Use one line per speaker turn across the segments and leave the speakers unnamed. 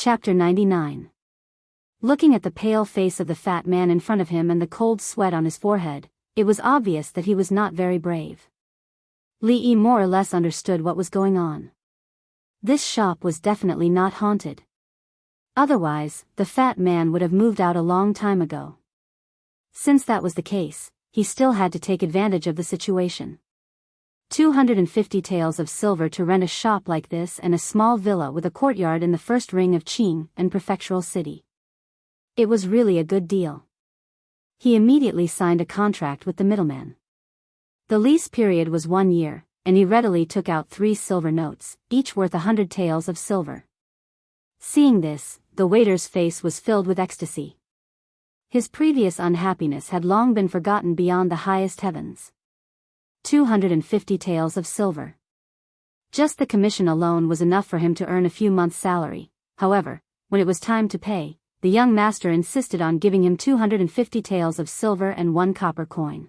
Chapter 99. Looking at the pale face of the fat man in front of him and the cold sweat on his forehead, it was obvious that he was not very brave. Li more or less understood what was going on. This shop was definitely not haunted. Otherwise, the fat man would have moved out a long time ago. Since that was the case, he still had to take advantage of the situation. 250 taels of silver to rent a shop like this and a small villa with a courtyard in the first ring of Qing and prefectural city. It was really a good deal. He immediately signed a contract with the middleman. The lease period was 1 year, and he readily took out 3 silver notes, each worth 100 taels of silver. Seeing this, the waiter's face was filled with ecstasy. His previous unhappiness had long been forgotten beyond the highest heavens. 250 taels of silver. Just the commission alone was enough for him to earn a few months' salary. However, when it was time to pay, the young master insisted on giving him 250 taels of silver and 1 copper coin.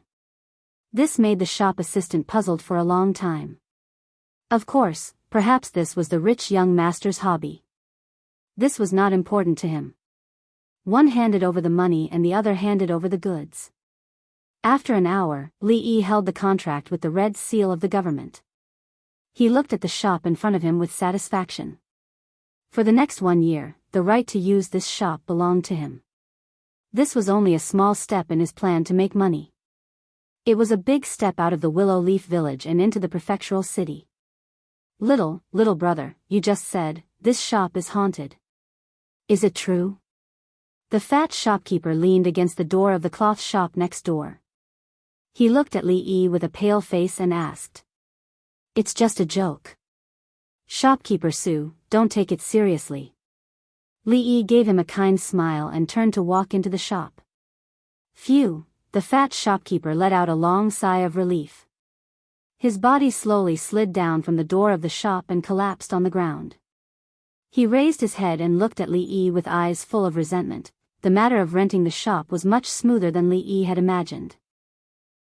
This made the shop assistant puzzled for a long time. Of course, perhaps this was the rich young master's hobby. This was not important to him. One handed over the money and the other handed over the goods. After an hour, Li held the contract with the red seal of the government. He looked at the shop in front of him with satisfaction. For the next 1 year, the right to use this shop belonged to him. This was only a small step in his plan to make money. It was a big step out of the Willow Leaf village and into the prefectural city. Little brother, you just said, this shop is haunted. Is it true? The fat shopkeeper leaned against the door of the cloth shop next door. He looked at Li with a pale face and asked. It's just a joke. Shopkeeper Su, don't take it seriously. Li gave him a kind smile and turned to walk into the shop. Phew, the fat shopkeeper let out a long sigh of relief. His body slowly slid down from the door of the shop and collapsed on the ground. He raised his head and looked at Li with eyes full of resentment. The matter of renting the shop was much smoother than Li had imagined.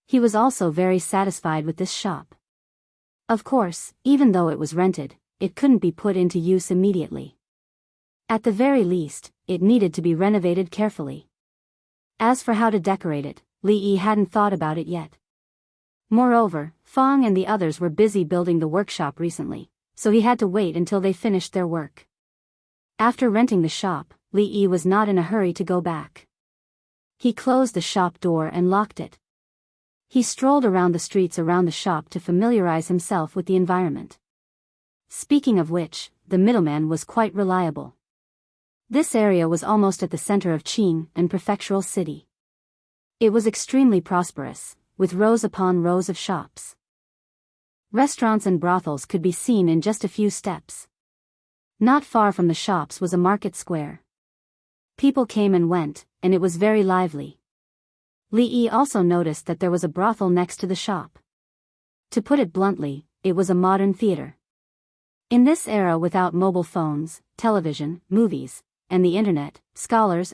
He was also very satisfied with this shop. Of course, even though it was rented, it couldn't be put into use immediately. At the very least, it needed to be renovated carefully. As for how to decorate it, Li hadn't thought about it yet. Moreover, Fong and the others were busy building the workshop recently, so he had to wait until they finished their work. After renting the shop, Li was not in a hurry to go back. He closed the shop door and locked it. He strolled around the streets around the shop to familiarize himself with the environment. Speaking of which, the middleman was quite reliable. This area was almost at the center of Qing and prefectural city. It was extremely prosperous, with rows upon rows of shops. Restaurants and brothels could be seen in just a few steps. Not far from the shops was a market square. People came and went, and it was very lively. Li also noticed that there was a brothel next to the shop. To put it bluntly, it was a modern theater. In this era without mobile phones, television, movies, and the internet, scholars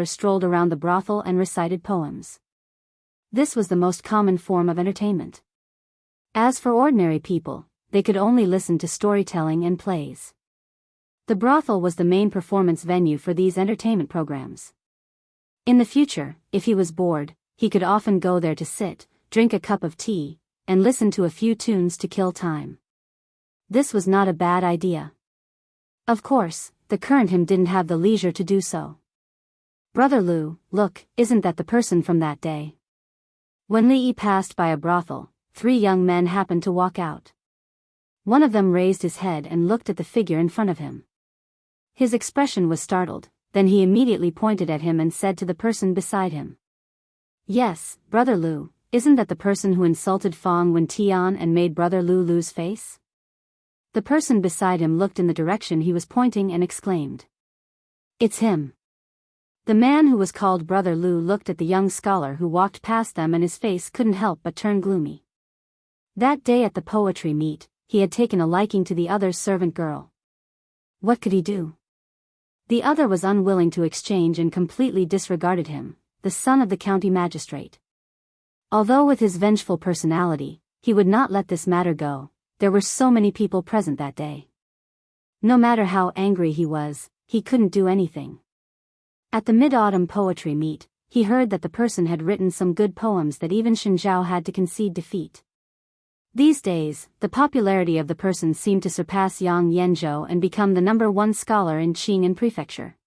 strolled around the brothel and recited poems. This was the most common form of entertainment. As for ordinary people, they could only listen to storytelling and plays. The brothel was the main performance venue for these entertainment programs. In the future, if he was bored, he could often go there to sit, drink a cup of tea, and listen to a few tunes to kill time. This was not a bad idea. Of course, the current him didn't have the leisure to do so. Brother Lu, look, isn't that the person from that day? When Li passed by a brothel, 3 young men happened to walk out. One of them raised his head and looked at the figure in front of him. His expression was startled, then he immediately pointed at him and said to the person beside him. Yes, Brother Lu, isn't that the person who insulted Fong Wen Tian and made Brother Lu lose face? The person beside him looked in the direction he was pointing and exclaimed. It's him. The man who was called Brother Lu looked at the young scholar who walked past them and his face couldn't help but turn gloomy. That day at the poetry meet, he had taken a liking to the other's servant girl. What could he do? The other was unwilling to exchange and completely disregarded him, the son of the county magistrate. Although with his vengeful personality, he would not let this matter go, there were so many people present that day. No matter how angry he was, he couldn't do anything. At the mid-autumn poetry meet, he heard that the person had written some good poems that even Shinzhao had to concede defeat. These days, the popularity of the person seemed to surpass Yang Yanzhou and become the #1 scholar in Qing'an Prefecture.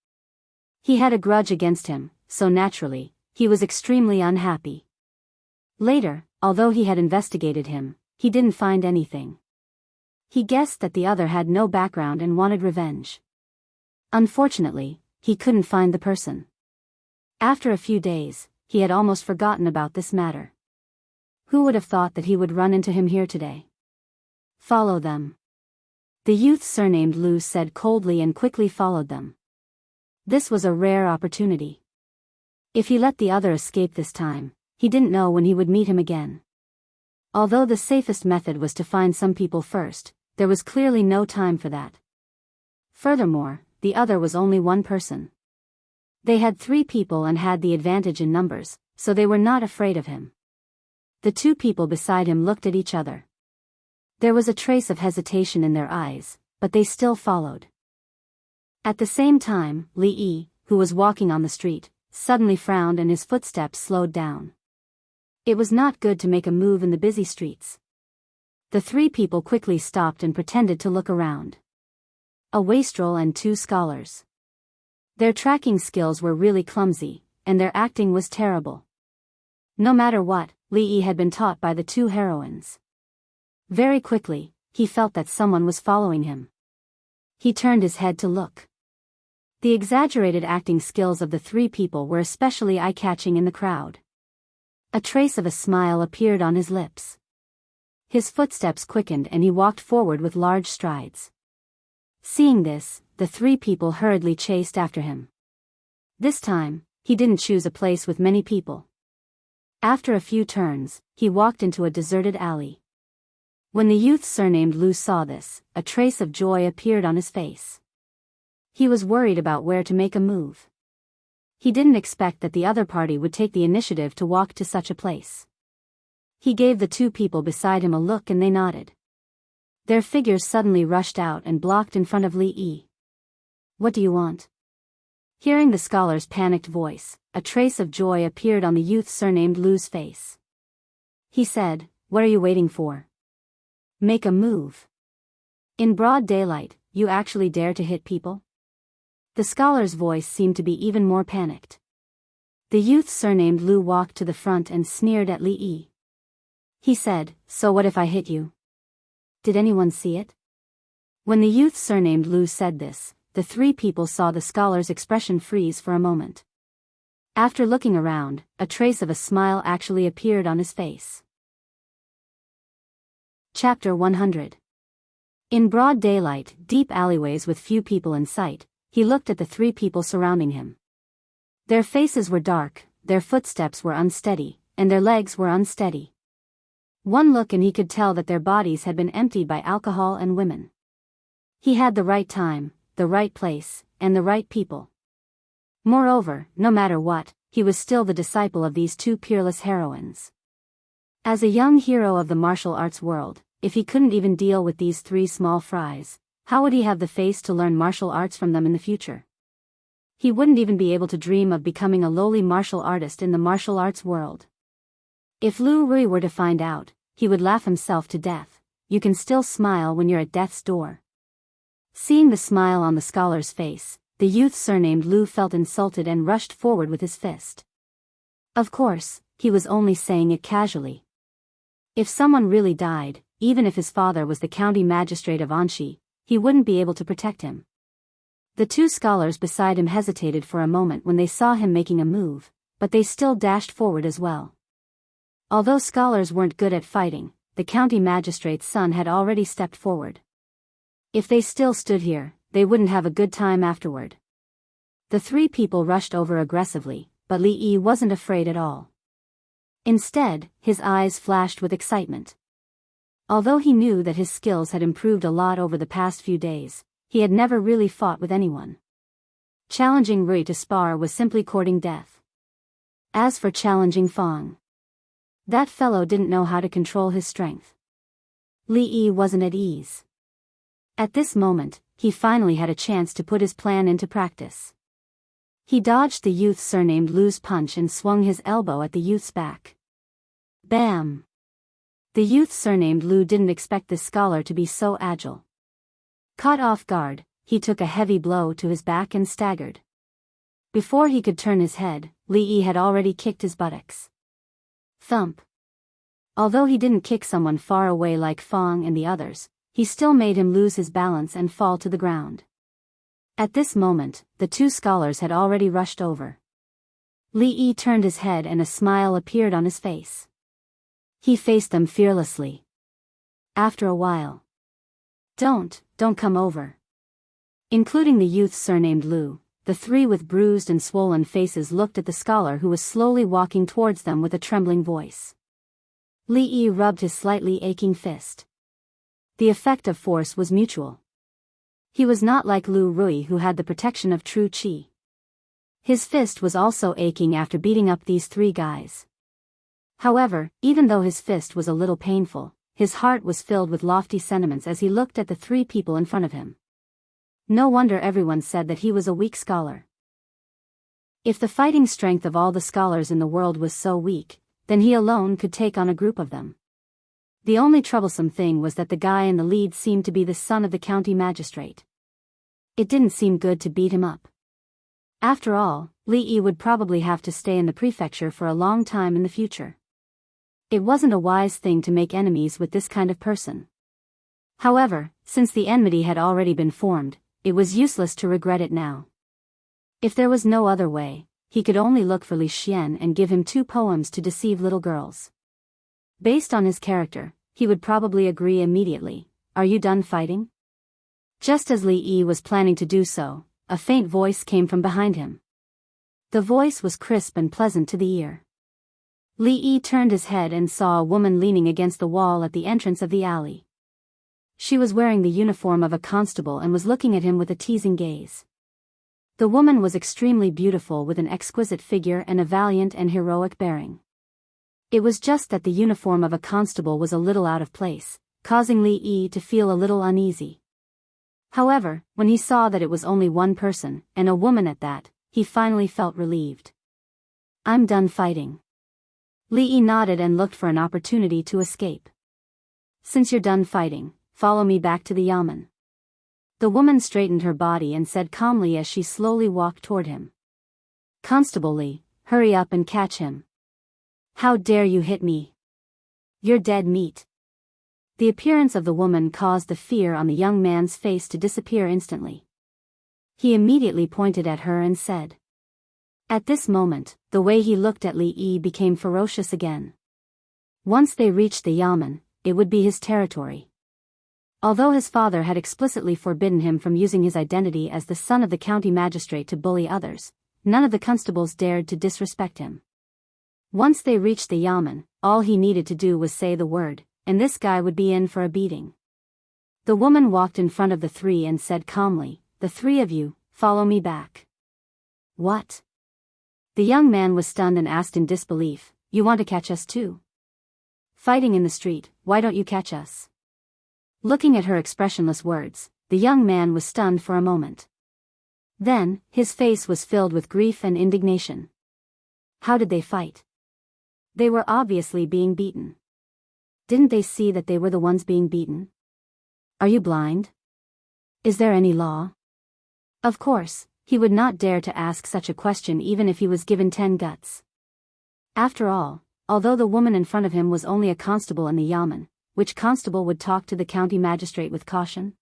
He had a grudge against him, so naturally, he was extremely unhappy. Later, although he had investigated him, he didn't find anything. He guessed that the other had no background and wanted revenge. Unfortunately, he couldn't find the person. After a few days, he had almost forgotten about this matter. Who would have thought that he would run into him here today? Follow them. The youth surnamed Lu said coldly and quickly followed them. This was a rare opportunity. If he let the other escape this time, he didn't know when he would meet him again. Although the safest method was to find some people first, there was clearly no time for that. Furthermore, the other was only one person. They had 3 people and had the advantage in numbers, so they were not afraid of him. The 2 people beside him looked at each other. There was a trace of hesitation in their eyes, but they still followed. At the same time, Li Yi, who was walking on the street, suddenly frowned and his footsteps slowed down. It was not good to make a move in the busy streets. The 3 people quickly stopped and pretended to look around. A wastrel and 2 scholars. Their tracking skills were really clumsy, and their acting was terrible. No matter what, Li Yi had been taught by the 2 heroines. Very quickly, he felt that someone was following him. He turned his head to look. The exaggerated acting skills of the 3 people were especially eye-catching in the crowd. A trace of a smile appeared on his lips. His footsteps quickened and he walked forward with large strides. Seeing this, the 3 people hurriedly chased after him. This time, he didn't choose a place with many people. After a few turns, he walked into a deserted alley. When the youth surnamed Lu saw this, a trace of joy appeared on his face. He was worried about where to make a move. He didn't expect that the other party would take the initiative to walk to such a place. He gave the 2 people beside him a look and they nodded. Their figures suddenly rushed out and blocked in front of Li Yi. "What do you want?" Hearing the scholar's panicked voice, a trace of joy appeared on the youth surnamed Lu's face. He said, "What are you waiting for? Make a move. In broad daylight, you actually dare to hit people?" The scholar's voice seemed to be even more panicked. The youth surnamed Lu walked to the front and sneered at Li Yi. He said, "So what if I hit you? Did anyone see it?" When the youth surnamed Lu said this, the 3 people saw the scholar's expression freeze for a moment. After looking around, a trace of a smile actually appeared on his face. Chapter 100. In broad daylight, deep alleyways with few people in sight, he looked at the 3 people surrounding him. Their faces were dark, their footsteps were unsteady, and their legs were unsteady. One look and he could tell that their bodies had been emptied by alcohol and women. He had the right time, the right place, and the right people. Moreover, no matter what, he was still the disciple of these 2 peerless heroines. As a young hero of the martial arts world, if he couldn't even deal with these 3 small fries, how would he have the face to learn martial arts from them in the future? He wouldn't even be able to dream of becoming a lowly martial artist in the martial arts world. If Lu Rui were to find out, he would laugh himself to death. You can still smile when you're at death's door. Seeing the smile on the scholar's face, the youth surnamed Lu felt insulted and rushed forward with his fist. Of course, he was only saying it casually. If someone really died, even if his father was the county magistrate of Anxi, he wouldn't be able to protect him. The 2 scholars beside him hesitated for a moment when they saw him making a move, but they still dashed forward as well. Although scholars weren't good at fighting, the county magistrate's son had already stepped forward. If they still stood here, they wouldn't have a good time afterward. The 3 people rushed over aggressively, but Li Yi wasn't afraid at all. Instead, his eyes flashed with excitement. Although he knew that his skills had improved a lot over the past few days, he had never really fought with anyone. Challenging Rui to spar was simply courting death. As for challenging Fang, that fellow didn't know how to control his strength. Li Yi wasn't at ease. At this moment, he finally had a chance to put his plan into practice. He dodged the youth surnamed Lu's punch and swung his elbow at the youth's back. Bam! The youth surnamed Lu didn't expect this scholar to be so agile. Caught off guard, he took a heavy blow to his back and staggered. Before he could turn his head, Li Yi had already kicked his buttocks. Thump! Although he didn't kick someone far away like Fong and the others, he still made him lose his balance and fall to the ground. At this moment, the two scholars had already rushed over. Li Yi turned his head and a smile appeared on his face. He faced them fearlessly. After a while. Don't come over. Including the youth surnamed Lu, the three with bruised and swollen faces looked at the scholar who was slowly walking towards them with a trembling voice. Li Yi rubbed his slightly aching fist. The effect of force was mutual. He was not like Lu Rui who had the protection of true qi. His fist was also aching after beating up these three guys. However, even though his fist was a little painful, his heart was filled with lofty sentiments as he looked at the three people in front of him. No wonder everyone said that he was a weak scholar. If the fighting strength of all the scholars in the world was so weak, then he alone could take on a group of them. The only troublesome thing was that the guy in the lead seemed to be the son of the county magistrate. It didn't seem good to beat him up. After all, Li Yi would probably have to stay in the prefecture for a long time in the future. It wasn't a wise thing to make enemies with this kind of person. However, since the enmity had already been formed, it was useless to regret it now. If there was no other way, he could only look for Li Xian and give him 2 poems to deceive little girls. Based on his character, he would probably agree immediately. Are you done fighting? Just as Li Yi was planning to do so, a faint voice came from behind him. The voice was crisp and pleasant to the ear. Li Yi turned his head and saw a woman leaning against the wall at the entrance of the alley. She was wearing the uniform of a constable and was looking at him with a teasing gaze. The woman was extremely beautiful with an exquisite figure and a valiant and heroic bearing. It was just that the uniform of a constable was a little out of place, causing Li Yi to feel a little uneasy. However, when he saw that it was only one person, and a woman at that, he finally felt relieved. I'm done fighting. Li Yi nodded and looked for an opportunity to escape. Since you're done fighting, follow me back to the yamen. The woman straightened her body and said calmly as she slowly walked toward him. Constable Li, hurry up and catch him. How dare you hit me? You're dead meat. The appearance of the woman caused the fear on the young man's face to disappear instantly. He immediately pointed at her and said. At this moment, the way he looked at Li Yi became ferocious again. Once they reached the yamen, it would be his territory. Although his father had explicitly forbidden him from using his identity as the son of the county magistrate to bully others, none of the constables dared to disrespect him. Once they reached the yamen, all he needed to do was say the word, and this guy would be in for a beating. The woman walked in front of the three and said calmly, the 3 of you, follow me back. What? The young man was stunned and asked in disbelief, you want to catch us too? Fighting in the street, why don't you catch us? Looking at her expressionless words, the young man was stunned for a moment. Then, his face was filled with grief and indignation. How did they fight? They were obviously being beaten. Didn't they see that they were the ones being beaten? Are you blind? Is there any law? Of course, he would not dare to ask such a question even if he was given 10 guts. After all, although the woman in front of him was only a constable in the yamen, which constable would talk to the county magistrate with caution?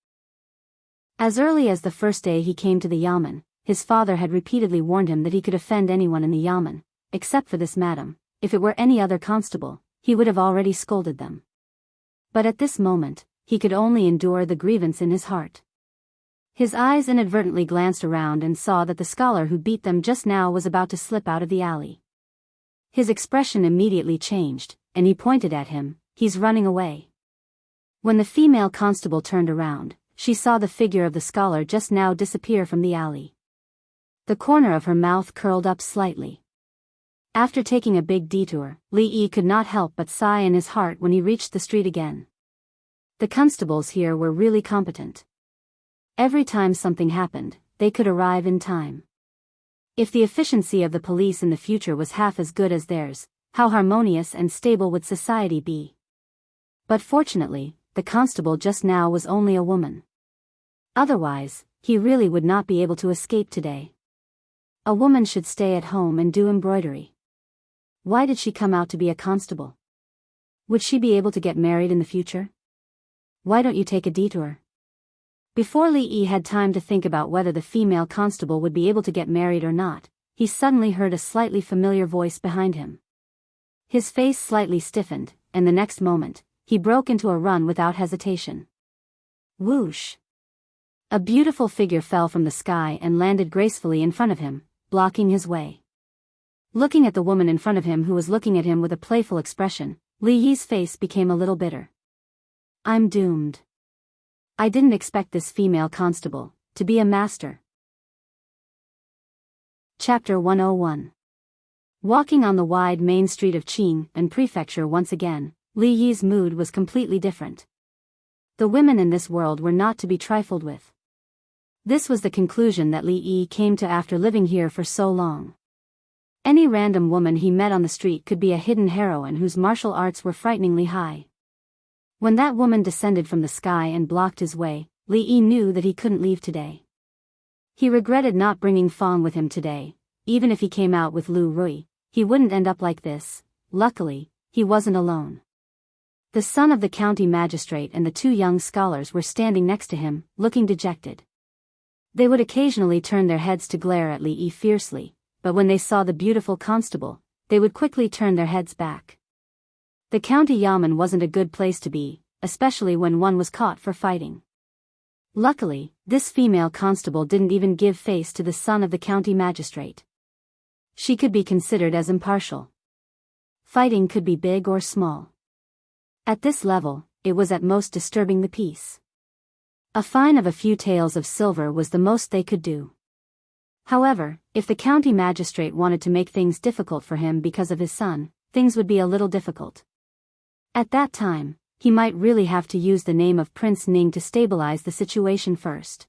As early as the first day he came to the yamen, his father had repeatedly warned him that he could offend anyone in the yamen, except for this madam. If it were any other constable, he would have already scolded them. But at this moment, he could only endure the grievance in his heart. His eyes inadvertently glanced around and saw that the scholar who beat them just now was about to slip out of the alley. His expression immediately changed, and he pointed at him, he's running away. When the female constable turned around, she saw the figure of the scholar just now disappear from the alley. The corner of her mouth curled up slightly. After taking a big detour, Li Yi could not help but sigh in his heart when he reached the street again. The constables here were really competent. Every time something happened, they could arrive in time. If the efficiency of the police in the future was half as good as theirs, how harmonious and stable would society be? But fortunately, the constable just now was only a woman. Otherwise, he really would not be able to escape today. A woman should stay at home and do embroidery. Why did she come out to be a constable? Would she be able to get married in the future? Why don't you take a detour? Before Li Yi had time to think about whether the female constable would be able to get married or not, he suddenly heard a slightly familiar voice behind him. His face slightly stiffened, and the next moment, he broke into a run without hesitation. Whoosh! A beautiful figure fell from the sky and landed gracefully in front of him, blocking his way. Looking at the woman in front of him who was looking at him with a playful expression, Li Yi's face became a little bitter. I'm doomed. I didn't expect this female constable to be a master. Chapter 101. Walking on the wide main street of Qing and Prefecture once again, Li Yi's mood was completely different. The women in this world were not to be trifled with. This was the conclusion that Li Yi came to after living here for so long. Any random woman he met on the street could be a hidden heroine whose martial arts were frighteningly high. When that woman descended from the sky and blocked his way, Li Yi knew that he couldn't leave today. He regretted not bringing Fong with him today. Even if he came out with Lu Rui, he wouldn't end up like this. Luckily, he wasn't alone. The son of the county magistrate and the two young scholars were standing next to him, looking dejected. They would occasionally turn their heads to glare at Li Yi fiercely, but when they saw the beautiful constable, they would quickly turn their heads back. The county yamen wasn't a good place to be, especially when one was caught for fighting. Luckily, this female constable didn't even give face to the son of the county magistrate. She could be considered as impartial. Fighting could be big or small. At this level, it was at most disturbing the peace. A fine of a few taels of silver was the most they could do. However, if the county magistrate wanted to make things difficult for him because of his son, things would be a little difficult. At that time, he might really have to use the name of Prince Ning to stabilize the situation first.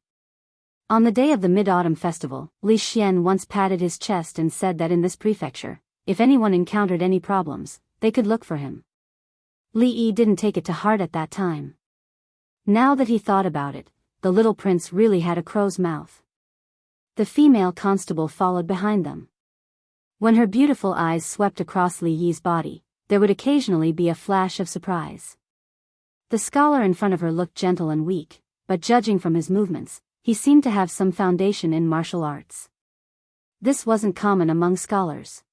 On the day of the Mid-Autumn Festival, Li Xian once patted his chest and said that in this prefecture, if anyone encountered any problems, they could look for him. Li Yi didn't take it to heart at that time. Now that he thought about it, the little prince really had a crow's mouth. The female constable followed behind them. When her beautiful eyes swept across Li Yi's body, there would occasionally be a flash of surprise. The scholar in front of her looked gentle and weak, but judging from his movements, he seemed to have some foundation in martial arts. This wasn't common among scholars.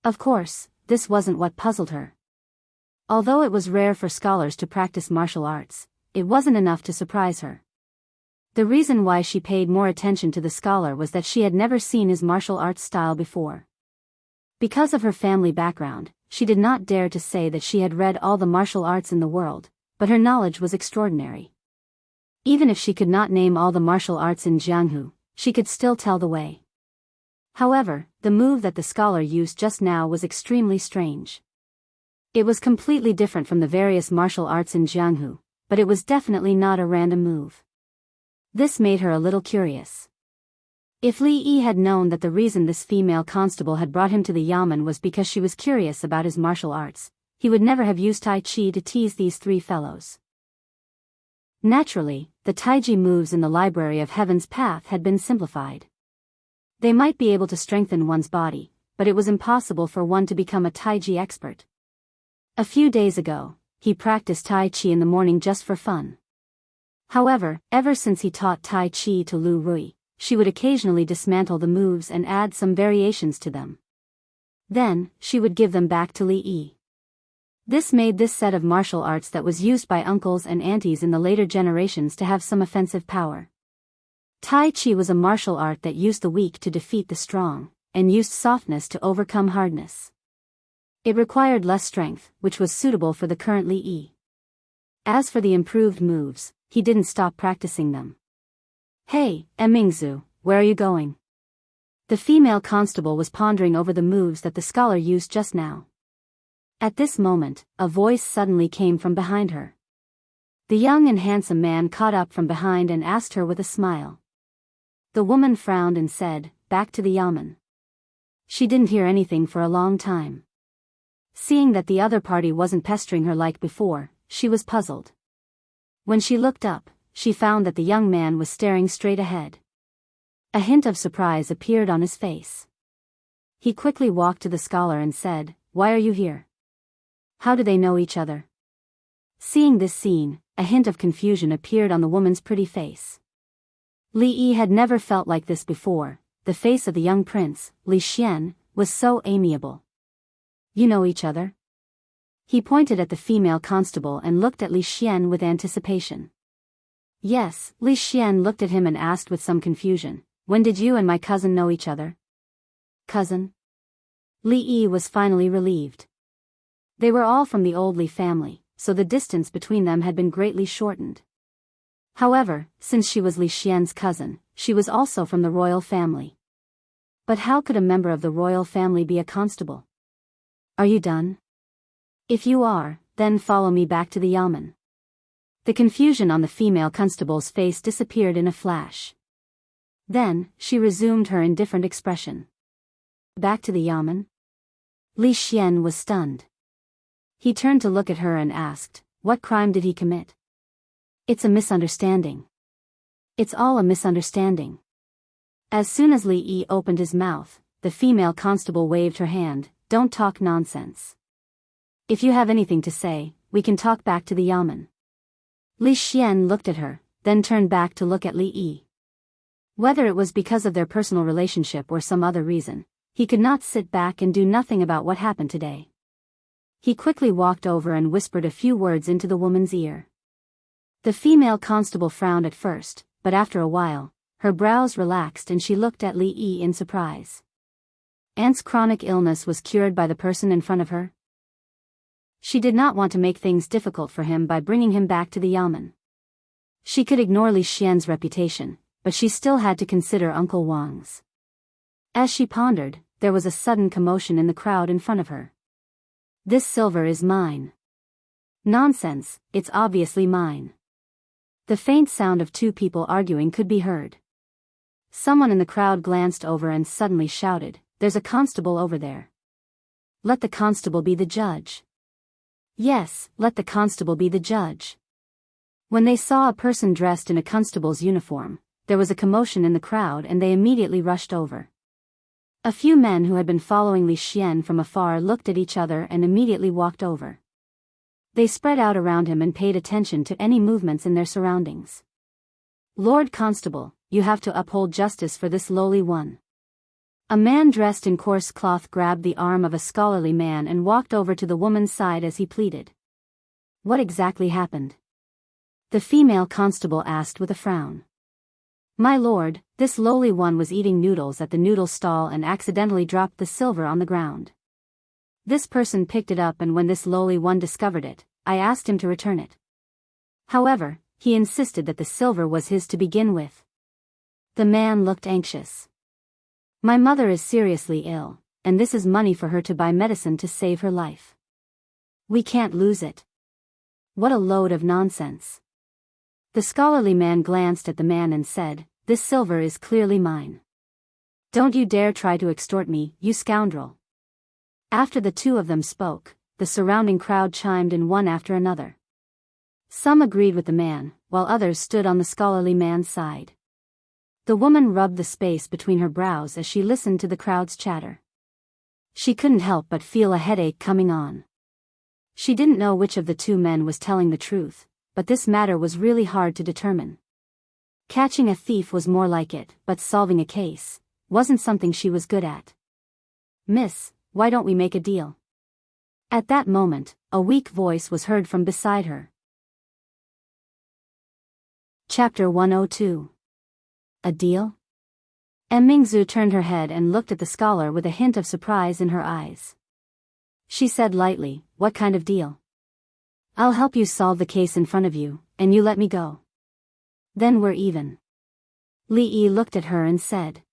Of course, this wasn't what puzzled her. Although it was rare for scholars to practice martial arts, it wasn't enough to surprise her. The reason why she paid more attention to the scholar was that she had never seen his martial arts style before. Because of her family background, she did not dare to say that she had read all the martial arts in the world, but her knowledge was extraordinary. Even if she could not name all the martial arts in Jianghu, she could still tell the way. However, the move that the scholar used just now was extremely strange. It was completely different from the various martial arts in Jianghu, but it was definitely not a random move. This made her a little curious. If Li Yi had known that the reason this female constable had brought him to the yamen was because she was curious about his martial arts, he would never have used Tai Chi to tease these three fellows. Naturally, the Taiji moves in the Library of Heaven's Path had been simplified. They might be able to strengthen one's body, but it was impossible for one to become a Taiji expert. A few days ago, he practiced Tai Chi in the morning just for fun. However, ever since he taught Tai Chi to Lu Rui, she would occasionally dismantle the moves and add some variations to them. Then, she would give them back to Li Yi. This made this set of martial arts that was used by uncles and aunties in the later generations to have some offensive power. Tai Chi was a martial art that used the weak to defeat the strong, and used softness to overcome hardness. It required less strength, which was suitable for the current Li Yi. As for the improved moves, he didn't stop practicing them. Hey, Mingzu, where are you going? The female constable was pondering over the moves that the scholar used just now. At this moment, a voice suddenly came from behind her. The young and handsome man caught up from behind and asked her with a smile. The woman frowned and said, "Back to the yamen." She didn't hear anything for a long time. Seeing that the other party wasn't pestering her like before, she was puzzled. When she looked up, she found that the young man was staring straight ahead. A hint of surprise appeared on his face. He quickly walked to the scholar and said, "Why are you here? How do they know each other?" Seeing this scene, a hint of confusion appeared on the woman's pretty face. Li Yi had never felt like this before. The face of the young prince, Li Xian, was so amiable. "You know each other?" He pointed at the female constable and looked at Li Xian with anticipation. "Yes." Li Xian looked at him and asked with some confusion, "When did you and my cousin know each other?" "Cousin?" Li Yi was finally relieved. They were all from the old Li family, so the distance between them had been greatly shortened. However, since she was Li Xian's cousin, she was also from the royal family. But how could a member of the royal family be a constable? "Are you done? If you are, then follow me back to the yamen." The confusion on the female constable's face disappeared in a flash. Then, she resumed her indifferent expression. "Back to the yamen?" Li Xian was stunned. He turned to look at her and asked, "What crime did he commit?" "It's a misunderstanding." "It's all a misunderstanding." As soon as Li Yi opened his mouth, the female constable waved her hand, "Don't talk nonsense. If you have anything to say, we can talk back to the yamen." Li Xian looked at her, then turned back to look at Li Yi. Whether it was because of their personal relationship or some other reason, he could not sit back and do nothing about what happened today. He quickly walked over and whispered a few words into the woman's ear. The female constable frowned at first, but after a while, her brows relaxed and she looked at Li Yi in surprise. Aunt's chronic illness was cured by the person in front of her? She did not want to make things difficult for him by bringing him back to the yamen. She could ignore Li Xian's reputation, but she still had to consider Uncle Wang's. As she pondered, there was a sudden commotion in the crowd in front of her. "This silver is mine." "Nonsense, it's obviously mine." The faint sound of two people arguing could be heard. Someone in the crowd glanced over and suddenly shouted, "There's a constable over there. Let the constable be the judge." Yes, let the constable be the judge. When they saw a person dressed in a constable's uniform, there was a commotion in the crowd and they immediately rushed over. A few men who had been following Li Xian from afar looked at each other and immediately walked over. They spread out around him and paid attention to any movements in their surroundings. "Lord Constable, you have to uphold justice for this lowly one." A man dressed in coarse cloth grabbed the arm of a scholarly man and walked over to the woman's side as he pleaded. "What exactly happened?" the female constable asked with a frown. "My lord, this lowly one was eating noodles at the noodle stall and accidentally dropped the silver on the ground. This person picked it up and when this lowly one discovered it, I asked him to return it. However, he insisted that the silver was his to begin with." The man looked anxious. "My mother is seriously ill, and this is money for her to buy medicine to save her life. We can't lose it." "What a load of nonsense." The scholarly man glanced at the man and said, "This silver is clearly mine. Don't you dare try to extort me, you scoundrel." After the two of them spoke, the surrounding crowd chimed in one after another. Some agreed with the man, while others stood on the scholarly man's side. The woman rubbed the space between her brows as she listened to the crowd's chatter. She couldn't help but feel a headache coming on. She didn't know which of the two men was telling the truth, but this matter was really hard to determine. Catching a thief was more like it, but solving a case wasn't something she was good at. "Miss, why don't we make a deal?" At that moment, a weak voice was heard from beside her. Chapter 102. A deal? Mingzu turned her head and looked at the scholar with a hint of surprise in her eyes. She said lightly, "What kind of deal?" "I'll help you solve the case in front of you, and you let me go. Then we're even." Li Yi looked at her and said.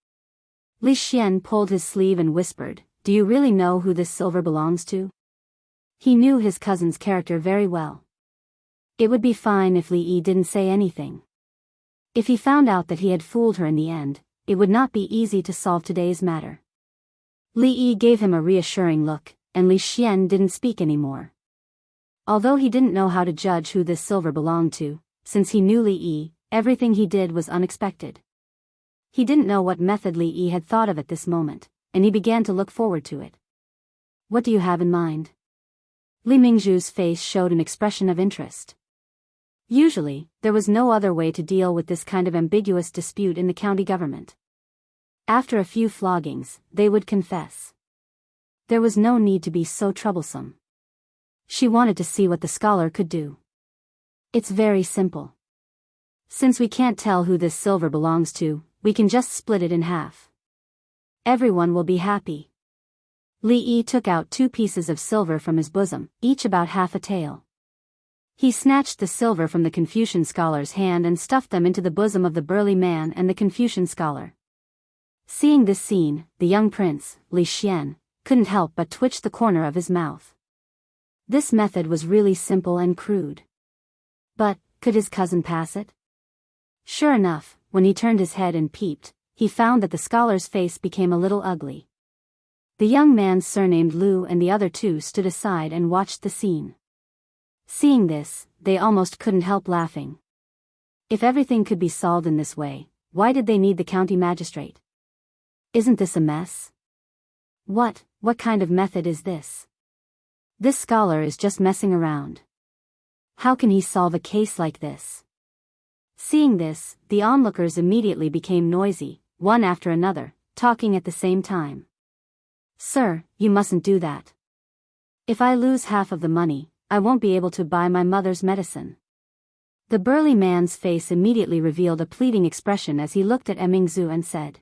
Li Xian pulled his sleeve and whispered, "Do you really know who this silver belongs to?" He knew his cousin's character very well. It would be fine if Li Yi didn't say anything. If he found out that he had fooled her in the end, it would not be easy to solve today's matter. Li Yi gave him a reassuring look, and Li Xian didn't speak anymore. Although he didn't know how to judge who this silver belonged to, since he knew Li Yi, everything he did was unexpected. He didn't know what method Li Yi had thought of at this moment, and he began to look forward to it. What do you have in mind? Li Mingzhu's face showed an expression of interest. Usually, there was no other way to deal with this kind of ambiguous dispute in the county government. After a few floggings, they would confess. There was no need to be so troublesome. She wanted to see what the scholar could do. It's very simple. Since we can't tell who this silver belongs to, we can just split it in half. Everyone will be happy. Li Yi took out 2 pieces of silver from his bosom, each about half a tael. He snatched the silver from the Confucian scholar's hand and stuffed them into the bosom of the burly man and the Confucian scholar. Seeing this scene, the young prince, Li Xian, couldn't help but twitch the corner of his mouth. This method was really simple and crude. But, could his cousin pass it? Sure enough, when he turned his head and peeped, he found that the scholar's face became a little ugly. The young man surnamed Lu and the other 2 stood aside and watched the scene. Seeing this, they almost couldn't help laughing. If everything could be solved in this way, why did they need the county magistrate? Isn't this a mess? What kind of method is this? This scholar is just messing around. How can he solve a case like this? Seeing this, the onlookers immediately became noisy, one after another, talking at the same time. Sir, you mustn't do that. If I lose half of the money, I won't be able to buy my mother's medicine. The burly man's face immediately revealed a pleading expression as he looked at Mingzhu and said,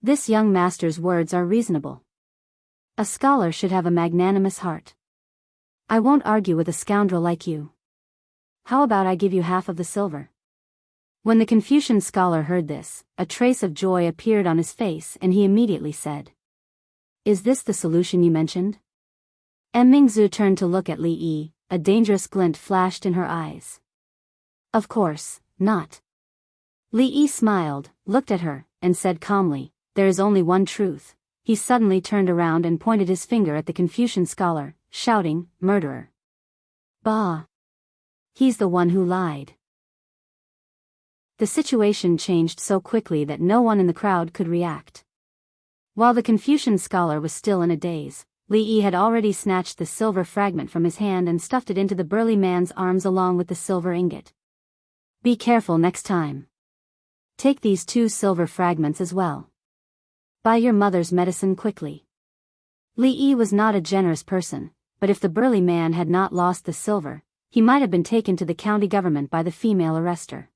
"This young master's words are reasonable. A scholar should have a magnanimous heart. I won't argue with a scoundrel like you. How about I give you half of the silver?" When the Confucian scholar heard this, a trace of joy appeared on his face and he immediately said, "Is this the solution you mentioned?" Mingzhu turned to look at Li Yi, a dangerous glint flashed in her eyes. "Of course, not." Li Yi smiled, looked at her, and said calmly, "There is only one truth." He suddenly turned around and pointed his finger at the Confucian scholar, shouting, "Murderer! Bah! He's the one who lied." The situation changed so quickly that no one in the crowd could react. While the Confucian scholar was still in a daze, Li Yi had already snatched the silver fragment from his hand and stuffed it into the burly man's arms along with the silver ingot. "Be careful next time. Take these 2 silver fragments as well. Buy your mother's medicine quickly." Li Yi was not a generous person, but if the burly man had not lost the silver, he might have been taken to the county government by the female arrestor.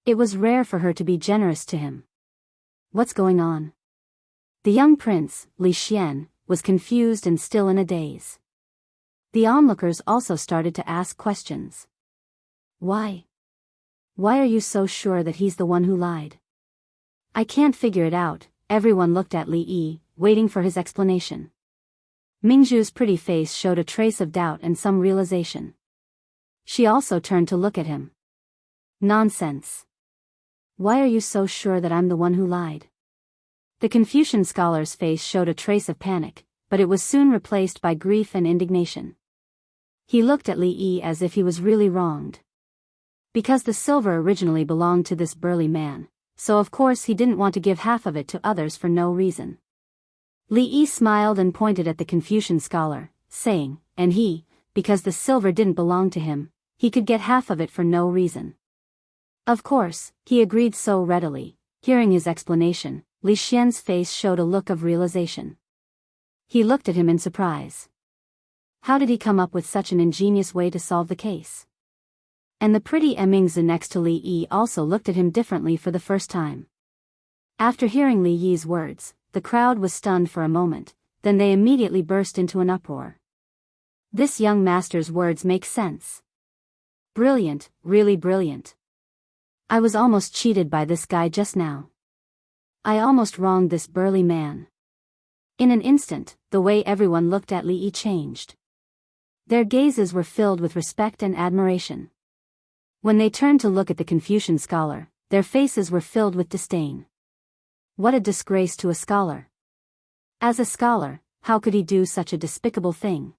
It was rare for her to be generous to him. What's going on? The young prince, Li Xian, was confused and still in a daze. The onlookers also started to ask questions. Why? Why are you so sure that he's the one who lied? I can't figure it out. Everyone looked at Li Yi, waiting for his explanation. Mingzhu's pretty face showed a trace of doubt and some realization. She also turned to look at him. Nonsense. Why are you so sure that I'm the one who lied? The Confucian scholar's face showed a trace of panic, but it was soon replaced by grief and indignation. He looked at Li Yi as if he was really wronged. Because the silver originally belonged to this burly man, so of course he didn't want to give half of it to others for no reason. Li Yi smiled and pointed at the Confucian scholar, saying, "And he, because the silver didn't belong to him, he could get half of it for no reason." Of course, he agreed so readily. Hearing his explanation, Li Xian's face showed a look of realization. He looked at him in surprise. How did he come up with such an ingenious way to solve the case? And the pretty Mingzhu next to Li Yi also looked at him differently for the first time. After hearing Li Yi's words, the crowd was stunned for a moment, then they immediately burst into an uproar. This young master's words make sense. Brilliant, really brilliant. I was almost cheated by this guy just now. I almost wronged this burly man. In an instant, the way everyone looked at Li Yi changed. Their gazes were filled with respect and admiration. When they turned to look at the Confucian scholar, their faces were filled with disdain. What a disgrace to a scholar! As a scholar, how could he do such a despicable thing?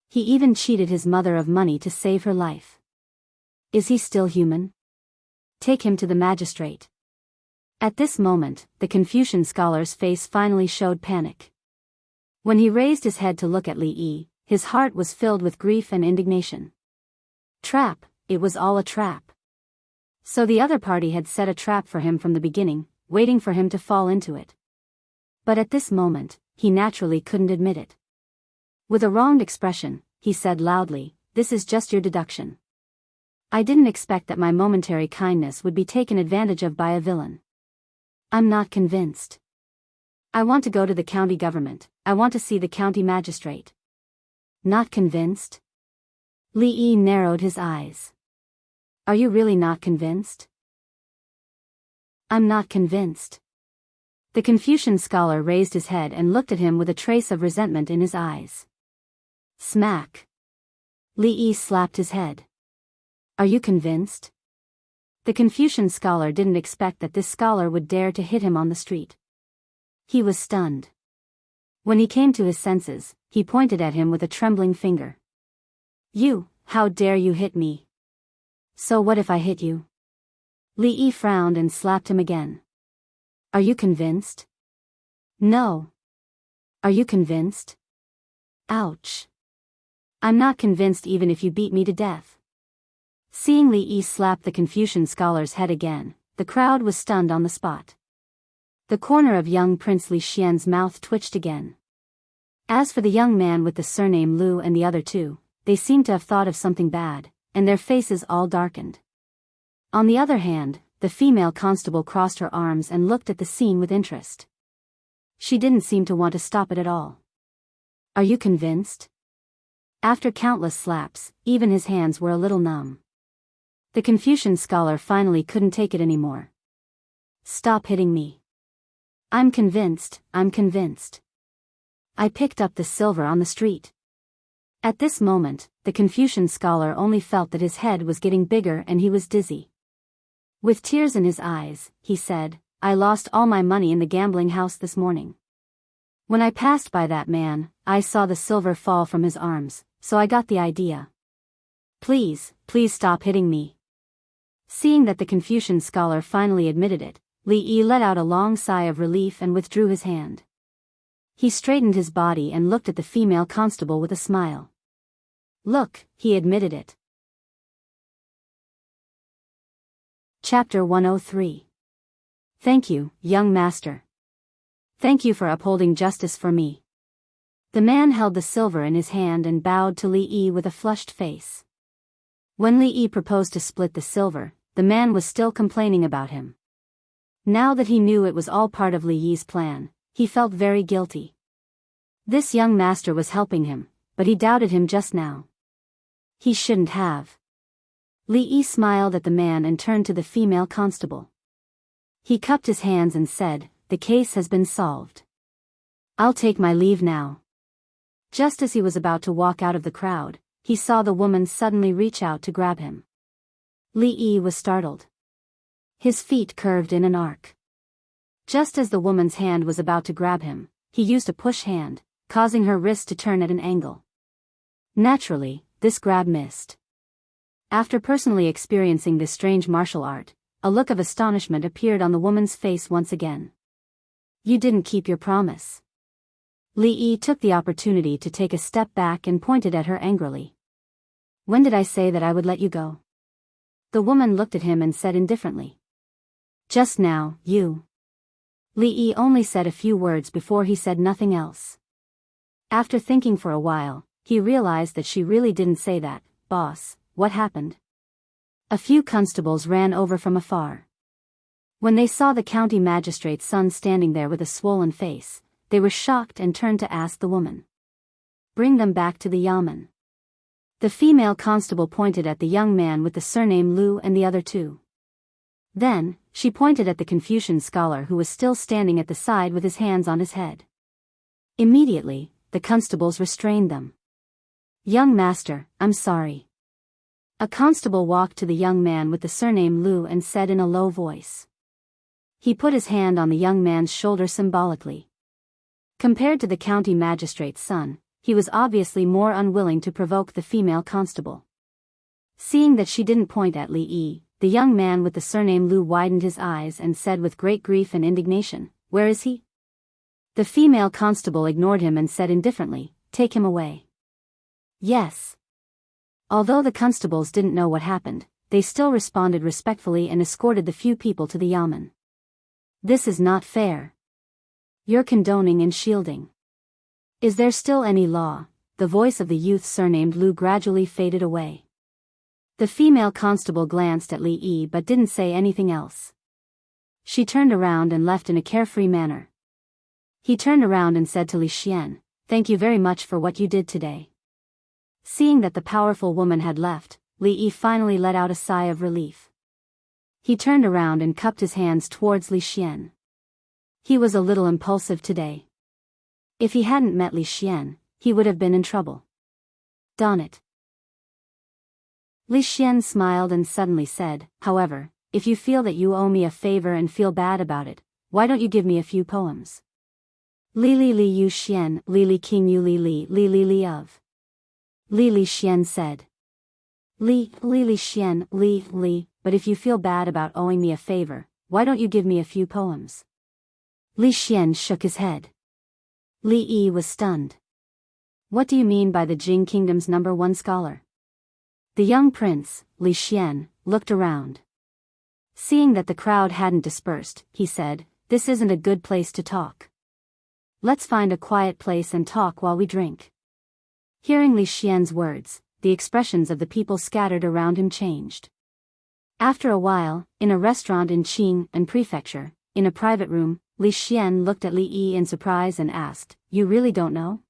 He even cheated his mother of money to save her life. Is he still human? Take him to the magistrate. At this moment, the Confucian scholar's face finally showed panic. When he raised his head to look at Li Yi, his heart was filled with grief and indignation. Trap, it was all a trap. So the other party had set a trap for him from the beginning, waiting for him to fall into it. But at this moment, he naturally couldn't admit it. With a wronged expression, he said loudly, "This is just your deduction. I didn't expect that my momentary kindness would be taken advantage of by a villain. I'm not convinced. I want to go to the county government, I want to see the county magistrate." Not convinced? Li Yi narrowed his eyes. Are you really not convinced? I'm not convinced. The Confucian scholar raised his head and looked at him with a trace of resentment in his eyes. Smack. Li Yi slapped his head. Are you convinced? The Confucian scholar didn't expect that this scholar would dare to hit him on the street. He was stunned. When he came to his senses, he pointed at him with a trembling finger. You, how dare you hit me? So what if I hit you? Li Yi frowned and slapped him again. Are you convinced? No. Are you convinced? Ouch. I'm not convinced even if you beat me to death. Seeing Li Yi slap the Confucian scholar's head again, the crowd was stunned on the spot. The corner of young Prince Li Xian's mouth twitched again. As for the young man with the surname Lu and the other two, they seemed to have thought of something bad, and their faces all darkened. On the other hand, the female constable crossed her arms and looked at the scene with interest. She didn't seem to want to stop it at all. Are you convinced? After countless slaps, even his hands were a little numb. The Confucian scholar finally couldn't take it anymore. Stop hitting me. I'm convinced, I'm convinced. I picked up the silver on the street. At this moment, the Confucian scholar only felt that his head was getting bigger and he was dizzy. With tears in his eyes, he said, I lost all my money in the gambling house this morning. When I passed by that man, I saw the silver fall from his arms, so I got the idea. Please, please stop hitting me. Seeing that the Confucian scholar finally admitted it, Li Yi let out a long sigh of relief and withdrew his hand. He straightened his body and looked at the female constable with a smile. Look, he admitted it. Chapter 103. Thank you, young master. Thank you for upholding justice for me. The man held the silver in his hand and bowed to Li Yi with a flushed face. When Li Yi proposed to split the silver, the man was still complaining about him. Now that he knew it was all part of Li Yi's plan, he felt very guilty. This young master was helping him, but he doubted him just now. He shouldn't have. Li Yi smiled at the man and turned to the female constable. He cupped his hands and said, The case has been solved. I'll take my leave now. Just as he was about to walk out of the crowd, he saw the woman suddenly reach out to grab him. Li Yi was startled. His feet curved in an arc. Just as the woman's hand was about to grab him, he used a push hand, causing her wrist to turn at an angle. Naturally, this grab missed. After personally experiencing this strange martial art, a look of astonishment appeared on the woman's face once again. You didn't keep your promise. Li Yi took the opportunity to take a step back and pointed at her angrily. When did I say that I would let you go? The woman looked at him and said indifferently. Just now, you. Li Yi only said a few words before he said nothing else. After thinking for a while, he realized that she really didn't say that. Boss, what happened? A few constables ran over from afar. When they saw the county magistrate's son standing there with a swollen face, they were shocked and turned to ask the woman. Bring them back to the yamen. The female constable pointed at the young man with the surname Lu and the other two. Then, she pointed at the Confucian scholar who was still standing at the side with his hands on his head. Immediately, the constables restrained them. Young master, I'm sorry. A constable walked to the young man with the surname Lu and said in a low voice. He put his hand on the young man's shoulder symbolically. Compared to the county magistrate's son, he was obviously more unwilling to provoke the female constable. Seeing that she didn't point at Li Yi, the young man with the surname Lu widened his eyes and said with great grief and indignation, "Where is he?" The female constable ignored him and said indifferently, "Take him away." Yes. Although the constables didn't know what happened, they still responded respectfully and escorted the few people to the yamen. This is not fair. You're condoning and shielding. Is there still any law? The voice of the youth surnamed Lu gradually faded away. The female constable glanced at Li Yi but didn't say anything else. She turned around and left in a carefree manner. He turned around and said to Li Xian, "Thank you very much for what you did today." Seeing that the powerful woman had left, Li Yi finally let out a sigh of relief. He turned around and cupped his hands towards Li Xian. He was a little impulsive today. If he hadn't met Li Xian, he would have been in trouble. Darn it. Li Xian smiled and suddenly said, "However, if you feel that you owe me a favor and feel bad about it, why don't you give me a few poems?" Li Li Li Yu Xian, Li Li King Yu Li Li Li Li Li of. Li Li Xian said. Li Li Xian, Li, but if you feel bad about owing me a favor, why don't you give me a few poems? Li Xian shook his head. Li Yi was stunned. What do you mean by the Jing Kingdom's #1 scholar? The young prince, Li Xian, looked around. Seeing that the crowd hadn't dispersed, he said, "This isn't a good place to talk. Let's find a quiet place and talk while we drink." Hearing Li Xian's words, the expressions of the people scattered around him changed. After a while, in a restaurant in Qing and Prefecture, in a private room, Li Xian looked at Li Yi in surprise and asked, "You really don't know?"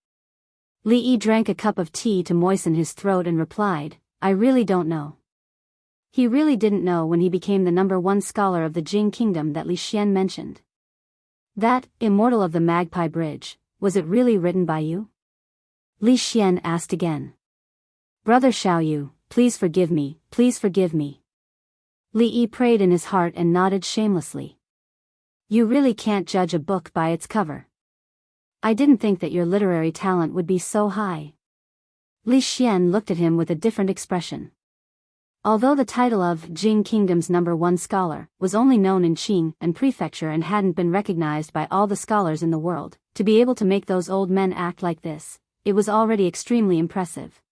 Li Yi drank a cup of tea to moisten his throat and replied, "I really don't know." He really didn't know when he became the #1 scholar of the Jing Kingdom that Li Xian mentioned. That, Immortal of the Magpie Bridge, was it really written by you? Li Xian asked again. "Brother Xiaoyu, please forgive me, please forgive me." Li Yi prayed in his heart and nodded shamelessly. "You really can't judge a book by its cover. I didn't think that your literary talent would be so high." Li Xian looked at him with a different expression. Although the title of Jing Kingdom's #1 scholar was only known in Qing and Prefecture and hadn't been recognized by all the scholars in the world, to be able to make those old men act like this, it was already extremely impressive.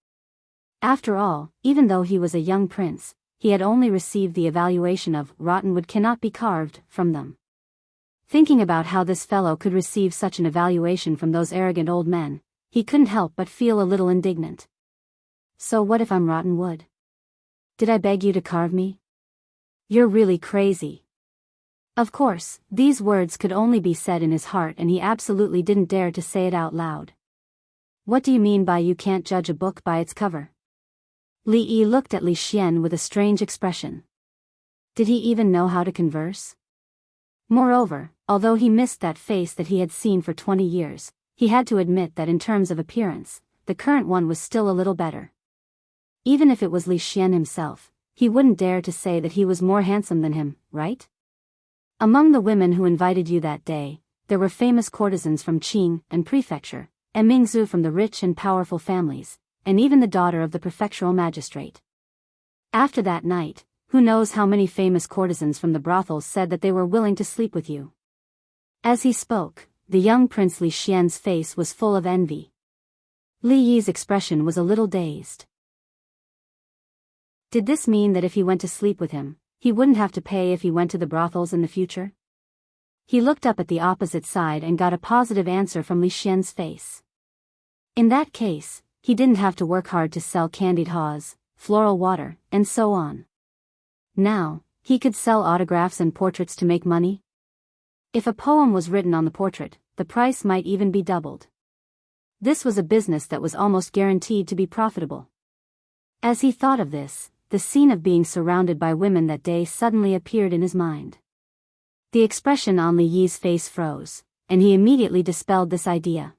After all, even though he was a young prince, he had only received the evaluation of "rotten wood cannot be carved" from them. Thinking about how this fellow could receive such an evaluation from those arrogant old men, he couldn't help but feel a little indignant. "So what if I'm rotten wood? Did I beg you to carve me? You're really crazy." Of course, these words could only be said in his heart and he absolutely didn't dare to say it out loud. "What do you mean by you can't judge a book by its cover?" Li Yi looked at Li Xian with a strange expression. Did he even know how to converse? Moreover, although he missed that face that he had seen for 20 years, he had to admit that in terms of appearance, the current one was still a little better. Even if it was Li Xian himself, he wouldn't dare to say that he was more handsome than him, right? Among the women who invited you that day, there were famous courtesans from Qing and Prefecture, and Mingzhu from the rich and powerful families, and even the daughter of the prefectural magistrate. After that night, who knows how many famous courtesans from the brothels said that they were willing to sleep with you. As he spoke, the young Prince Li Xian's face was full of envy. Li Yi's expression was a little dazed. Did this mean that if he went to sleep with him, he wouldn't have to pay if he went to the brothels in the future? He looked up at the opposite side and got a positive answer from Li Xian's face. In that case, he didn't have to work hard to sell candied haws, floral water, and so on. Now, he could sell autographs and portraits to make money. If a poem was written on the portrait, the price might even be doubled. This was a business that was almost guaranteed to be profitable. As he thought of this, the scene of being surrounded by women that day suddenly appeared in his mind. The expression on Li Yi's face froze, and he immediately dispelled this idea.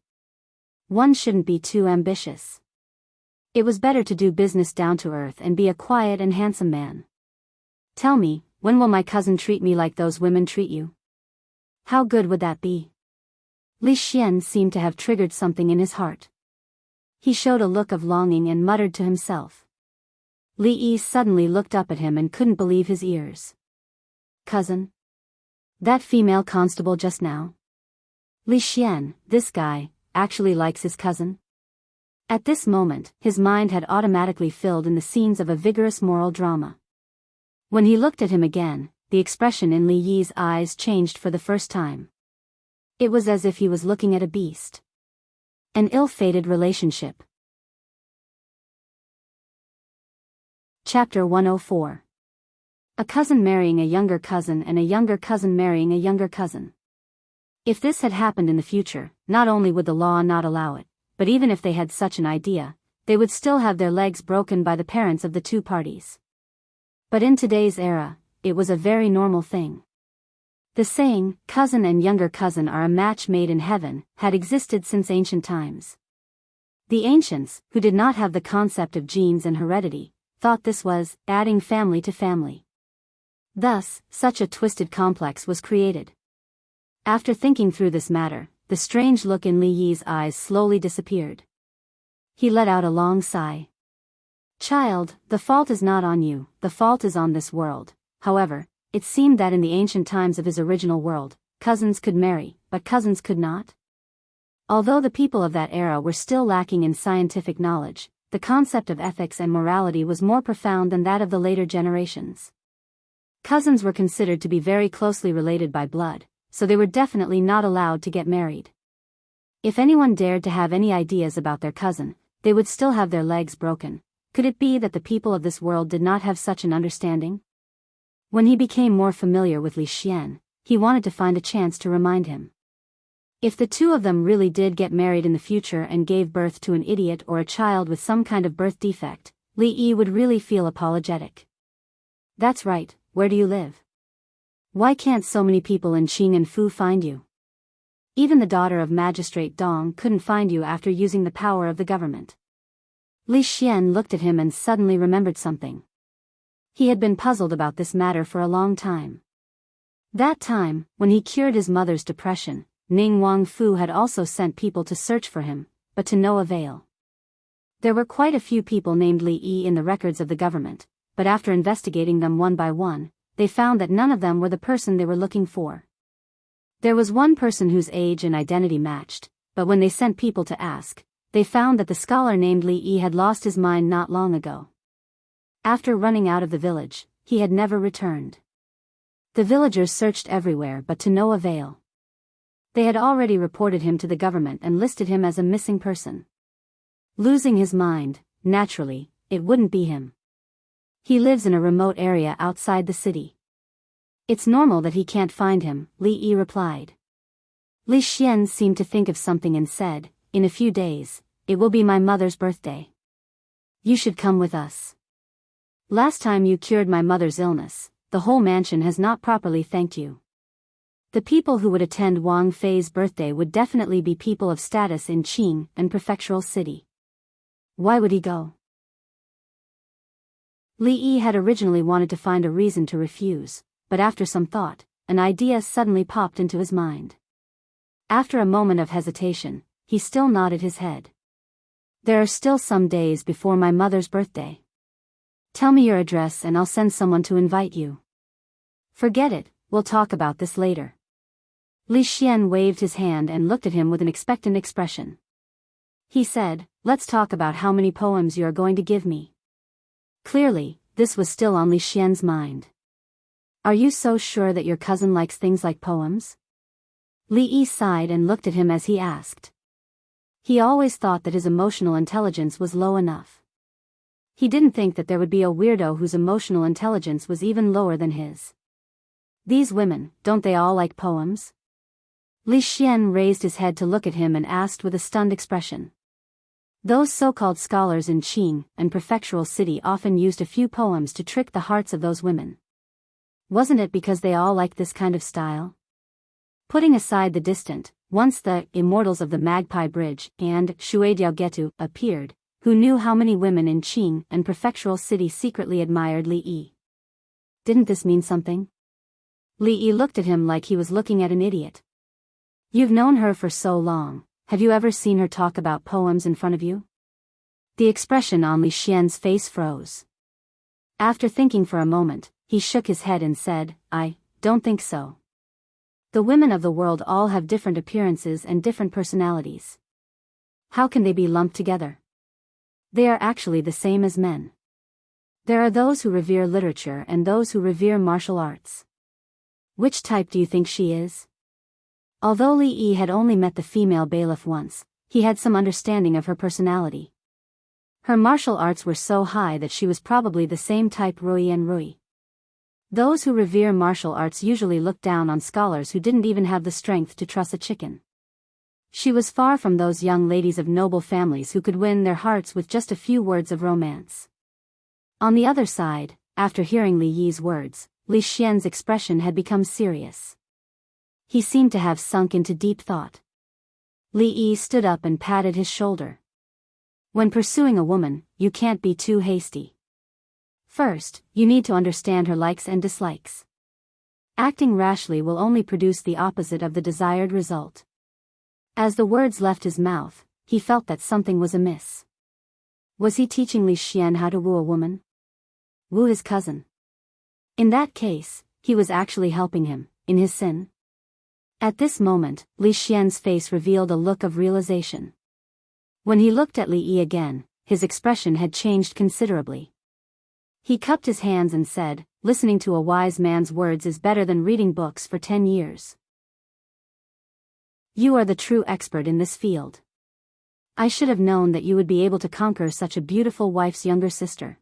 One shouldn't be too ambitious. It was better to do business down to earth and be a quiet and handsome man. Tell me, when will my cousin treat me like those women treat you? How good would that be? Li Xian seemed to have triggered something in his heart. He showed a look of longing and muttered to himself. Li Yi suddenly looked up at him and couldn't believe his ears. Cousin? That female constable just now? Li Xian, this guy, actually likes his cousin? At this moment, his mind had automatically filled in the scenes of a vigorous moral drama. When he looked at him again, the expression in Li Yi's eyes changed for the first time. It was as if he was looking at a beast. An ill-fated relationship. Chapter 104. A cousin marrying a younger cousin and a younger cousin marrying a younger cousin. If this had happened in the future, not only would the law not allow it, but even if they had such an idea, they would still have their legs broken by the parents of the two parties. But in today's era, it was a very normal thing. The saying, cousin and younger cousin are a match made in heaven, had existed since ancient times. The ancients, who did not have the concept of genes and heredity, thought this was adding family to family. Thus, such a twisted complex was created. After thinking through this matter, the strange look in Li Yi's eyes slowly disappeared. He let out a long sigh. Child, the fault is not on you, the fault is on this world. However, it seemed that in the ancient times of his original world, cousins could marry, but cousins could not. Although the people of that era were still lacking in scientific knowledge, the concept of ethics and morality was more profound than that of the later generations. Cousins were considered to be very closely related by blood, so they were definitely not allowed to get married. If anyone dared to have any ideas about their cousin, they would still have their legs broken. Could it be that the people of this world did not have such an understanding? When he became more familiar with Li Xian, he wanted to find a chance to remind him. If the two of them really did get married in the future and gave birth to an idiot or a child with some kind of birth defect, Li Yi would really feel apologetic. That's right, where do you live? Why can't so many people in Qing and Fu find you? Even the daughter of Magistrate Dong couldn't find you after using the power of the government. Li Xian looked at him and suddenly remembered something. He had been puzzled about this matter for a long time. That time, when he cured his mother's depression, Ning Wangfu had also sent people to search for him, but to no avail. There were quite a few people named Li Yi in the records of the government, but after investigating them one by one, they found that none of them were the person they were looking for. There was one person whose age and identity matched, but when they sent people to ask, they found that the scholar named Li Yi had lost his mind not long ago. After running out of the village, he had never returned. The villagers searched everywhere but to no avail. They had already reported him to the government and listed him as a missing person. Losing his mind, naturally, it wouldn't be him. He lives in a remote area outside the city. It's normal that he can't find him, Li Yi replied. Li Xian seemed to think of something and said, in a few days, it will be my mother's birthday. You should come with us. Last time you cured my mother's illness, the whole mansion has not properly thanked you. The people who would attend Wang Fei's birthday would definitely be people of status in Qing and prefectural city. Why would he go? Li Yi had originally wanted to find a reason to refuse, but after some thought, an idea suddenly popped into his mind. After a moment of hesitation, he still nodded his head. There are still some days before my mother's birthday. Tell me your address and I'll send someone to invite you. Forget it, we'll talk about this later. Li Xian waved his hand and looked at him with an expectant expression. He said, let's talk about how many poems you are going to give me. Clearly, this was still on Li Xian's mind. Are you so sure that your cousin likes things like poems? Li Yi sighed and looked at him as he asked. He always thought that his emotional intelligence was low enough. He didn't think that there would be a weirdo whose emotional intelligence was even lower than his. These women, don't they all like poems? Li Xian raised his head to look at him and asked with a stunned expression. Those so-called scholars in Qing and prefectural city often used a few poems to trick the hearts of those women. Wasn't it because they all liked this kind of style? Putting aside the distant, once the immortals of the Magpie Bridge and Shuidiao Getu appeared, who knew how many women in Qing and prefectural city secretly admired Li Yi. Didn't this mean something? Li Yi looked at him like he was looking at an idiot. You've known her for so long, have you ever seen her talk about poems in front of you? The expression on Li Xian's face froze. After thinking for a moment, he shook his head and said, I don't think so. The women of the world all have different appearances and different personalities. How can they be lumped together? They are actually the same as men. There are those who revere literature and those who revere martial arts. Which type do you think she is? Although Li Yi had only met the female bailiff once, he had some understanding of her personality. Her martial arts were so high that she was probably the same type Rui and Rui. Those who revere martial arts usually look down on scholars who didn't even have the strength to truss a chicken. She was far from those young ladies of noble families who could win their hearts with just a few words of romance. On the other side, after hearing Li Yi's words, Li Xian's expression had become serious. He seemed to have sunk into deep thought. Li Yi stood up and patted his shoulder. When pursuing a woman, you can't be too hasty. First, you need to understand her likes and dislikes. Acting rashly will only produce the opposite of the desired result. As the words left his mouth, he felt that something was amiss. Was he teaching Li Xian how to woo a woman? Woo his cousin? In that case, he was actually helping him, in his sin. At this moment, Li Xian's face revealed a look of realization. When he looked at Li Yi again, his expression had changed considerably. He cupped his hands and said, listening to a wise man's words is better than reading books for 10 years. You are the true expert in this field. I should have known that you would be able to conquer such a beautiful wife's younger sister.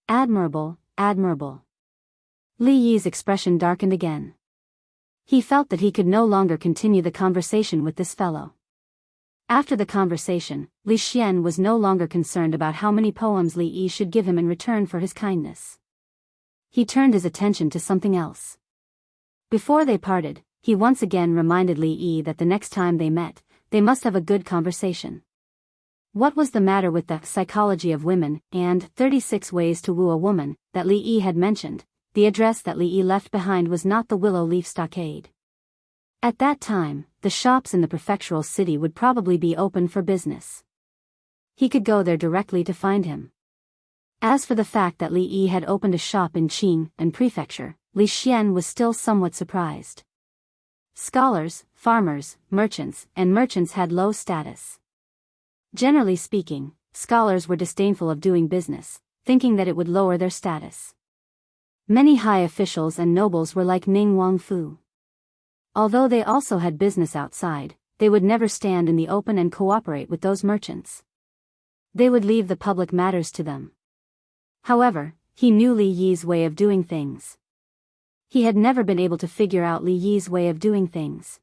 Admirable, admirable. Li Yi's expression darkened again. He felt that he could no longer continue the conversation with this fellow. After the conversation, Li Xian was no longer concerned about how many poems Li Yi should give him in return for his kindness. He turned his attention to something else. Before they parted, he once again reminded Li Yi that the next time they met, they must have a good conversation. What was the matter with the psychology of women and 36 ways to woo a woman that Li Yi had mentioned? The address that Li Yi left behind was not the Willow Leaf Stockade. At that time, the shops in the prefectural city would probably be open for business. He could go there directly to find him. As for the fact that Li Yi had opened a shop in Qing and prefecture, Li Xian was still somewhat surprised. Scholars, farmers, merchants had low status. Generally speaking, scholars were disdainful of doing business, thinking that it would lower their status. Many high officials and nobles were like Ning Wangfu. Although they also had business outside, they would never stand in the open and cooperate with those merchants. They would leave the public matters to them. However, he knew Li Yi's way of doing things. He had never been able to figure out Li Yi's way of doing things.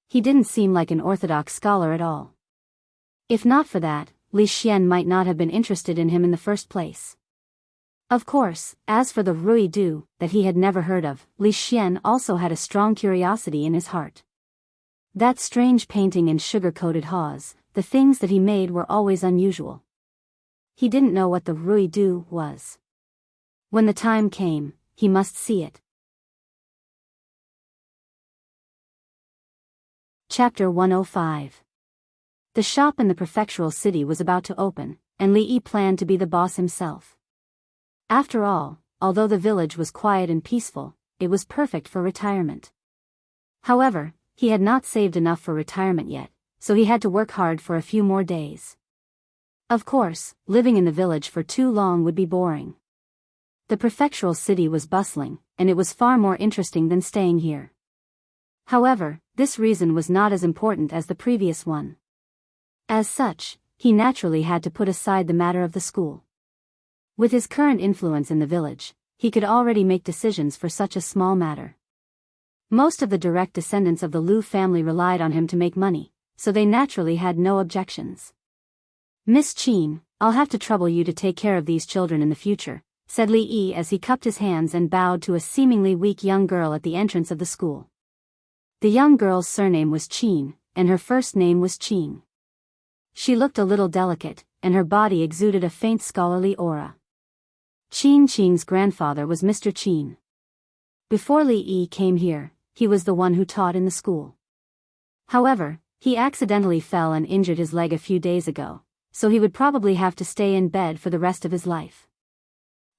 He didn't seem like an orthodox scholar at all. If not for that, Li Xian might not have been interested in him in the first place. Of course, as for the Rui Du that he had never heard of, Li Xian also had a strong curiosity in his heart. That strange painting in sugar-coated hawes, the things that he made were always unusual. He didn't know what the Rui Du was. When the time came, he must see it. Chapter 105. The shop in the prefectural city was about to open, and Li Yi planned to be the boss himself. After all, although the village was quiet and peaceful, it was perfect for retirement. However, he had not saved enough for retirement yet, so he had to work hard for a few more days. Of course, living in the village for too long would be boring. The prefectural city was bustling, and it was far more interesting than staying here. However, this reason was not as important as the previous one. As such, he naturally had to put aside the matter of the school. With his current influence in the village, he could already make decisions for such a small matter. Most of the direct descendants of the Liu family relied on him to make money, so they naturally had no objections. Miss Qin, I'll have to trouble you to take care of these children in the future, said Li Yi as he cupped his hands and bowed to a seemingly weak young girl at the entrance of the school. The young girl's surname was Qin, and her first name was Qing. She looked a little delicate, and her body exuded a faint scholarly aura. Qin Qing's grandfather was Mr. Qin. Before Li Yi came here, he was the one who taught in the school. However, he accidentally fell and injured his leg a few days ago, so he would probably have to stay in bed for the rest of his life.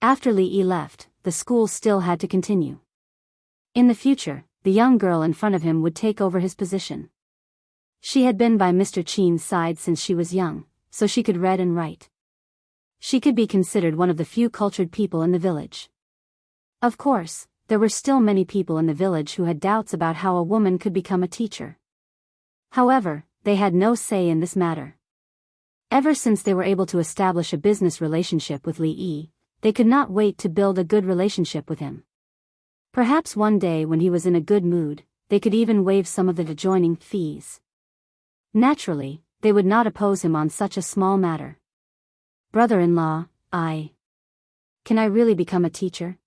After Li Yi left, the school still had to continue. In the future, the young girl in front of him would take over his position. She had been by Mr. Qin's side since she was young, so she could read and write. She could be considered one of the few cultured people in the village. Of course, there were still many people in the village who had doubts about how a woman could become a teacher. However, they had no say in this matter. Ever since they were able to establish a business relationship with Li Yi, they could not wait to build a good relationship with him. Perhaps one day when he was in a good mood, they could even waive some of the adjoining fees. Naturally, they would not oppose him on such a small matter. Brother-in-law, can I really become a teacher?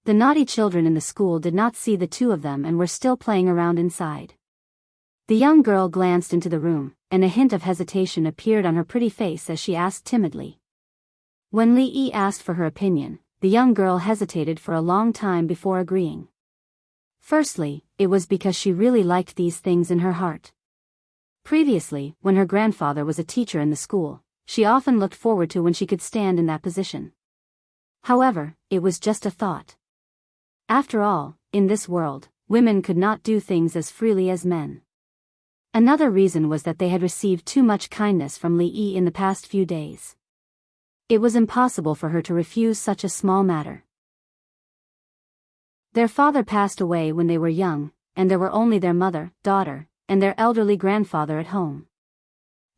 The naughty children in the school did not see the two of them and were still playing around inside. The young girl glanced into the room, and a hint of hesitation appeared on her pretty face as she asked timidly. When Li Yi asked for her opinion, the young girl hesitated for a long time before agreeing. Firstly, it was because she really liked these things in her heart. Previously, when her grandfather was a teacher in the school, she often looked forward to when she could stand in that position. However, it was just a thought. After all, in this world, women could not do things as freely as men. Another reason was that they had received too much kindness from Li Yi in the past few days. It was impossible for her to refuse such a small matter. Their father passed away when they were young, and there were only their mother, daughter, and their elderly grandfather at home.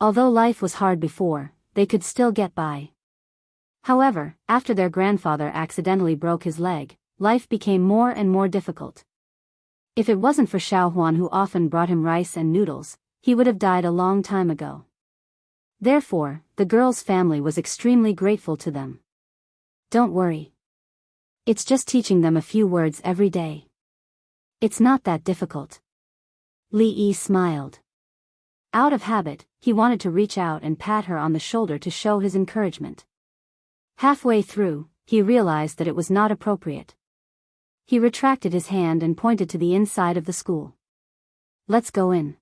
Although life was hard before, they could still get by. However, after their grandfather accidentally broke his leg, life became more and more difficult. If it wasn't for Xiaohuan who often brought him rice and noodles, he would have died a long time ago. Therefore, the girl's family was extremely grateful to them. Don't worry. It's just teaching them a few words every day. It's not that difficult. Li Yi smiled. Out of habit, he wanted to reach out and pat her on the shoulder to show his encouragement. Halfway through, he realized that it was not appropriate. He retracted his hand and pointed to the inside of the school. Let's go in.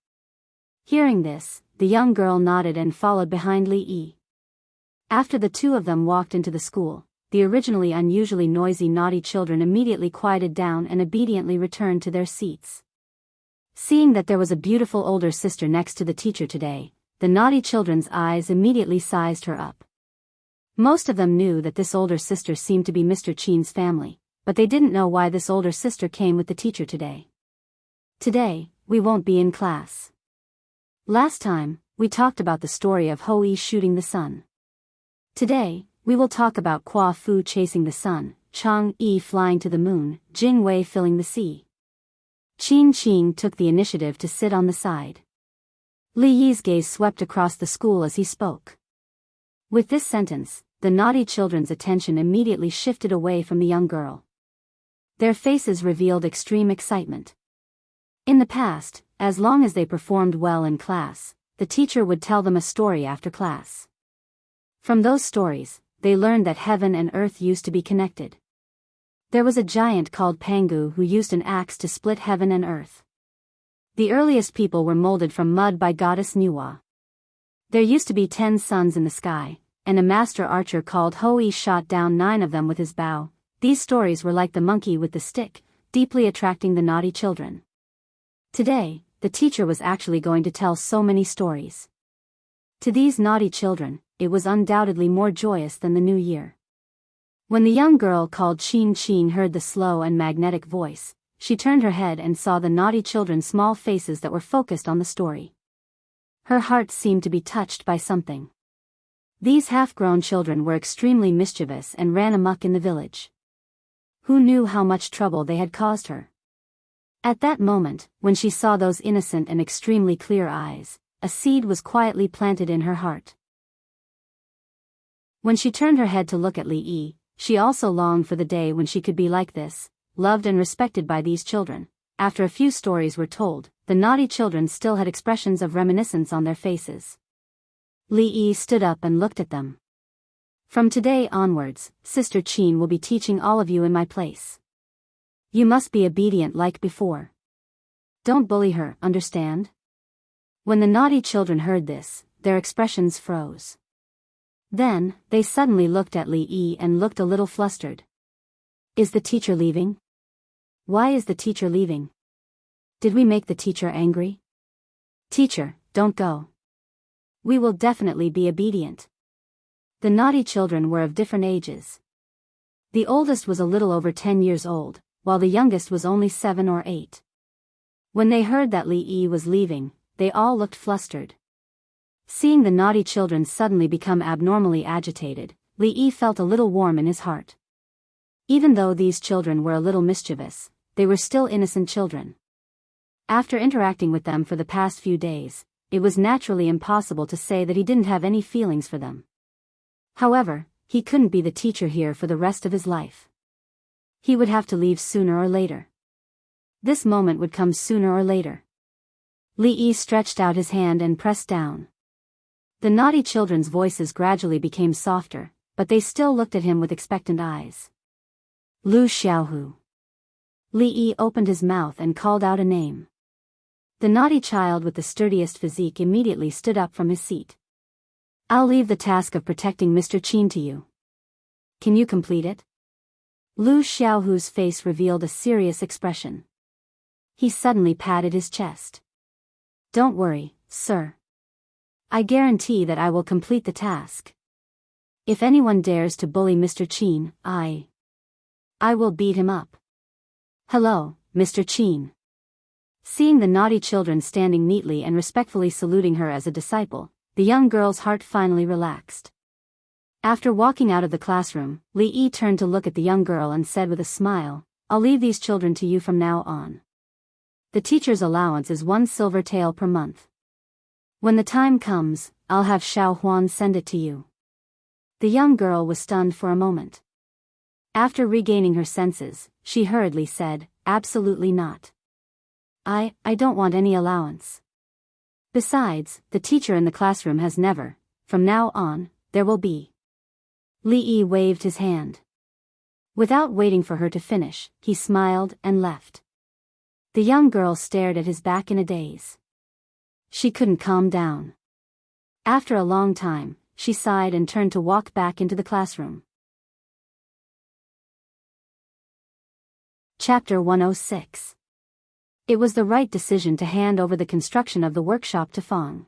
Hearing this, the young girl nodded and followed behind Li Yi. After the two of them walked into the school, the originally unusually noisy naughty children immediately quieted down and obediently returned to their seats. Seeing that there was a beautiful older sister next to the teacher today, the naughty children's eyes immediately sized her up. Most of them knew that this older sister seemed to be Mr. Qin's family, but they didn't know why this older sister came with the teacher today. Today, we won't be in class. Last time, we talked about the story of Ho Yi shooting the sun. Today, we will talk about Kwa Fu chasing the sun, Chang Yi flying to the moon, Jing Wei filling the sea. Qin Qing took the initiative to sit on the side. Li Yi's gaze swept across the school as he spoke. With this sentence, the naughty children's attention immediately shifted away from the young girl. Their faces revealed extreme excitement. In the past, as long as they performed well in class, the teacher would tell them a story after class. From those stories, they learned that heaven and earth used to be connected. There was a giant called Pangu who used an axe to split heaven and earth. The earliest people were molded from mud by goddess Nuwa. There used to be 10 suns in the sky, and a master archer called Ho Yi shot down 9 of them with his bow. These stories were like the monkey with the stick, deeply attracting the naughty children. Today, the teacher was actually going to tell so many stories. To these naughty children, it was undoubtedly more joyous than the new year. When the young girl called Qin Qin heard the slow and magnetic voice, she turned her head and saw the naughty children's small faces that were focused on the story. Her heart seemed to be touched by something. These half-grown children were extremely mischievous and ran amok in the village. Who knew how much trouble they had caused her? At that moment, when she saw those innocent and extremely clear eyes, a seed was quietly planted in her heart. When she turned her head to look at Li Yi, she also longed for the day when she could be like this, loved and respected by these children. After a few stories were told, the naughty children still had expressions of reminiscence on their faces. Li Yi stood up and looked at them. From today onwards, Sister Qin will be teaching all of you in my place. You must be obedient like before. Don't bully her, understand? When the naughty children heard this, their expressions froze. Then, they suddenly looked at Li Yi and looked a little flustered. Is the teacher leaving? Why is the teacher leaving? Did we make the teacher angry? Teacher, don't go. We will definitely be obedient. The naughty children were of different ages. The oldest was a little over 10 years old, while the youngest was only 7 or 8. When they heard that Li Yi was leaving, they all looked flustered. Seeing the naughty children suddenly become abnormally agitated, Li Yi felt a little warm in his heart. Even though these children were a little mischievous, they were still innocent children. After interacting with them for the past few days, it was naturally impossible to say that he didn't have any feelings for them. However, he couldn't be the teacher here for the rest of his life. He would have to leave sooner or later. This moment would come sooner or later. Li Yi stretched out his hand and pressed down. The naughty children's voices gradually became softer, but they still looked at him with expectant eyes. Lu Xiaohu. Li Yi opened his mouth and called out a name. The naughty child with the sturdiest physique immediately stood up from his seat. I'll leave the task of protecting Mr. Qin to you. Can you complete it? Lu Xiaohu's face revealed a serious expression. He suddenly patted his chest. Don't worry, sir. I guarantee that I will complete the task. If anyone dares to bully Mr. Qin, I will beat him up. Hello, Mr. Qin. Seeing the naughty children standing neatly and respectfully saluting her as a disciple, the young girl's heart finally relaxed. After walking out of the classroom, Li Yi turned to look at the young girl and said with a smile, I'll leave these children to you from now on. The teacher's allowance is 1 silver tael per month. When the time comes, I'll have Xiao Huan send it to you. The young girl was stunned for a moment. After regaining her senses, she hurriedly said, absolutely not. I don't want any allowance. Besides, the teacher in the classroom has never, from now on, there will be. Li Yi waved his hand. Without waiting for her to finish, he smiled and left. The young girl stared at his back in a daze. She couldn't calm down. After a long time, she sighed and turned to walk back into the classroom. Chapter 106. It was the right decision to hand over the construction of the workshop to Fang.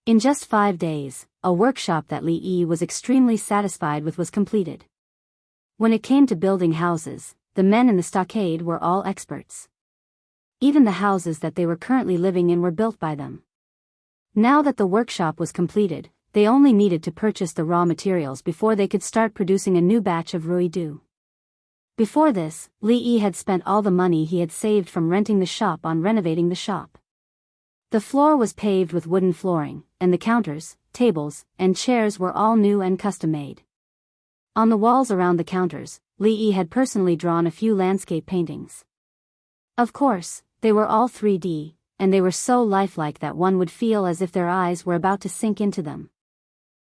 In just 5 days, a workshop that Li Yi was extremely satisfied with was completed. When it came to building houses, the men in the stockade were all experts. Even the houses that they were currently living in were built by them. Now that the workshop was completed, they only needed to purchase the raw materials before they could start producing a new batch of ruidu. Before this, Li Yi had spent all the money he had saved from renting the shop on renovating the shop. The floor was paved with wooden flooring, and the counters, tables, and chairs were all new and custom-made. On the walls around the counters, Li Yi had personally drawn a few landscape paintings. Of course, they were all 3D, and they were so lifelike that one would feel as if their eyes were about to sink into them.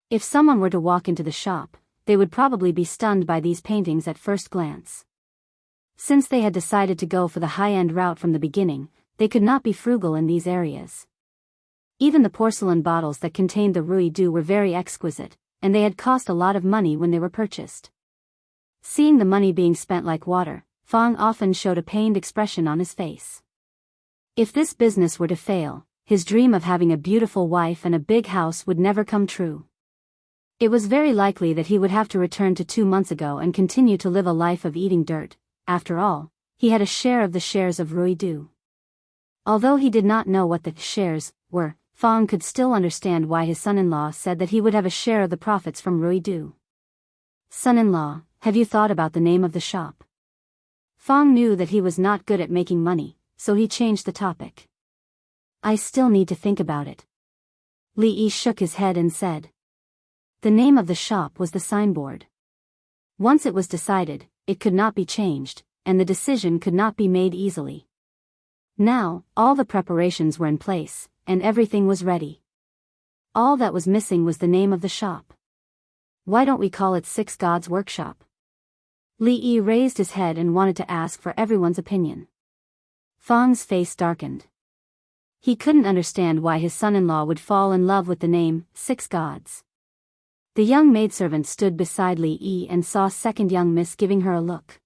If someone were to walk into the shop, they would probably be stunned by these paintings at first glance. Since they had decided to go for the high-end route from the beginning, they could not be frugal in these areas. Even the porcelain bottles that contained the ruidu were very exquisite, and they had cost a lot of money when they were purchased. Seeing the money being spent like water, Fang often showed a pained expression on his face. If this business were to fail, his dream of having a beautiful wife and a big house would never come true. It was very likely that he would have to return to 2 months ago and continue to live a life of eating dirt. After all, he had a share of the shares of ruidu. Although he did not know what the shares were, Fang could still understand why his son-in-law said that he would have a share of the profits from ruidu. Son-in-law, have you thought about the name of the shop? Fang knew that he was not good at making money, so he changed the topic. I still need to think about it. Li Yi shook his head and said. The name of the shop was the signboard. Once it was decided, it could not be changed, and the decision could not be made easily. Now, all the preparations were in place, and everything was ready. All that was missing was the name of the shop. Why don't we call it Six Gods Workshop? Li Yi raised his head and wanted to ask for everyone's opinion. Fang's face darkened. He couldn't understand why his son-in-law would fall in love with the name, Six Gods. The young maidservant stood beside Li Yi and saw second young miss giving her a look.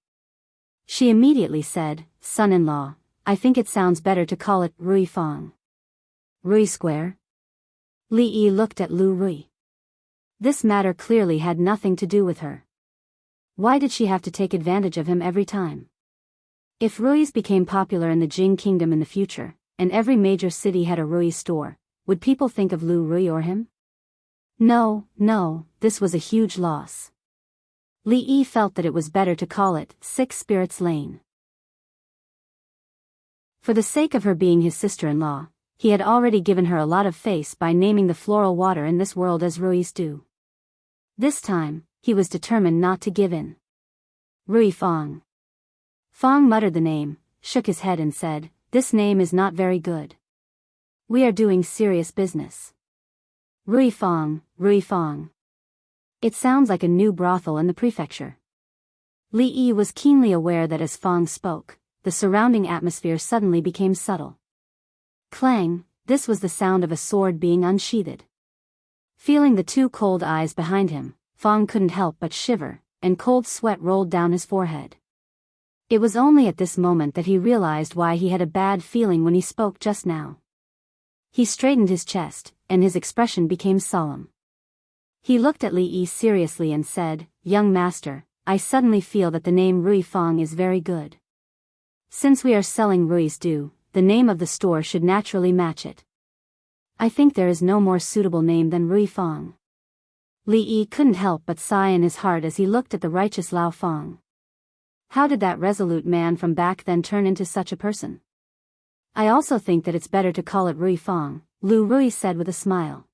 She immediately said, "Son-in-law, I think it sounds better to call it Rui Fang." Rui Square? Li Yi looked at Lu Rui. This matter clearly had nothing to do with her. Why did she have to take advantage of him every time? If Rui's became popular in the Jing kingdom in the future, and every major city had a Rui store, would people think of Lu Rui or him? No, this was a huge loss. Li Yi felt that it was better to call it Six Spirits Lane. For the sake of her being his sister-in-law, he had already given her a lot of face by naming the floral water in this world as Rui's due. This time, he was determined not to give in. Rui Fang. Fang muttered the name, shook his head and said, "This name is not very good. We are doing serious business. Rui Fang, Rui Fang. It sounds like a new brothel in the prefecture." Li Yi was keenly aware that as Fang spoke, the surrounding atmosphere suddenly became subtle. Clang, this was the sound of a sword being unsheathed. Feeling the two cold eyes behind him, Fang couldn't help but shiver, and cold sweat rolled down his forehead. It was only at this moment that he realized why he had a bad feeling when he spoke just now. He straightened his chest, and his expression became solemn. He looked at Li Yi seriously and said, "Young master, I suddenly feel that the name Rui Fang is very good. Since we are selling Rui's due, the name of the store should naturally match it. I think there is no more suitable name than Rui Fang." Li Yi couldn't help but sigh in his heart as he looked at the righteous Lao Fang. How did that resolute man from back then turn into such a person? "I also think that it's better to call it Rui Fang," Lu Rui said with a smile.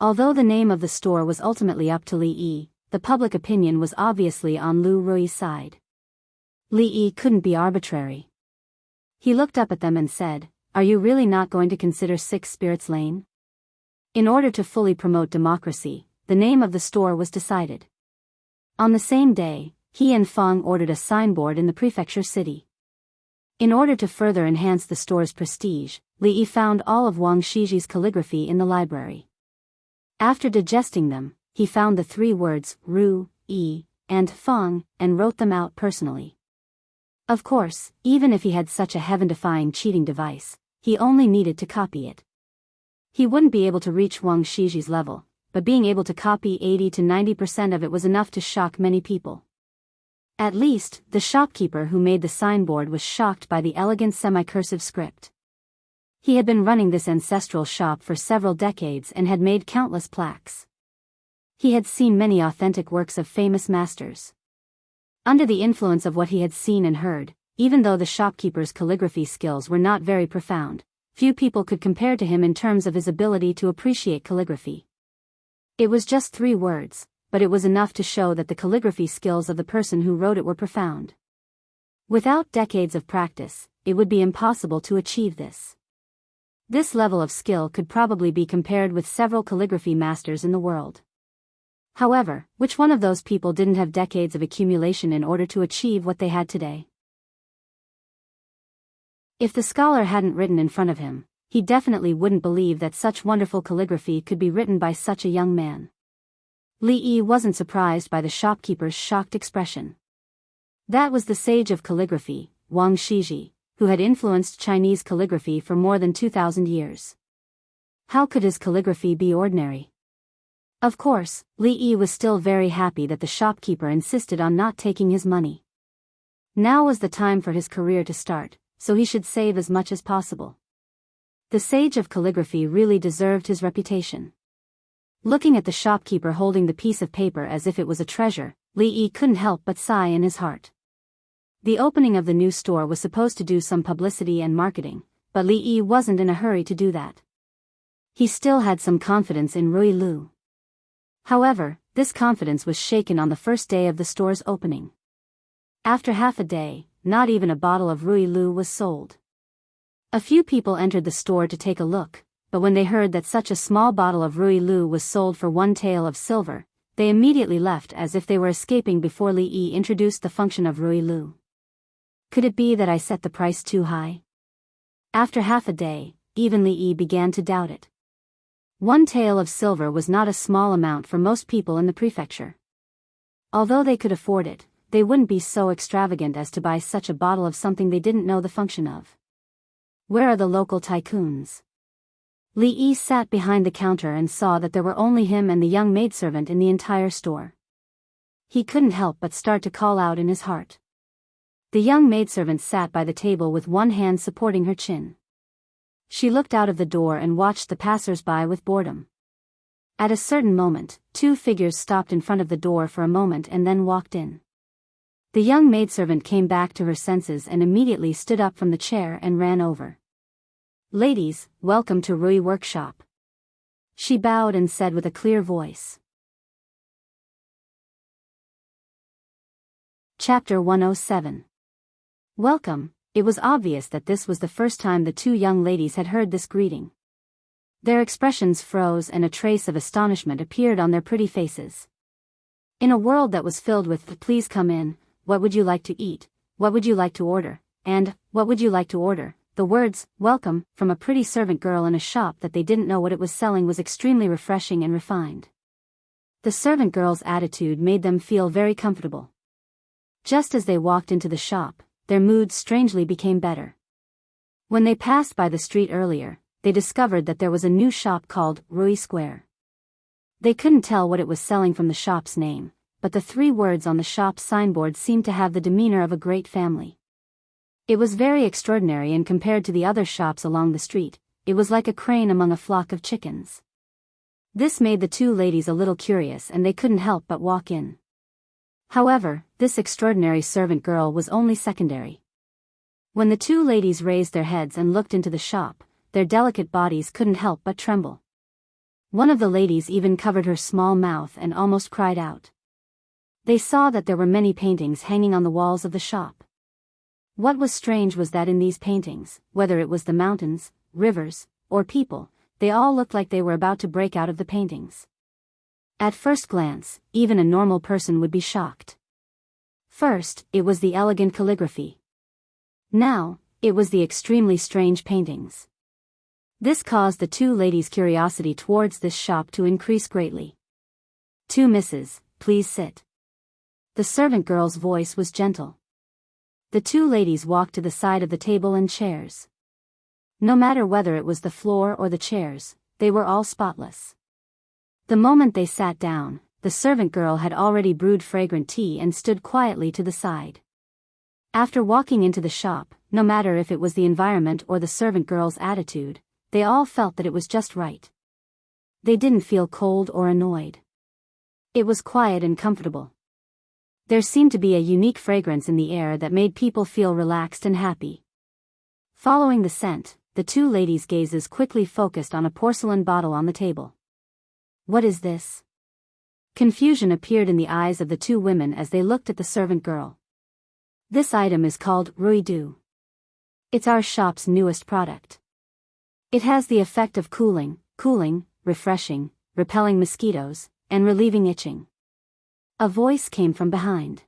Although the name of the store was ultimately up to Li Yi, the public opinion was obviously on Lu Rui's side. Li Yi couldn't be arbitrary. He looked up at them and said, "Are you really not going to consider Six Spirits Lane?" In order to fully promote democracy, the name of the store was decided. On the same day, he and Fang ordered a signboard in the prefecture city. In order to further enhance the store's prestige, Li Yi found all of Wang Shiji's calligraphy in the library. After digesting them, he found the three words Ru, Yi, and Fang, and wrote them out personally. Of course, even if he had such a heaven-defying cheating device, he only needed to copy it. He wouldn't be able to reach Wang Shiji's level, but being able to copy 80 to 90% of it was enough to shock many people. At least, the shopkeeper who made the signboard was shocked by the elegant semi-cursive script. He had been running this ancestral shop for several decades and had made countless plaques. He had seen many authentic works of famous masters. Under the influence of what he had seen and heard, even though the shopkeeper's calligraphy skills were not very profound, few people could compare to him in terms of his ability to appreciate calligraphy. It was just 3 words, but it was enough to show that the calligraphy skills of the person who wrote it were profound. Without decades of practice, it would be impossible to achieve this. This level of skill could probably be compared with several calligraphy masters in the world. However, which one of those people didn't have decades of accumulation in order to achieve what they had today? If the scholar hadn't written in front of him, he definitely wouldn't believe that such wonderful calligraphy could be written by such a young man. Li Yi wasn't surprised by the shopkeeper's shocked expression. That was the sage of calligraphy, Wang Shiji, who had influenced Chinese calligraphy for more than 2,000 years. How could his calligraphy be ordinary? Of course, Li Yi was still very happy that the shopkeeper insisted on not taking his money. Now was the time for his career to start, so he should save as much as possible. The sage of calligraphy really deserved his reputation. Looking at the shopkeeper holding the piece of paper as if it was a treasure, Li Yi couldn't help but sigh in his heart. The opening of the new store was supposed to do some publicity and marketing, but Li Yi wasn't in a hurry to do that. He still had some confidence in Rui Lu. However, this confidence was shaken on the first day of the store's opening. After half a day, not even a bottle of Rui Lu was sold. A few people entered the store to take a look, but when they heard that such a small bottle of Rui Lu was sold for 1 tael of silver, they immediately left as if they were escaping before Li Yi introduced the function of Rui Lu. Could it be that I set the price too high? After half a day, even Li Yi began to doubt it. 1 tael of silver was not a small amount for most people in the prefecture. Although they could afford it, they wouldn't be so extravagant as to buy such a bottle of something they didn't know the function of. Where are the local tycoons? Li Yi sat behind the counter and saw that there were only him and the young maidservant in the entire store. He couldn't help but start to call out in his heart. The young maidservant sat by the table with one hand supporting her chin. She looked out of the door and watched the passers-by with boredom. At a certain moment, 2 figures stopped in front of the door for a moment and then walked in. The young maidservant came back to her senses and immediately stood up from the chair and ran over. "Ladies, welcome to Rui Workshop," she bowed and said with a clear voice. Chapter 107. Welcome. It was obvious that this was the first time the 2 young ladies had heard this greeting. Their expressions froze and a trace of astonishment appeared on their pretty faces. In a world that was filled with "please come in," "what would you like to eat," "what would you like to order," and "what would you like to order," the words "welcome" from a pretty servant girl in a shop that they didn't know what it was selling was extremely refreshing and refined. The servant girl's attitude made them feel very comfortable. Just as they walked into the shop, their mood strangely became better. When they passed by the street earlier, they discovered that there was a new shop called Rui Square. They couldn't tell what it was selling from the shop's name, but the 3 words on the shop's signboard seemed to have the demeanor of a great family. It was very extraordinary, and compared to the other shops along the street, it was like a crane among a flock of chickens. This made the 2 ladies a little curious and they couldn't help but walk in. However, this extraordinary servant girl was only secondary. When the 2 ladies raised their heads and looked into the shop, their delicate bodies couldn't help but tremble. One of the ladies even covered her small mouth and almost cried out. They saw that there were many paintings hanging on the walls of the shop. What was strange was that in these paintings, whether it was the mountains, rivers, or people, they all looked like they were about to break out of the paintings. At first glance, even a normal person would be shocked. First, it was the elegant calligraphy. Now, it was the extremely strange paintings. This caused the 2 ladies' curiosity towards this shop to increase greatly. "2 misses, please sit." The servant girl's voice was gentle. The 2 ladies walked to the side of the table and chairs. No matter whether it was the floor or the chairs, they were all spotless. The moment they sat down, the servant girl had already brewed fragrant tea and stood quietly to the side. After walking into the shop, no matter if it was the environment or the servant girl's attitude, they all felt that it was just right. They didn't feel cold or annoyed. It was quiet and comfortable. There seemed to be a unique fragrance in the air that made people feel relaxed and happy. Following the scent, the 2 ladies' gazes quickly focused on a porcelain bottle on the table. "What is this?" Confusion appeared in the eyes of the 2 women as they looked at the servant girl. "This item is called Rui Du. It's our shop's newest product. It has the effect of cooling, refreshing, repelling mosquitoes, and relieving itching." A voice came from behind.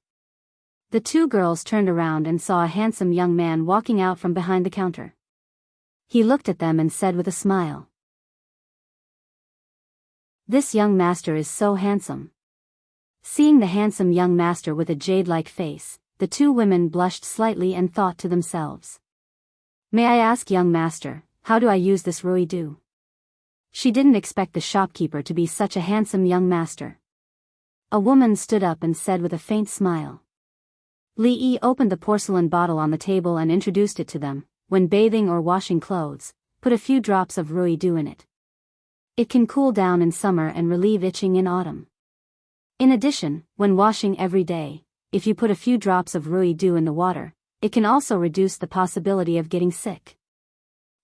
The 2 girls turned around and saw a handsome young man walking out from behind the counter. He looked at them and said with a smile, "This young master is so handsome." Seeing the handsome young master with a jade-like face, the 2 women blushed slightly and thought to themselves, "May I ask, young master, how do I use this Rui Du?" She didn't expect the shopkeeper to be such a handsome young master. A woman stood up and said with a faint smile. Li Yi opened the porcelain bottle on the table and introduced it to them. "When bathing or washing clothes, put a few drops of Rui Du in it. It can cool down in summer and relieve itching in autumn. In addition, when washing every day, if you put a few drops of Rui Du in the water, it can also reduce the possibility of getting sick."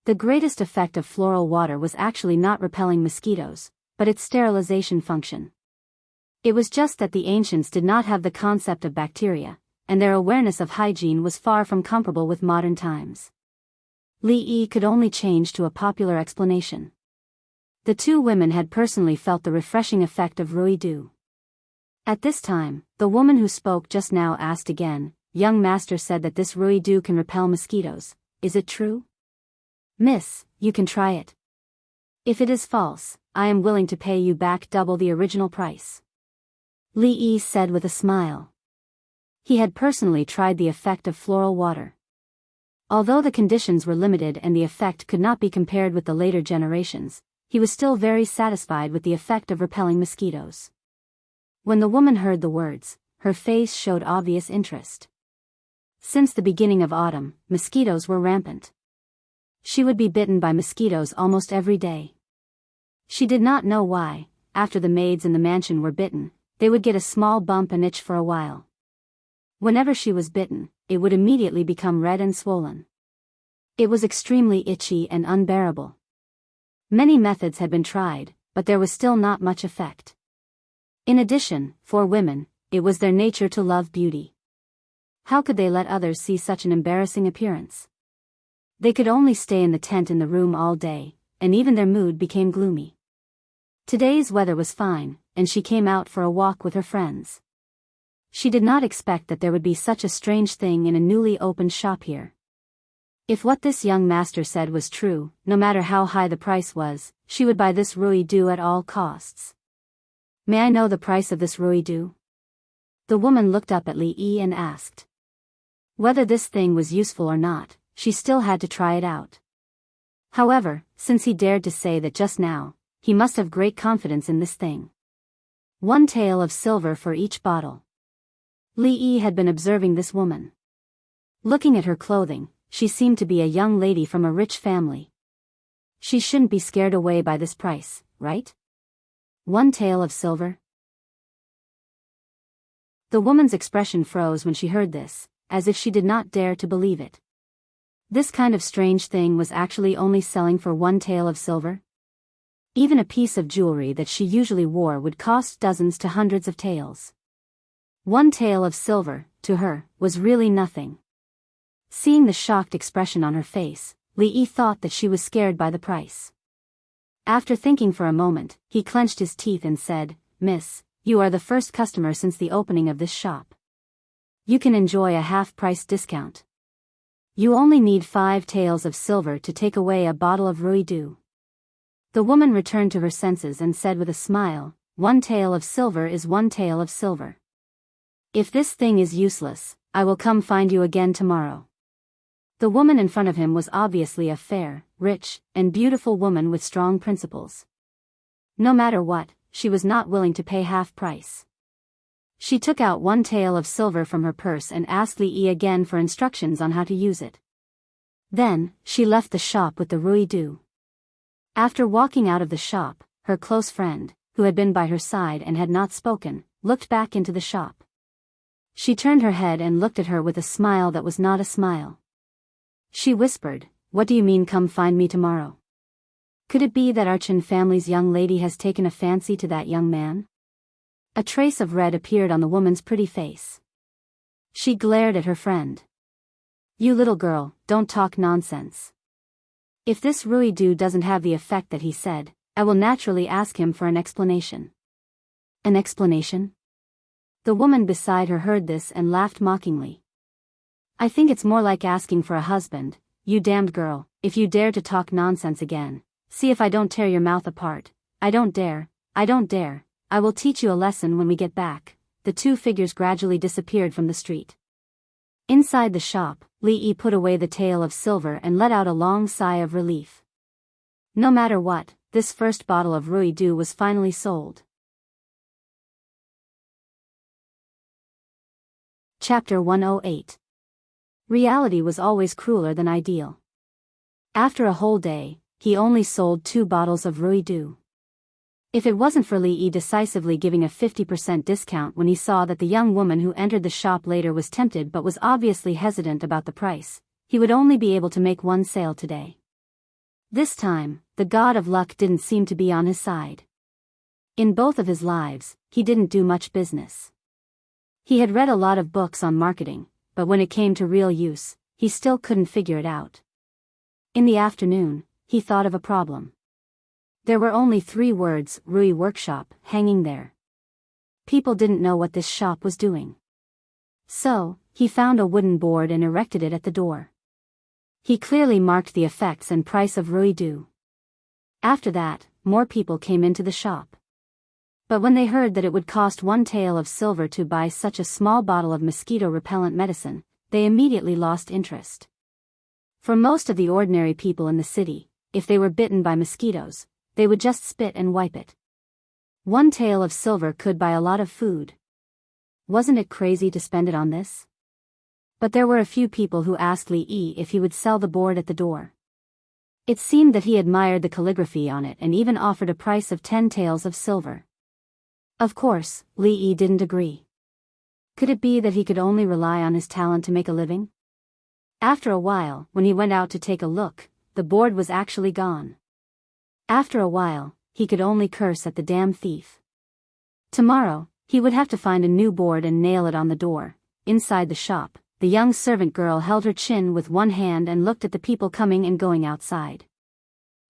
The greatest effect of floral water was actually not repelling mosquitoes, but its sterilization function. It was just that the ancients did not have the concept of bacteria, and their awareness of hygiene was far from comparable with modern times. Li Yi could only change to a popular explanation. The two women had personally felt the refreshing effect of Rui dew. At this time, the woman who spoke just now asked again, "Young master said that this Rui dew can repel mosquitoes. Is it true?" "Miss, you can try it. If it is false, I am willing to pay you back double the original price," Li Yi said with a smile. He had personally tried the effect of floral water. Although the conditions were limited and the effect could not be compared with the later generations, he was still very satisfied with the effect of repelling mosquitoes. When the woman heard the words, her face showed obvious interest. Since the beginning of autumn, mosquitoes were rampant. She would be bitten by mosquitoes almost every day. She did not know why. After the maids in the mansion were bitten, they would get a small bump and itch for a while. Whenever she was bitten, it would immediately become red and swollen. It was extremely itchy and unbearable. Many methods had been tried, but there was still not much effect. In addition, for women, it was their nature to love beauty. How could they let others see such an embarrassing appearance? They could only stay in the tent in the room all day, and even their mood became gloomy. Today's weather was fine, and she came out for a walk with her friends. She did not expect that there would be such a strange thing in a newly opened shop here. If what this young master said was true, no matter how high the price was, she would buy this Rui dew at all costs. "May I know the price of this Rui dew?" The woman looked up at Li Yi and asked. Whether this thing was useful or not, she still had to try it out. However, since he dared to say that just now, he must have great confidence in this thing. 1 tael of silver for each bottle. Li Yi had been observing this woman. Looking at her clothing, she seemed to be a young lady from a rich family. She shouldn't be scared away by this price, right? 1 tael of silver? The woman's expression froze when she heard this, as if she did not dare to believe it. This kind of strange thing was actually only selling for 1 tael of silver? Even a piece of jewelry that she usually wore would cost dozens to hundreds of taels. 1 tael of silver, to her, was really nothing. Seeing the shocked expression on her face, Li Yi thought that she was scared by the price. After thinking for a moment, he clenched his teeth and said, "Miss, you are the first customer since the opening of this shop. You can enjoy a half-price discount. You only need 5 taels of silver to take away a bottle of Rui dew." The woman returned to her senses and said with a smile, 1 tael of silver is 1 tael of silver. If this thing is useless, I will come find you again tomorrow. The woman in front of him was obviously a fair, rich, and beautiful woman with strong principles. No matter what, she was not willing to pay half price. She took out 1 tael of silver from her purse and asked Li Yi again for instructions on how to use it. Then, she left the shop with the Rui dew. After walking out of the shop, her close friend, who had been by her side and had not spoken, looked back into the shop. She turned her head and looked at her with a smile that was not a smile. She whispered, "What do you mean come find me tomorrow? Could it be that our Chen family's young lady has taken a fancy to that young man?" A trace of red appeared on the woman's pretty face. She glared at her friend. "You little girl, don't talk nonsense. If this Rui dew doesn't have the effect that he said, I will naturally ask him for an explanation." "An explanation?" The woman beside her heard this and laughed mockingly. "I think it's more like asking for a husband, you damned girl. If you dare to talk nonsense again, see if I don't tear your mouth apart. I don't dare, I don't dare. I will teach you a lesson when we get back." The two figures gradually disappeared from the street. Inside the shop, Li Yi put away the tael of silver and let out a long sigh of relief. No matter what, this first bottle of Rui dew was finally sold. Chapter 108. Reality was always crueler than ideal. After a whole day, he only sold 2 bottles of Rui dew. If it wasn't for Li Yi decisively giving a 50% discount when he saw that the young woman who entered the shop later was tempted but was obviously hesitant about the price, he would only be able to make 1 sale today. This time, the god of luck didn't seem to be on his side. In both of his lives, he didn't do much business. He had read a lot of books on marketing, but when it came to real use, he still couldn't figure it out. In the afternoon, he thought of a problem. There were only 3 words, Rui Workshop, hanging there. People didn't know what this shop was doing. So, he found a wooden board and erected it at the door. He clearly marked the effects and price of Rui Do. After that, more people came into the shop. But when they heard that it would cost 1 tael of silver to buy such a small bottle of mosquito-repellent medicine, they immediately lost interest. For most of the ordinary people in the city, if they were bitten by mosquitoes, they would just spit and wipe it. 1 tael of silver could buy a lot of food. Wasn't it crazy to spend it on this? But there were a few people who asked Li Yi if he would sell the board at the door. It seemed that he admired the calligraphy on it and even offered a price of 10 taels of silver. Of course, Li Yi didn't agree. Could it be that he could only rely on his talent to make a living? After a while, when he went out to take a look, the board was actually gone. After a while, he could only curse at the damn thief. Tomorrow, he would have to find a new board and nail it on the door. Inside the shop, the young servant girl held her chin with one hand and looked at the people coming and going outside.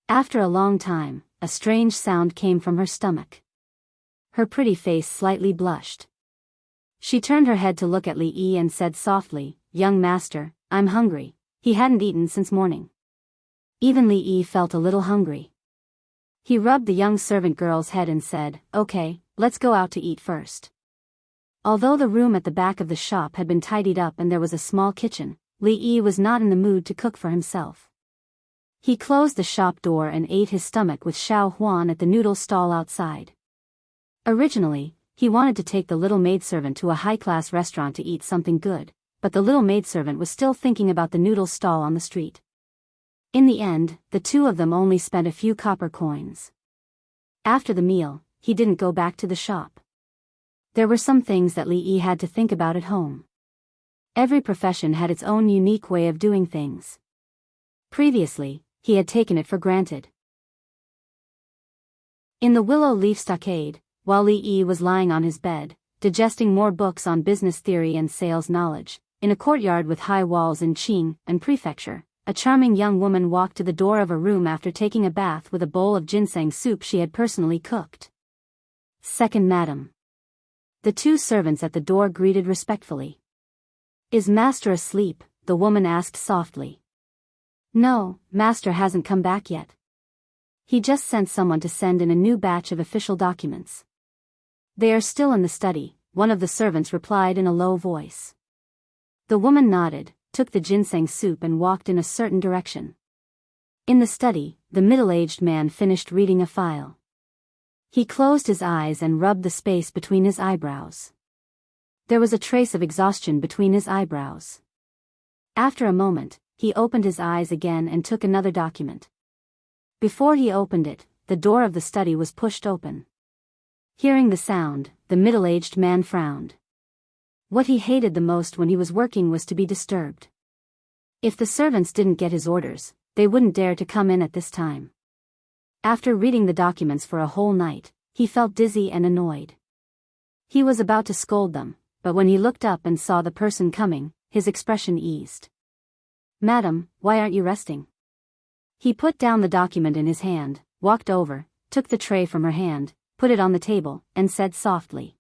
After a long time, a strange sound came from her stomach. Her pretty face slightly blushed. She turned her head to look at Li Yi and said softly, "Young master, I'm hungry." He hadn't eaten since morning. Even Li Yi felt a little hungry. He rubbed the young servant girl's head and said, "Okay, let's go out to eat first." Although the room at the back of the shop had been tidied up and there was a small kitchen, Li Yi was not in the mood to cook for himself. He closed the shop door and ate his stomach with Xiao Huan at the noodle stall outside. Originally, he wanted to take the little maidservant to a high-class restaurant to eat something good, but the little maidservant was still thinking about the noodle stall on the street. In the end, the two of them only spent a few copper coins. After the meal, he didn't go back to the shop. There were some things that Li Yi had to think about at home. Every profession had its own unique way of doing things. Previously, he had taken it for granted. In the willow leaf stockade, while Li Yi was lying on his bed, digesting more books on business theory and sales knowledge, in a courtyard with high walls in Qing and Prefecture, a charming young woman walked to the door of a room after taking a bath with a bowl of ginseng soup she had personally cooked. "Second madam." The 2 servants at the door greeted respectfully. "Is master asleep?" the woman asked softly. "No, master hasn't come back yet. He just sent someone to send in a new batch of official documents." "They are still in the study," one of the servants replied in a low voice. The woman nodded, took the ginseng soup and walked in a certain direction. In the study, the middle-aged man finished reading a file. He closed his eyes and rubbed the space between his eyebrows. There was a trace of exhaustion between his eyebrows. After a moment, he opened his eyes again and took another document. Before he opened it, the door of the study was pushed open. Hearing the sound, the middle-aged man frowned. What he hated the most when he was working was to be disturbed. If the servants didn't get his orders, they wouldn't dare to come in at this time. After reading the documents for a whole night, he felt dizzy and annoyed. He was about to scold them, but when he looked up and saw the person coming, his expression eased. "Madam, why aren't you resting?" He put down the document in his hand, walked over, took the tray from her hand, put it on the table, and said softly.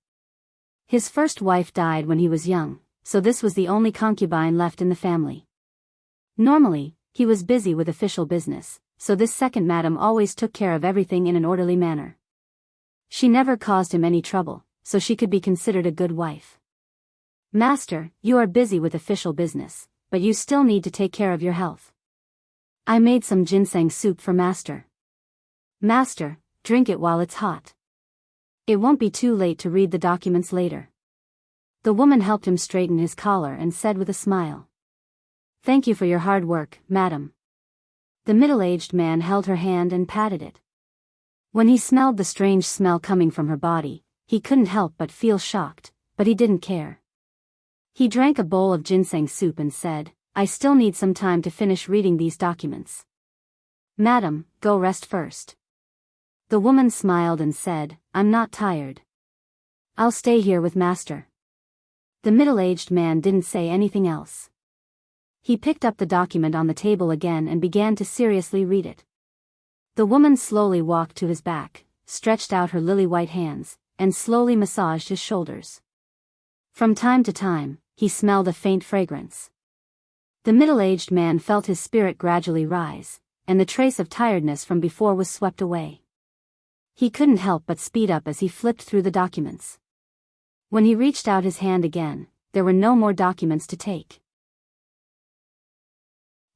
His first wife died when he was young, so this was the only concubine left in the family. Normally, he was busy with official business, so this second madam always took care of everything in an orderly manner. She never caused him any trouble, so she could be considered a good wife. "Master, you are busy with official business, but you still need to take care of your health. I made some ginseng soup for master. Master, drink it while it's hot. It won't be too late to read the documents later." The woman helped him straighten his collar and said with a smile, "Thank you for your hard work, madam." The middle-aged man held her hand and patted it. When he smelled the strange smell coming from her body, he couldn't help but feel shocked, but he didn't care. He drank a bowl of ginseng soup and said, "I still need some time to finish reading these documents." "Madam, go rest first." The woman smiled and said, "I'm not tired. I'll stay here with master." The middle-aged man didn't say anything else. He picked up the document on the table again and began to seriously read it. The woman slowly walked to his back, stretched out her lily-white hands, and slowly massaged his shoulders. From time to time, he smelled a faint fragrance. The middle-aged man felt his spirit gradually rise, and the trace of tiredness from before was swept away. He couldn't help but speed up as he flipped through the documents. When he reached out his hand again, there were no more documents to take.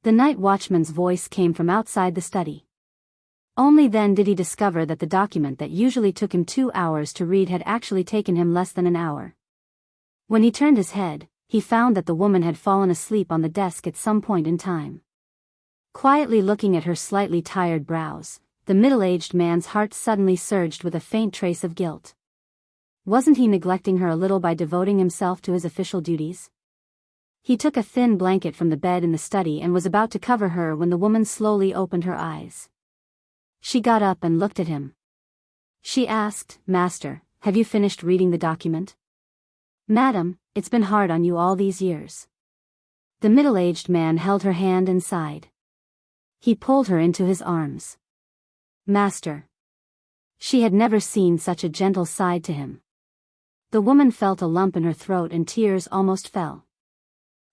The night watchman's voice came from outside the study. Only then did he discover that the document that usually took him 2 hours to read had actually taken him less than an hour. When he turned his head, he found that the woman had fallen asleep on the desk at some point in time. Quietly looking at her slightly tired brows, the middle-aged man's heart suddenly surged with a faint trace of guilt. Wasn't he neglecting her a little by devoting himself to his official duties? He took a thin blanket from the bed in the study and was about to cover her when the woman slowly opened her eyes. She got up and looked at him. She asked, "Master, have you finished reading the document?" "Madam, it's been hard on you all these years." The middle-aged man held her hand and sighed. He pulled her into his arms. "Master." She had never seen such a gentle side to him. The woman felt a lump in her throat and tears almost fell.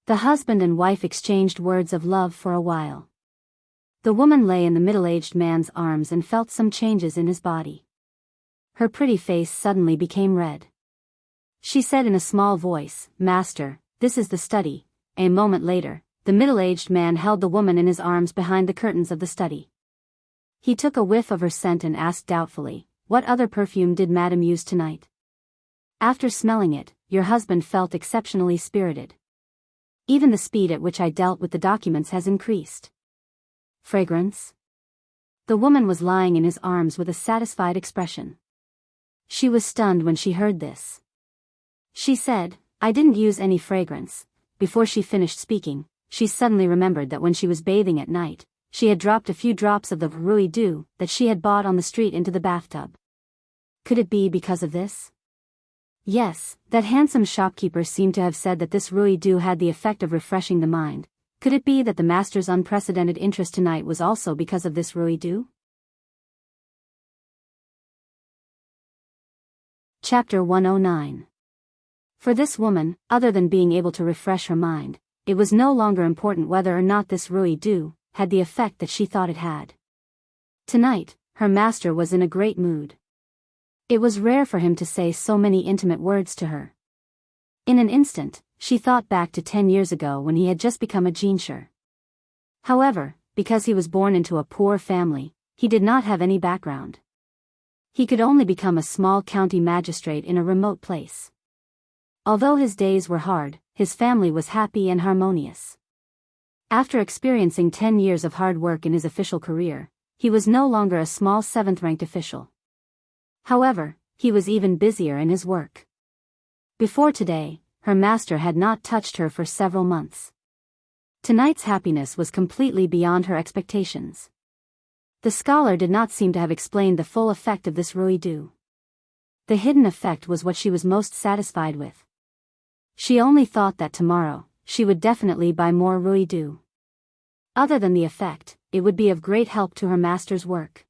The husband and wife exchanged words of love for a while. The woman lay in the middle-aged man's arms and felt some changes in his body. Her pretty face suddenly became red. She said in a small voice, "Master, this is the study." A moment later, the middle-aged man held the woman in his arms behind the curtains of the study. He took a whiff of her scent and asked doubtfully, "What other perfume did Madam use tonight?" "After smelling it, your husband felt exceptionally spirited. Even the speed at which I dealt with the documents has increased." "Fragrance?" The woman was lying in his arms with a satisfied expression. She was stunned when she heard this. She said, "I didn't use any fragrance." Before she finished speaking, she suddenly remembered that when she was bathing at night, she had dropped a few drops of the Rui dew that she had bought on the street into the bathtub. Could it be because of this? Yes, that handsome shopkeeper seemed to have said that this Rui dew had the effect of refreshing the mind. Could it be that the master's unprecedented interest tonight was also because of this Rui dew? Chapter 109. For this woman, other than being able to refresh her mind, it was no longer important whether or not this Rui dew had the effect that she thought it had. Tonight, her master was in a great mood. It was rare for him to say so many intimate words to her. In an instant, she thought back to 10 years ago when he had just become a jeansher. However, because he was born into a poor family, he did not have any background. He could only become a small county magistrate in a remote place. Although his days were hard, his family was happy and harmonious. After experiencing 10 years of hard work in his official career, he was no longer a small 7th-ranked official. However, he was even busier in his work. Before today, her master had not touched her for several months. Tonight's happiness was completely beyond her expectations. The scholar did not seem to have explained the full effect of this Rui dew. The hidden effect was what she was most satisfied with. She only thought that tomorrow, she would definitely buy more Rui dew. Other than the effect, it would be of great help to her master's work.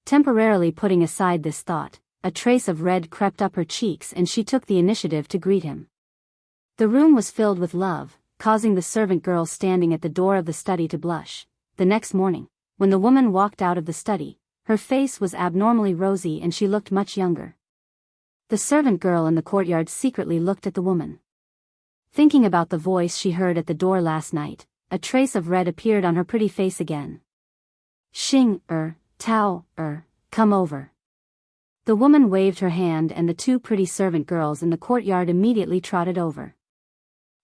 Temporarily putting aside this thought, a trace of red crept up her cheeks and she took the initiative to greet him. The room was filled with love, causing the servant girl standing at the door of the study to blush. The next morning, when the woman walked out of the study, her face was abnormally rosy and she looked much younger. The servant girl in the courtyard secretly looked at the woman. Thinking about the voice she heard at the door last night, a trace of red appeared on her pretty face again. "Xing, Tao, come over." The woman waved her hand and the 2 pretty servant girls in the courtyard immediately trotted over.